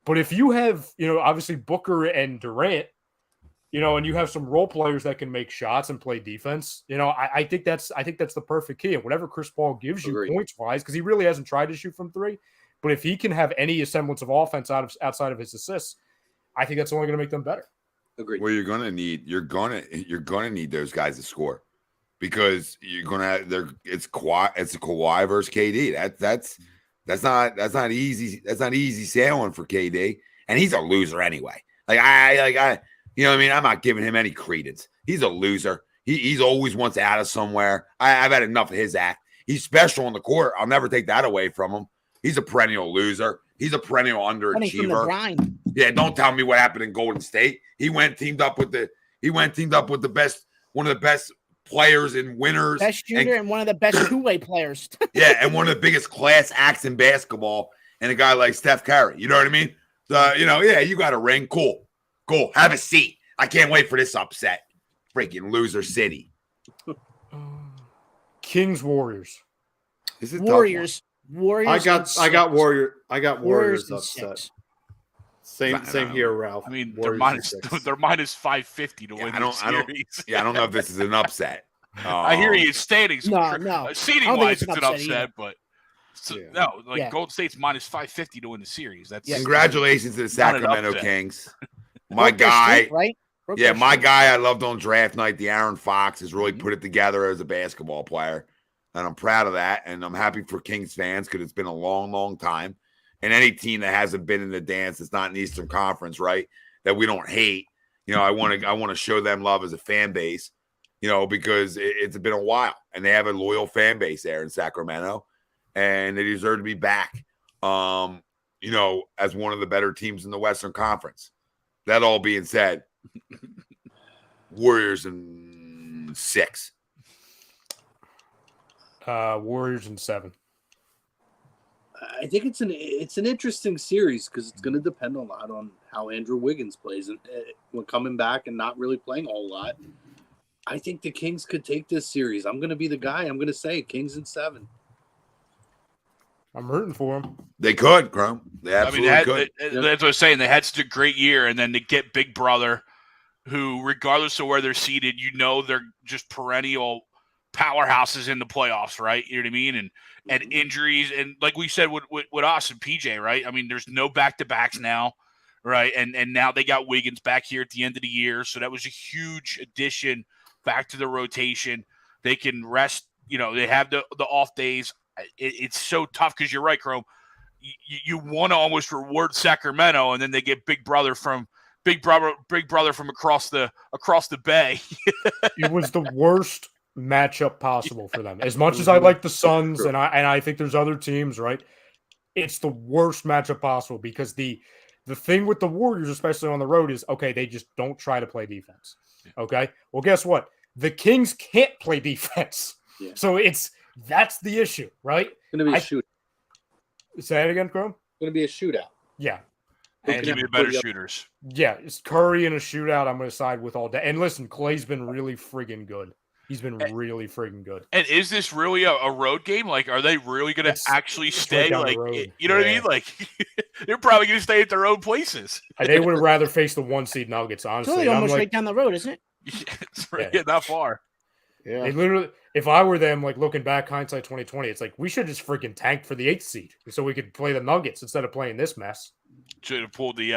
But if you have, obviously Booker and Durant, and you have some role players that can make shots and play defense, I think that's the perfect key. And whatever Chris Paul gives you points wise, because he really hasn't tried to shoot from 3, but if he can have any semblance of offense outside of his assists, I think that's only going to make them better. Agreed. Well, you're gonna need those guys to score because you're gonna it's a Kawhi versus KD. That's not easy. That's not easy sailing for KD, and he's a loser anyway. I I'm not giving him any credence. He's a loser. He's always wants out of somewhere. I've had enough of his act. He's special on the court. I'll never take that away from him. He's a perennial loser. He's a perennial underachiever. Yeah, don't tell me what happened in Golden State. He went teamed up with the best, one of the best players and winners. Best shooter and one of the best two-way players. Yeah, and one of the biggest class acts in basketball, and a guy like Steph Curry. You know what I mean? So, you got a ring. Cool. Have a seat. I can't wait for this upset. Freaking loser city. Kings Warriors. This is Warriors. I got Warriors upset. Same here, Ralph. I mean, they're minus 550 to win the series. I don't know if this is an upset. I hear you. Standings, No. seating wise, it's an upset, either. but Yeah. Golden State's minus 550 to win the series. That's Congratulations to the not an Sacramento upset. Kings. My Broke their guy, streak, right? Broke yeah, their my streak. guy I loved on draft night, the Aaron Fox, has really put it together as a basketball player. And I'm proud of that. And I'm happy for Kings fans because it's been a long, long time. And any team that hasn't been in the dance, that's not in the Eastern Conference, right, that we don't hate, I want to show them love as a fan base, because it's been a while. And they have a loyal fan base there in Sacramento. And they deserve to be back, as one of the better teams in the Western Conference. That all being said, Warriors in 6. Warriors in 7. I think it's an interesting series because it's going to depend a lot on how Andrew Wiggins plays, and when coming back and not really playing a whole lot. I think the Kings could take this series. I'm going to be the guy. I'm going to say Kings in 7. I'm rooting for them. They could, Crum. They absolutely could. That's what I was saying. They had such a great year, and then to get Big Brother, who, regardless of where they're seated, they're just perennial powerhouses in the playoffs, right? You know what I mean? And injuries, and like we said with us and PJ, right? I mean, there's no back-to-backs now, right? And now they got Wiggins back here at the end of the year, so that was a huge addition back to the rotation. They can rest. They have the off days. It's so tough because you're right, Chrome. You want to almost reward Sacramento, and then they get Big Brother from across the bay. It was the worst matchup possible for them. As much as I like the Suns, and I think there's other teams, right? It's the worst matchup possible because the thing with the Warriors, especially on the road, is okay. They just don't try to play defense. Okay. Well, guess what? The Kings can't play defense, so that's the issue, right? It's going to be a shootout. Say it again, Chrome. It's going to be a shootout. Yeah. And give me the better shooters. Yeah, it's Curry in a shootout. I'm going to side with all day. And listen, Clay's been really friggin' good. He's been really friggin' good. And is this really a road game? Like, are they really going to actually stay? Right, like, you know what I mean? Like, they're probably going to stay at their own places. They would have rather faced the 1-seed Nuggets, honestly. It's really almost right down the road, isn't it? It's really not far. Yeah. They literally, if I were them, like looking back, hindsight 2020, it's like we should just freaking tank for the 8th seed so we could play the Nuggets instead of playing this mess. Should have pulled the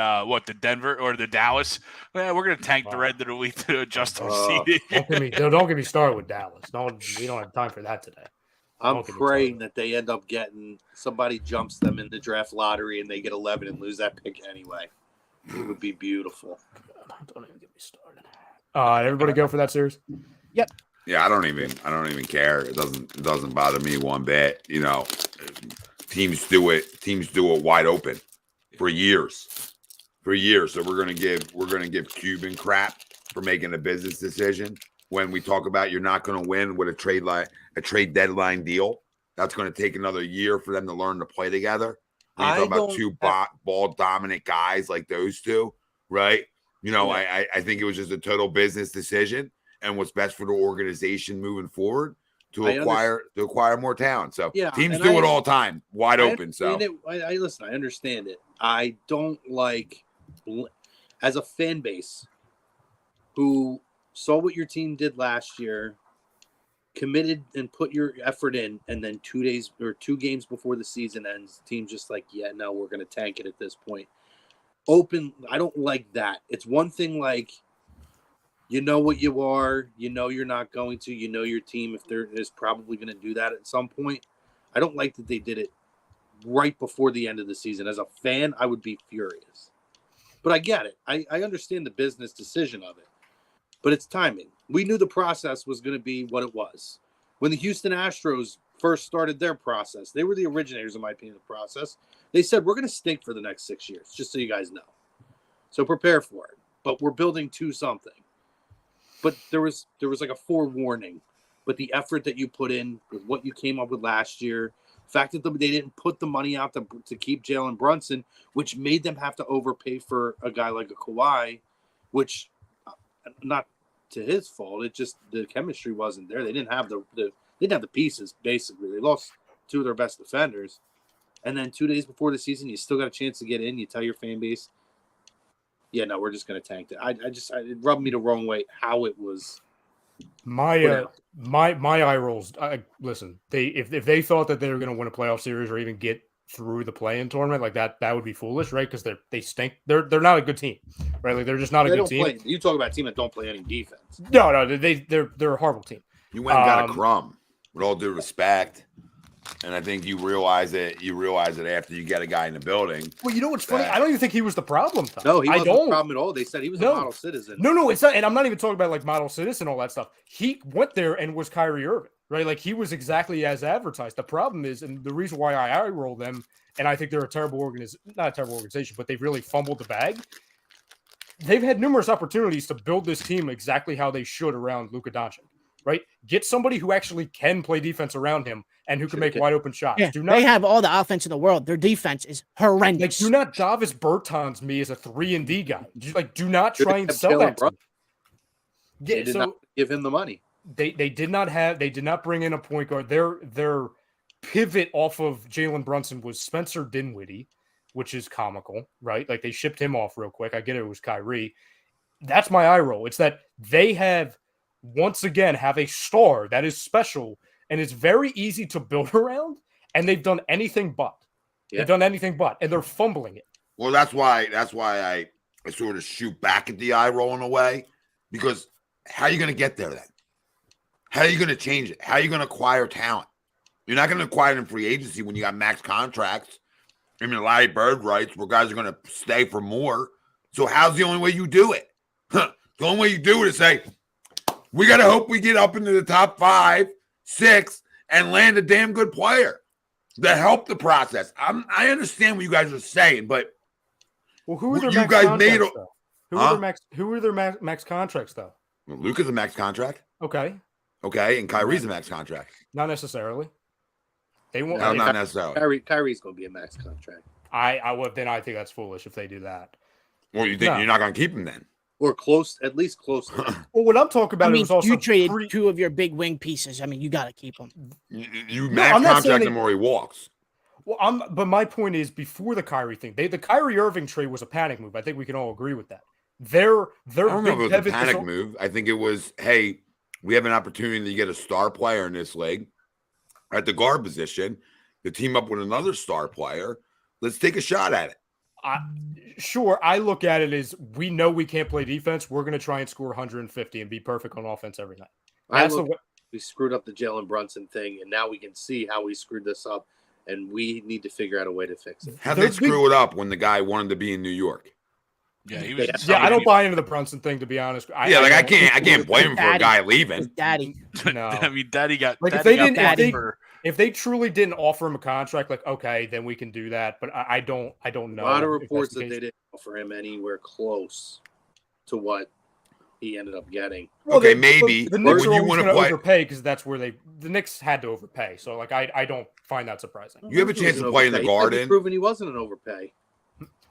Denver or the Dallas. Well, we're gonna tank the red to adjust our seeding. Don't get me started with Dallas. We don't have time for that today. I'm praying that they end up getting somebody jumps them in the draft lottery and they get 11 and lose that pick anyway. It would be beautiful. Don't even get me started. Everybody go for that series? Yep. Yeah, I don't even care. It doesn't bother me one bit. Teams do it wide open for years. So we're gonna give Cuban crap for making a business decision when we talk about you're not gonna win with a trade deadline deal. That's gonna take another year for them to learn to play together. When you talk about two ball dominant guys like those two, right? I think it was just a total business decision and what's best for the organization moving forward to acquire more talent. So teams do it all the time, wide open. So I listen. I understand it. I don't like, as a fan base who saw what your team did last year, committed and put your effort in, and then 2 days or 2 games before the season ends, the team just like, yeah, no, we're going to tank it at this point. I don't like that. It's one thing like, you know what you are, you're not going to, your team, if there is probably going to do that at some point. I don't like that they did it right before the end of the season. As a fan, I would be furious. But I get it. I understand the business decision of it. But it's timing. We knew the process was going to be what it was. When the Houston Astros first started their process, they were the originators, in my opinion, of the process. They said, we're going to stink for the next 6 years, just so you guys know. So prepare for it. But we're building to something. But there was like a forewarning. But the effort that you put in with what you came up with last year, the fact that they didn't put the money out to keep Jalen Brunson, which made them have to overpay for a guy like a Kawhi, which, not to his fault, it just the chemistry wasn't there. They didn't have the pieces, basically. They lost 2 of their best defenders. And then 2 days before the season, you still got a chance to get in. You tell your fan base, yeah, no, we're just going to tank it. It rubbed me the wrong way how it was My eye rolls. Listen, if they thought that they were going to win a playoff series or even get through the play-in tournament, like that would be foolish, right? Because they stink. They're not a good team, right? Like they're just not a good team. You talk about a team that don't play any defense. No, they're a horrible team. You went and got a crumb, with all due respect. And I think you realize it. You realize it after you get a guy in the building. Well, you know what's funny? I don't even think he was the problem. Tom. No, he wasn't the problem at all. They said he was a model citizen. No, it's not. And I'm not even talking about like model citizen, all that stuff. He went there and was Kyrie Irving, right? Like he was exactly as advertised. The problem is, and the reason why I eye roll them, and I think they're a terrible not a terrible organization, but they've really fumbled the bag. They've had numerous opportunities to build this team exactly how they should around Luka Doncic. Right? Get somebody who actually can play defense around him and who can make wide open shots. Yeah, they have all the offense in the world. Their defense is horrendous. Like, do not Davis Bertans me as a 3-and-D guy. Do not try and sell that to me. They did not give him the money. They did not bring in a point guard. Their pivot off of Jalen Brunson was Spencer Dinwiddie, which is comical, right? Like they shipped him off real quick. I get it was Kyrie. That's my eye roll. It's that they have once again have a star that is special and it's very easy to build around, and they've done anything but. Yeah. They've done anything but, and they're fumbling it. Well, that's why I sort of shoot back at the eye roll in a way, because how are you going to get there then? How are you going to change it? How are you going to acquire talent? You're not going to acquire it in free agency when you got max contracts. I mean, Larry Bird rights where guys are going to stay for more. So how's the only way you do it? The only way you do it is say, we got to hope we get up into the top 5, 6, and land a damn good player to help the process. I understand what you guys are saying, but who are their max contracts, though? Who are their max contracts, though? Well, Luka's a max contract. Okay, and Kyrie's a max contract. Not necessarily. They won't. No, not necessarily. Kyrie's going to be a max contract. I would. Then I think that's foolish if they do that. Well, you think you're not going to keep him then? Or close, at least close. Well, what I'm talking about is also you traded 2 of your big wing pieces. I mean, you got to keep them. You max contract him or he walks. Well, but my point is, before the Kyrie thing, the Kyrie Irving trade was a panic move. I think we can all agree with that. Their I don't know if it was a panic move. I think it was, hey, we have an opportunity to get a star player in this league at the guard position to team up with another star player. Let's take a shot at it. Sure, I look at it as we know we can't play defense. We're going to try and score 150 and be perfect on offense every night. We screwed up the Jalen Brunson thing, and now we can see how we screwed this up, and we need to figure out a way to fix it. How'd they screw it up when the guy wanted to be in New York? Yeah, he was. Yeah, I don't buy into the Brunson thing, to be honest. I can't blame him for a guy leaving. Daddy, no, I mean, Daddy got. Like if they truly didn't offer him a contract, like okay, then we can do that. But I don't know. A lot of reports that they didn't offer him anywhere close to what he ended up getting. Well, okay, maybe the Knicks are always going to overpay because that's where the Knicks had to overpay. So like I don't find that surprising. You have a chance to play in the Garden. He's proven he wasn't an overpay.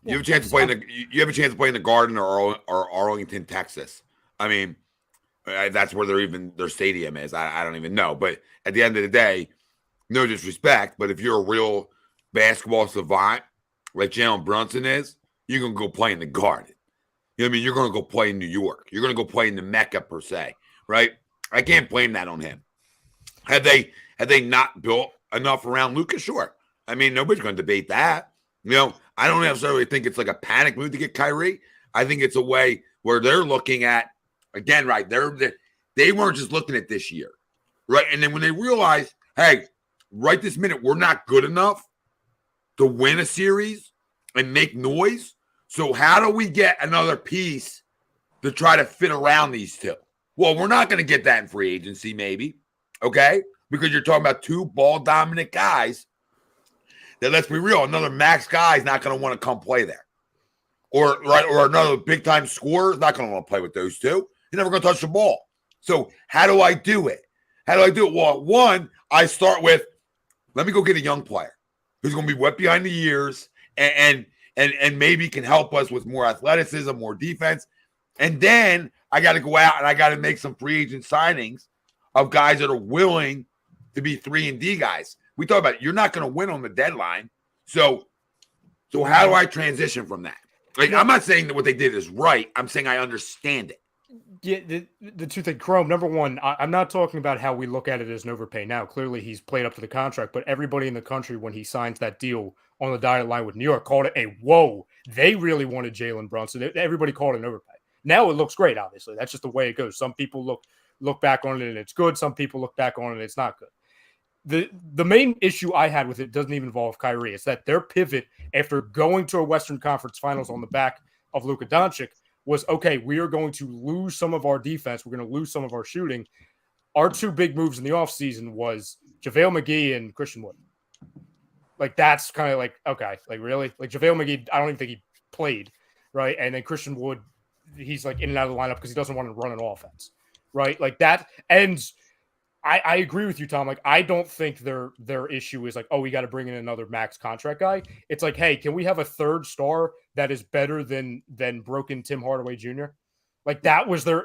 You have a chance to play in the Garden or Arlington, Texas. I mean, that's where their stadium is. I don't even know. But at the end of the day, no disrespect, but if you're a real basketball savant like Jalen Brunson is, you're gonna go play in the Garden. You know what I mean? You're gonna go play in New York. You're gonna go play in the Mecca per se, right? I can't blame that on him. Had they not built enough around Luka? Sure. I mean, nobody's gonna debate that. You know, I don't necessarily think it's like a panic move to get Kyrie. I think it's a way where they're looking at, again, right, they weren't just looking at this year, right? And then when they realize, hey, right this minute, we're not good enough to win a series and make noise. So how do we get another piece to try to fit around these two? Well, we're not going to get that in free agency, maybe, okay? Because you're talking about 2 ball-dominant guys that, let's be real, another max guy is not going to want to come play there. Or another big-time scorer is not going to want to play with those 2. He's never going to touch the ball. So how do I do it? Well, one, I start with, let me go get a young player who's going to be wet behind the ears and maybe can help us with more athleticism, more defense. And then I got to go out and I got to make some free agent signings of guys that are willing to be 3-and-D guys. We talk about it. You're not going to win on the deadline. So how do I transition from that? Like, I'm not saying that what they did is right. I'm saying I understand it. Yeah, the two things, Chrome, number one, I'm not talking about how we look at it as an overpay now. Clearly, he's played up to the contract, but everybody in the country, when he signs that deal on the dotted line with New York, called it a whoa. They really wanted Jalen Brunson. Everybody called it an overpay. Now it looks great, obviously. That's just the way it goes. Some people look back on it and it's good. Some people look back on it and it's not good. The main issue I had with it doesn't even involve Kyrie. It's that their pivot after going to a Western Conference Finals on the back of Luka Doncic was, okay, we are going to lose some of our defense. We're going to lose some of our shooting. Our two big moves in the offseason was JaVale McGee and Christian Wood. Like, that's kind of like, okay, like, really? Like, JaVale McGee, I don't even think he played, right? And then Christian Wood, he's like in and out of the lineup because he doesn't want to run an offense, right? Like that. And I agree with you, Tom. Like, I don't think their issue is like, oh, we got to bring in another max contract guy. It's like, hey, can we have a third star that is better than broken Tim Hardaway Jr.? Like, that was their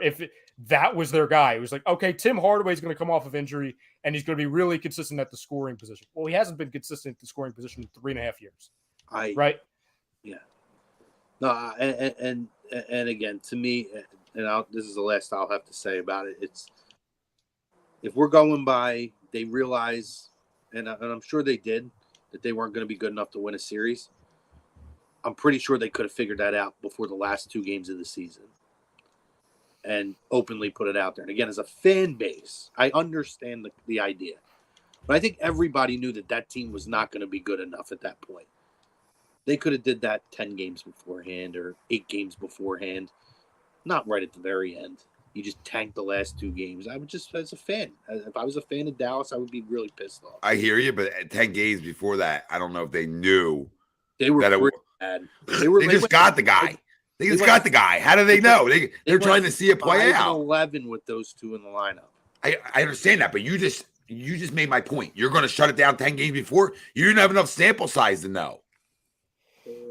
guy. It was like, okay, Tim Hardaway is going to come off of injury and he's going to be really consistent at the scoring position. Well, he hasn't been consistent at the scoring position in 3.5 years. Right? Yeah. No, and again, to me, and this is the last I'll have to say about it. It's, if we're going by, they realize, and I'm sure they did, that they weren't going to be good enough to win a series. I'm pretty sure they could have figured that out before the last 2 games of the season and openly put it out there. And again, as a fan base, I understand the idea. But I think everybody knew that team was not going to be good enough at that point. They could have did that 10 games beforehand or 8 games beforehand, not right at the very end. You just tanked the last 2 games. I would just, as a fan, if I was a fan of Dallas, I would be really pissed off. I hear you, but 10 games before that, I don't know if they knew. They were pretty bad. They just got the guy. They just got the guy. How do they know? They're trying to see it play out. 11 with those 2 in the lineup. I understand that, but you just made my point. You're going to shut it down 10 games before. You didn't have enough sample size to know.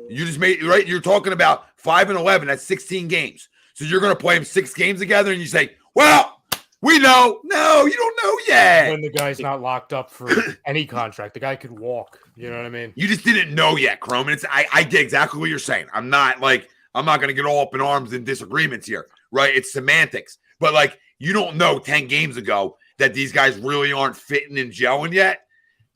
You just made right. You're talking about 5 and 11. That's 16 games. So you're going to play them 6 games together, and you say, "Well, we know." No, you don't know yet. When the guy's not locked up for any contract, the guy could walk. You know what I mean? You just didn't know yet, Chrome. And I get exactly what you're saying. I'm not going to get all up in arms and disagreements here, right? It's semantics. But like, you don't know 10 games ago that these guys really aren't fitting and gelling yet,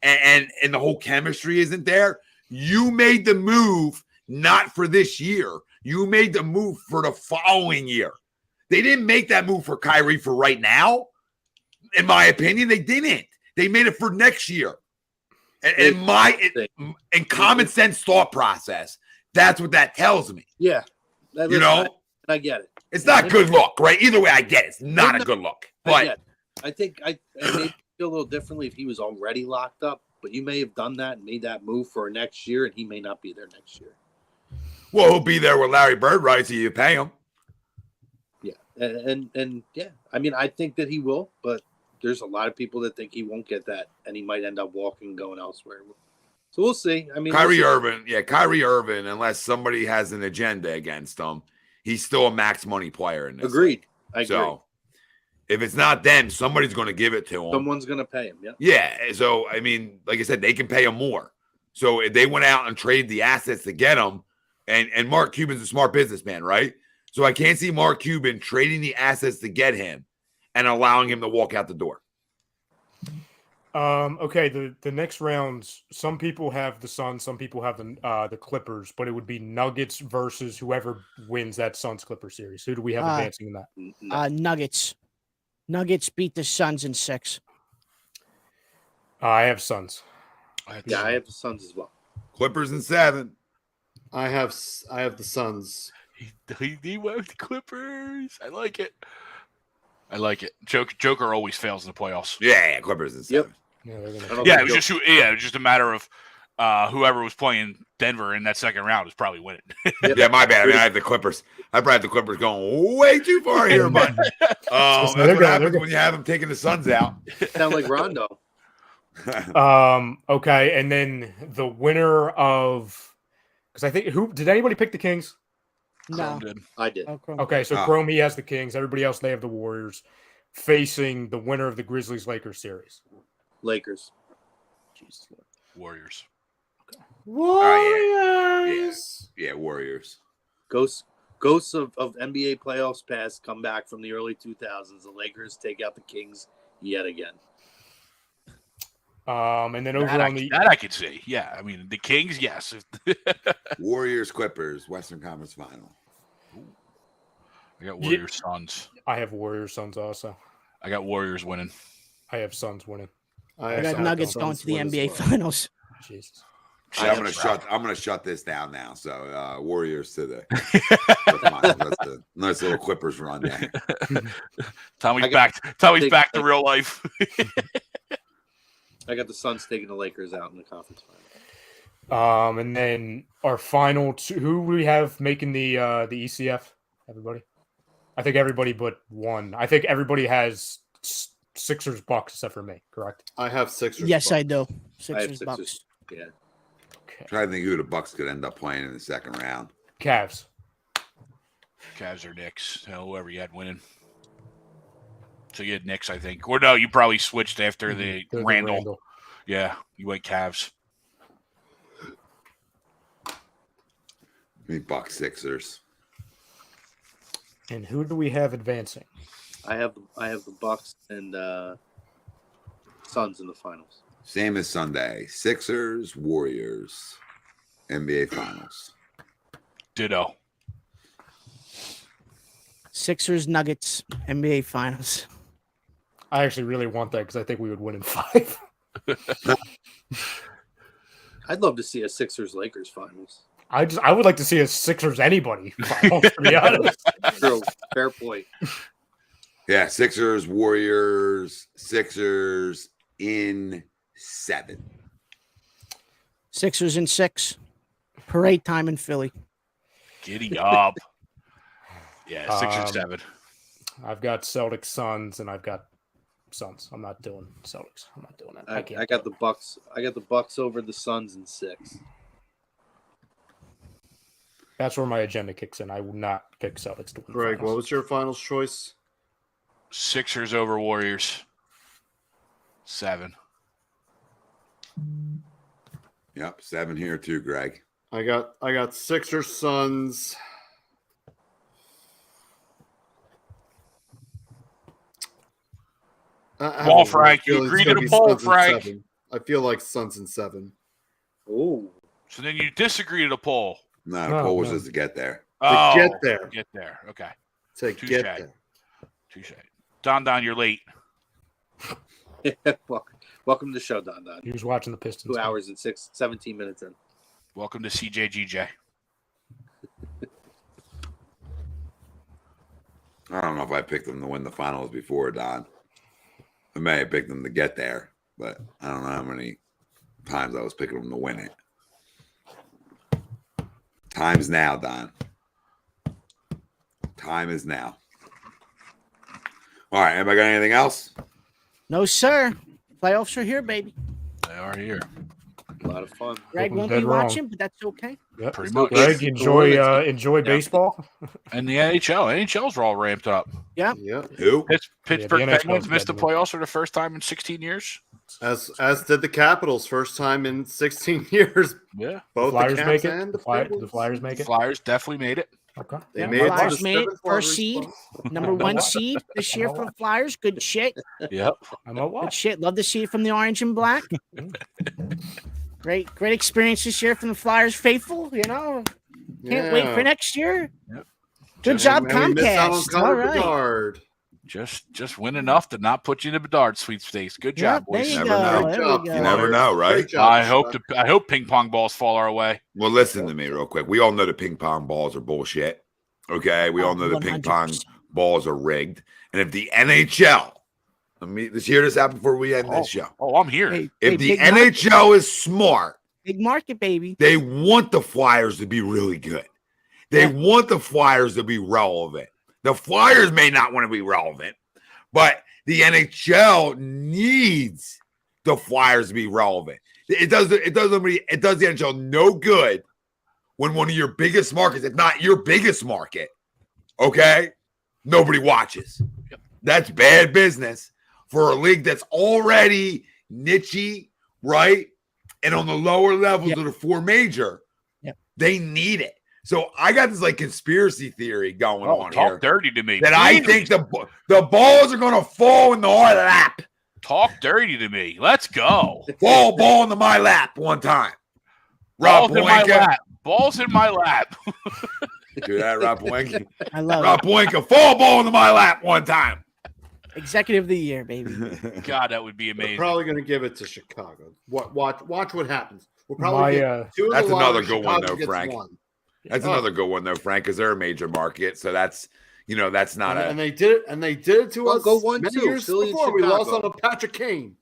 and the whole chemistry isn't there. You made the move not for this year. You made the move for the following year. They didn't make that move for Kyrie for right now. In my opinion, they didn't. They made it for next year. And in common sense thought process, that's what that tells me. Yeah. You know? I get it. It's not a good look, right? Either way, I get it. It's not a good look. But I think I may feel a little differently if he was already locked up, but you may have done that and made that move for next year, and he may not be there next year. Well, he'll be there with Larry Bird, right? So you pay him. Yeah. And yeah, I mean, I think that he will, but there's a lot of people that think he won't get that, and he might end up walking, going elsewhere. So we'll see. I mean, Kyrie Irving, unless somebody has an agenda against him, he's still a max money player in this. Agreed. I agree. So if it's not them, somebody's going to give it to him. Someone's going to pay him. Yeah. Yeah. So, I mean, like I said, they can pay him more. So if they went out and traded the assets to get him, and Mark Cuban's a smart businessman, right? So I can't see Mark Cuban trading the assets to get him and allowing him to walk out the door. Okay, the next rounds, some people have the Suns, some people have the Clippers, but it would be Nuggets versus whoever wins that Suns-Clippers series. Who do we have advancing in that? Nuggets. Nuggets beat the Suns in 6. I have Suns. I have the Suns as well. Clippers in 7. I have the Suns. He went with the Clippers. I like it. Joker always fails in the playoffs. Yeah, Clippers in 7. Yep. It was just a matter of whoever was playing Denver in that second round was probably winning. Yeah, my bad. I mean, I have the Clippers. I probably have the Clippers going way too far here, but that's what happens when you have them taking the Suns out. Sound like Rondo. Okay, and then the winner of, because I think did anybody pick the Kings? No, I did. Okay, so Chrome, he has the Kings. Everybody else, they have the Warriors, facing the winner of the Grizzlies-Lakers series. Lakers. Jesus. Warriors. Okay. Warriors. Yeah, Warriors. Go Ghosts of NBA playoffs past come back from the early 2000s. The Lakers take out the Kings yet again. And then over That on the I could see. Yeah, I mean the Kings, yes. Warriors, Clippers, Western Conference Final. I got Warriors, Suns. I have Warriors, Suns also. I got Warriors winning. I have Suns winning. I got Nuggets going to the NBA Finals. Jesus. See, I'm gonna shut this down now. So Warriors to the that's a nice little Clippers run there. Tommy's back to real life. I got the Suns taking the Lakers out in the conference final. And then our final two, who we have making the ECF? Everybody? I think everybody but one. I think everybody has Sixers Bucks except for me, correct? I have Sixers. Yes, Bucks. I do. I have Sixers Bucks. Yeah. Okay. Trying to think who the Bucks could end up playing in the second round. Cavs. Cavs or Knicks. Whoever you had winning. So you had Knicks, I think. Or no, you probably switched after the Randall. Yeah, you went Cavs. Me Bucks, Sixers. And who do we have advancing? I have the Bucks and Suns in the finals. Same as Sunday. Sixers, Warriors, NBA Finals. Ditto. Sixers, Nuggets, NBA Finals. I actually really want that because I think we would win in 5. I'd love to see a Sixers Lakers finals. I would like to see a Sixers anybody finals, to be honest. True. Fair point. Yeah, Sixers, Warriors, Sixers in 7. Sixers in 6. Parade time in Philly. Giddy up. Yeah, 6 or 7. I've got Celtics, Suns, and I've got Suns. I'm not doing Celtics. I'm not doing that. I got the Bucks. I got the Bucks over the Suns in 6. That's where my agenda kicks in. I would not pick Celtics to win. Greg, finals. what was your finals choice? Sixers over Warriors. 7. Yep, 7 here too, Greg. I got Sixers, Suns. Ball, Frank. You agree to the poll, Frank. I feel like Suns in 7. Oh. So then you disagree to the poll. No, the poll was just to get there. Oh, get there. Get there. Okay. To Touche. get there. Touche. Don, you're late. Welcome to the show, Don. He was watching the Pistons. 2 hours and 17 minutes in. Welcome to CJGJ. I don't know if I picked them to win the finals before, Don. I may have picked them to get there, but I don't know how many times I was picking them to win it. Time's now, Don. Time is now. All right, anybody got anything else? No, sir. Playoffs are here, baby. They are here. A lot of fun. Greg won't Dead be wrong. watching, but that's okay. Yep. Pretty much. Greg, enjoy baseball. And the NHL's are all ramped up. Yeah. Who? Pittsburgh Yeah, the NHL's Penguins missed the dead, man. playoffs for the first time in 16 years. As did the Capitals, first time in 16 years. Yeah. Both Flyers the make Caps it. and The the Flyers Flyers. make it. Flyers definitely made it. Okay. They Yeah, made it to Flyers the made it. seventh First lottery seed. spot. Number 1 seed this year for the Flyers. Good shit. Yep. I'm a Good watch. shit. Love to see it from the orange and black. Great experience this year from the Flyers faithful. Can't wait for next year. Yep. Good job, And we missed out on Comcast. Connor All right. Bedard. Just win enough to not put you in the Bedard sweepstakes. Good job, There boys. you Never go. know. There Good job, we go. You never know, right? Great job, I hope ping pong balls fall our way. Well, listen to me real quick. We all know the ping pong balls are bullshit. Okay, we all know the ping pong 100%. balls are rigged. And if the NHL, let's hear this out before we end this show. Oh, I'm here. Hey, If the big market, NHL is smart, big market, baby. they want the Flyers to be really good. They want the Flyers to be relevant. The Flyers may not want to be relevant, but the NHL needs the Flyers to be relevant. It does the NHL no good when one of your biggest markets, if not your biggest market, okay, nobody watches. That's bad business for a league that's already niche-y, right? And on the lower levels of the 4 major, they need it. So I got this like conspiracy theory going on talk here dirty to me. that I think the balls are going to fall into our lap. Talk dirty to me. Let's go. Ball into my lap one time. Rob Balls in my Boinka. lap. Balls in my lap. Do that, Rob Boinka. I love Rob Boinka, ball into my lap one time. it. Executive of the year, baby. God, that would be They're amazing. probably going to give it to Chicago. Watch what happens. We'll probably get two of That's the another losses. good one, Chicago though, gets Frank. one. That's another good one, though, Frank, because they're a major market. So that's not And they did it. And they did it to us. Go 1-2. Many years Philly and before. We lost Chicago. on a Patrick Kane.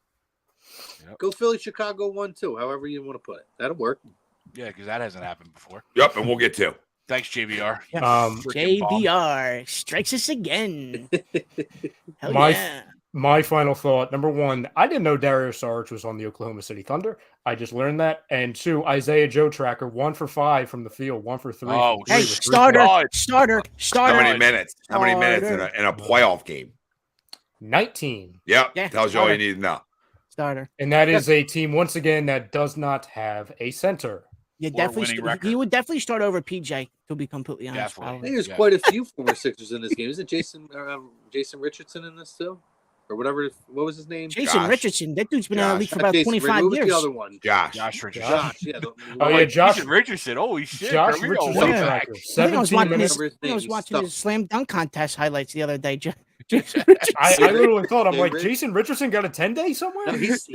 Go Philly, Chicago 1-2. However you want to put it, that'll work. Yeah, because that hasn't happened before. Yep, and we'll get two. Thanks, JVR. JVR strikes us again. Hell yeah. My final thought, number one, I didn't know Darius Saric was on the Oklahoma City Thunder. I just learned that. And two, Isaiah Joe Tracker, 1 for 5 from the field, 1 for 3. Oh, Hey, Jesus. starter. How many minutes? How many minutes Starter. in a playoff game? 19. Yep, Yeah, tells you all you starter. need to know. Starter. And that is a team, once again, that does not have a center. Yeah, Or definitely. winning record. He would definitely start over PJ, to be completely honest. Definitely. I think Probably. there's Yeah. quite a few former Sixers in this game. Isn't Jason Richardson in this too, or whatever? What was his name? Jason Josh. Richardson. That dude's been in the Josh. league for Not about Jason 25 Who was years. the other one? Josh. Josh Richardson. Josh. Yeah. Oh, yeah, Josh Jason Richardson. Holy shit. Josh Here we go. Richardson Way Yeah. back. Tracker, I think I was 17 watching minutes. his, I was He's watching stuck. his slam dunk contest highlights the other day. I literally thought, I'm like, Rich- Jason Richardson got a 10-day somewhere? No, he's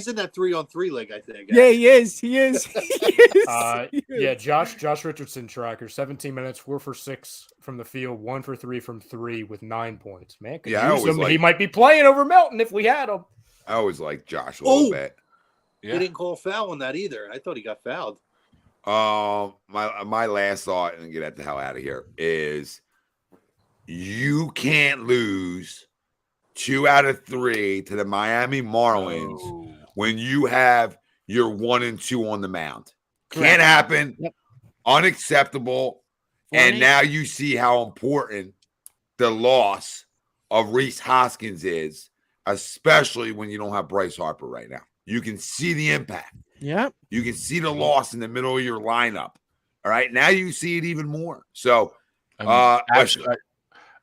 in that 3-on-3 league, I think. Yeah, he is. He is. He is. Yeah, Josh Richardson Tracker, 17 minutes, 4 for 6 from the field, 1 for 3 from 3 with 9 points. Man, could Yeah, I use always him. like- He might be playing over Melton if we had him. I always like Josh a little Oh! bit. Yeah. He didn't call a foul on that either. I thought he got fouled. My last thought, and get the hell out of here, is you can't lose 2 out of 3 to the Miami Marlins Oh. when you have your 1 and 2 on the mound. Correct. Can't happen. Yep. Unacceptable. And 4-8. now you see how important the loss of Reese Hoskins is, especially when you don't have Bryce Harper right now. You can see the impact. Yep. You can see the loss in the middle of your lineup. All right. Now you see it even more. So, I mean, listen,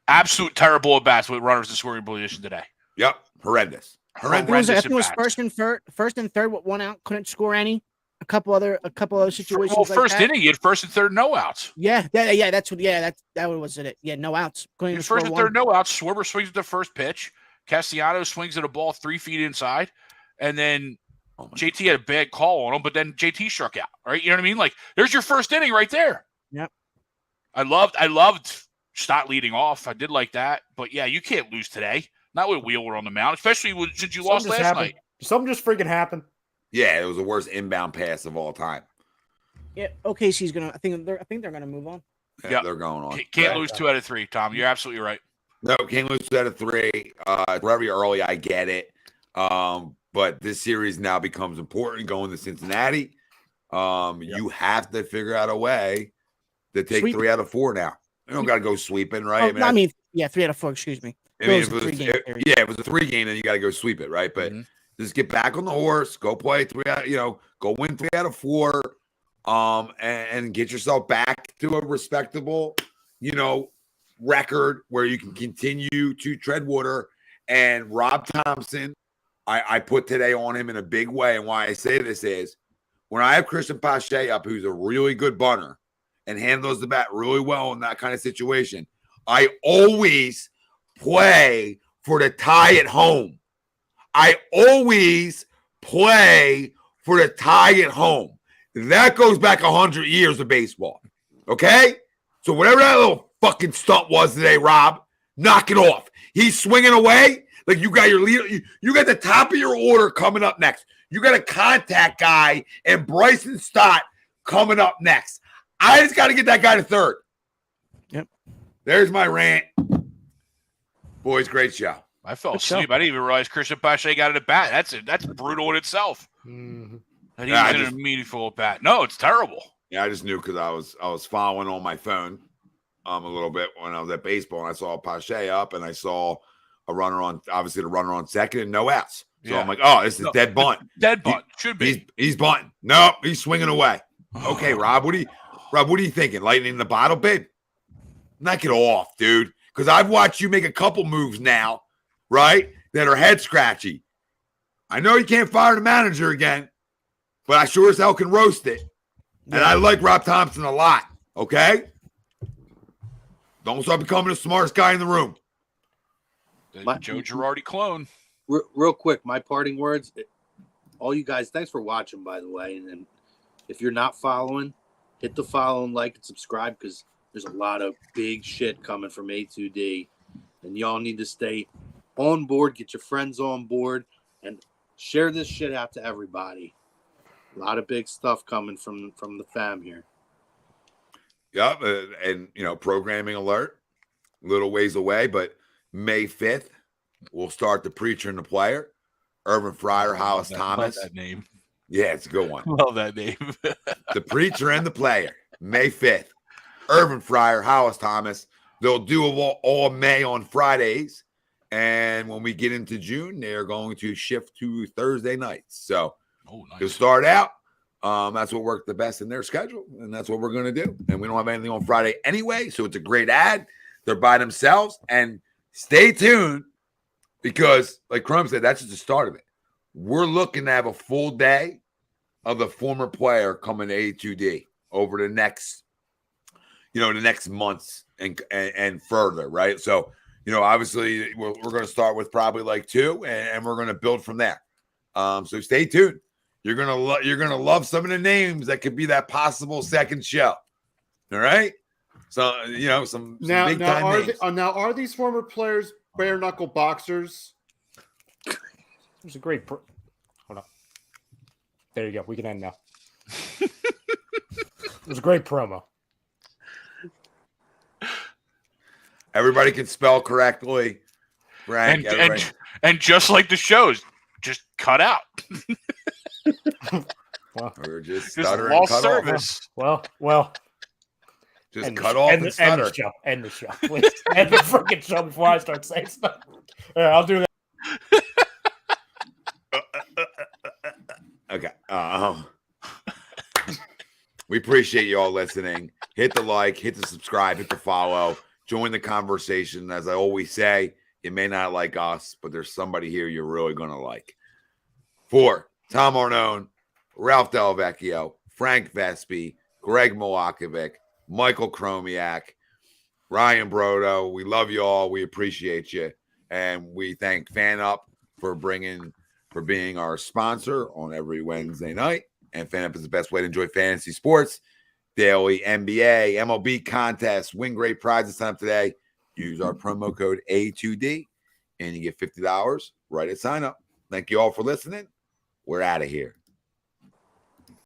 absolute terrible at bats with runners in scoring position today. yep, horrendous. I Horrendous. think it was at-bats. first and third with 1 out, couldn't score any. A couple other situations. Well, like first that. inning, you had first and third no outs. Yeah, that's what. Yeah, that was it. Yeah, no outs. Couldn't In even first score and third one. no outs, Schwarber swings at the first pitch. Castellanos swings at a ball 3 feet inside, and then JT had a bad call on him, but then JT struck out. Right? You know what I mean? Like, there's your first inning right there. Yep. I loved Stott leading off. I did like that, but yeah, you can't lose today. Not with Wheeler on the mound, especially since you lost last night. Something just freaking happened. Yeah, it was the worst inbound pass of all time. Yeah, OKC's gonna. I think they're gonna move on. Yeah, Yep. they're going on. Can't Right. lose 2 out of 3, Tom. You're absolutely right. No, can't lose 2 out of 3. Very early, I get it. But this series now becomes important going to Cincinnati. You have to figure out a way to take Sweep. 3 out of 4 now. You don't got to go sweeping, right? Oh, I mean, yeah, 3 out of 4. Excuse me. I mean, It was a 3-game series. it was a 3-game, then you got to go sweep it, right? But just get back on the horse, go play 3 out, go win 3 out of 4, and get yourself back to a respectable, record where you can continue to tread water. And Rob Thompson, I put today on him in a big way. And why I say this is when I have Christian Pache up, who's a really good bunter and handles the bat really well in that kind of situation, I always play for the tie at home. I always play for the tie at home. That goes back 100 years of baseball. Okay? So whatever that little fucking stunt was today, Rob, knock it off. He's swinging away. Like you got your leader, you got the top of your order coming up next. You got a contact guy and Bryson Stott coming up next. I just got to get that guy to third. Yep. There's my rant. Boys, great show. I fell asleep. I didn't even realize Christian Pache got it at bat. That's brutal in itself. Mhm. That he was in a meaningful at bat. No, it's terrible. Yeah, I just knew because I was following on my phone a little bit when I was at baseball, and I saw Pache up, and I saw a runner on, obviously the runner on second, and no outs. So Yeah. I'm like, oh, this is dead bunt. Dead bunt. Should be. He's bunting. No, he's swinging away. Okay, Rob, what do Rob, what are you thinking? Lightning in the bottle, babe? Knock it off, dude. Because I've watched you make a couple moves now, right, that are head scratchy. I know you can't fire the manager again, but I sure as hell can roast it. And I like Rob Thompson a lot, okay? Don't start becoming the smartest guy in the room. The Joe Girardi clone. Real quick, my parting words. All you guys, thanks for watching, by the way. And if you're not following, hit the follow and like and subscribe because there's a lot of big shit coming from A2D. And y'all need to stay on board, get your friends on board, and share this shit out to everybody. A lot of big stuff coming from the fam here. Yep, and programming alert, little ways away, but May 5th, we'll start The Preacher and the Player. Irvin Fryer, Hollis Thomas. Love that name. Yeah, it's a good one. Love that name. The Preacher and the Player, May 5th. Irvin Fryer, Hollis Thomas. They'll do all May on Fridays. And when we get into June, they're going to shift to Thursday nights. So to start out, that's what worked the best in their schedule. And that's what we're going to do. And we don't have anything on Friday anyway. So it's a great ad. They're by themselves. And stay tuned because, like Crum said, that's just the start of it. We're looking to have a full day of the former player coming to A2D over the next, the next months and further, right? So, obviously we're going to start with probably like 2, and we're going to build from there. So stay tuned. You're gonna love some of the names that could be that possible second show. All right. So some big time names. Now are these former players bare knuckle boxers? It was a great. Hold on. There you go. We can end now. It was a great promo. Everybody can spell correctly. Frank, and just like the shows, just cut out. Well, or just stutter and cut service. Off. Well. Just cut off and stutter. End the show. Please. End the freaking show before I start saying stuff. Yeah, I'll do that. Okay. We appreciate you all listening. Hit the like, hit the subscribe, hit the follow. Join the conversation. As I always say, you may not like us, but there's somebody here you're really going to like. For Tom Arnone, Ralph Delvecchio, Frank Vespi, Greg Milakovic, Michael Chromiak, Ryan Brodo, we love you all. We appreciate you. And we thank FanUp for being our sponsor on every Wednesday night. And FanUp is the best way to enjoy fantasy sports. Daily NBA, MLB contests, win great prizes. Sign up today. Use our promo code A2D and you get $50 right at sign up. Thank you all for listening. We're out of here.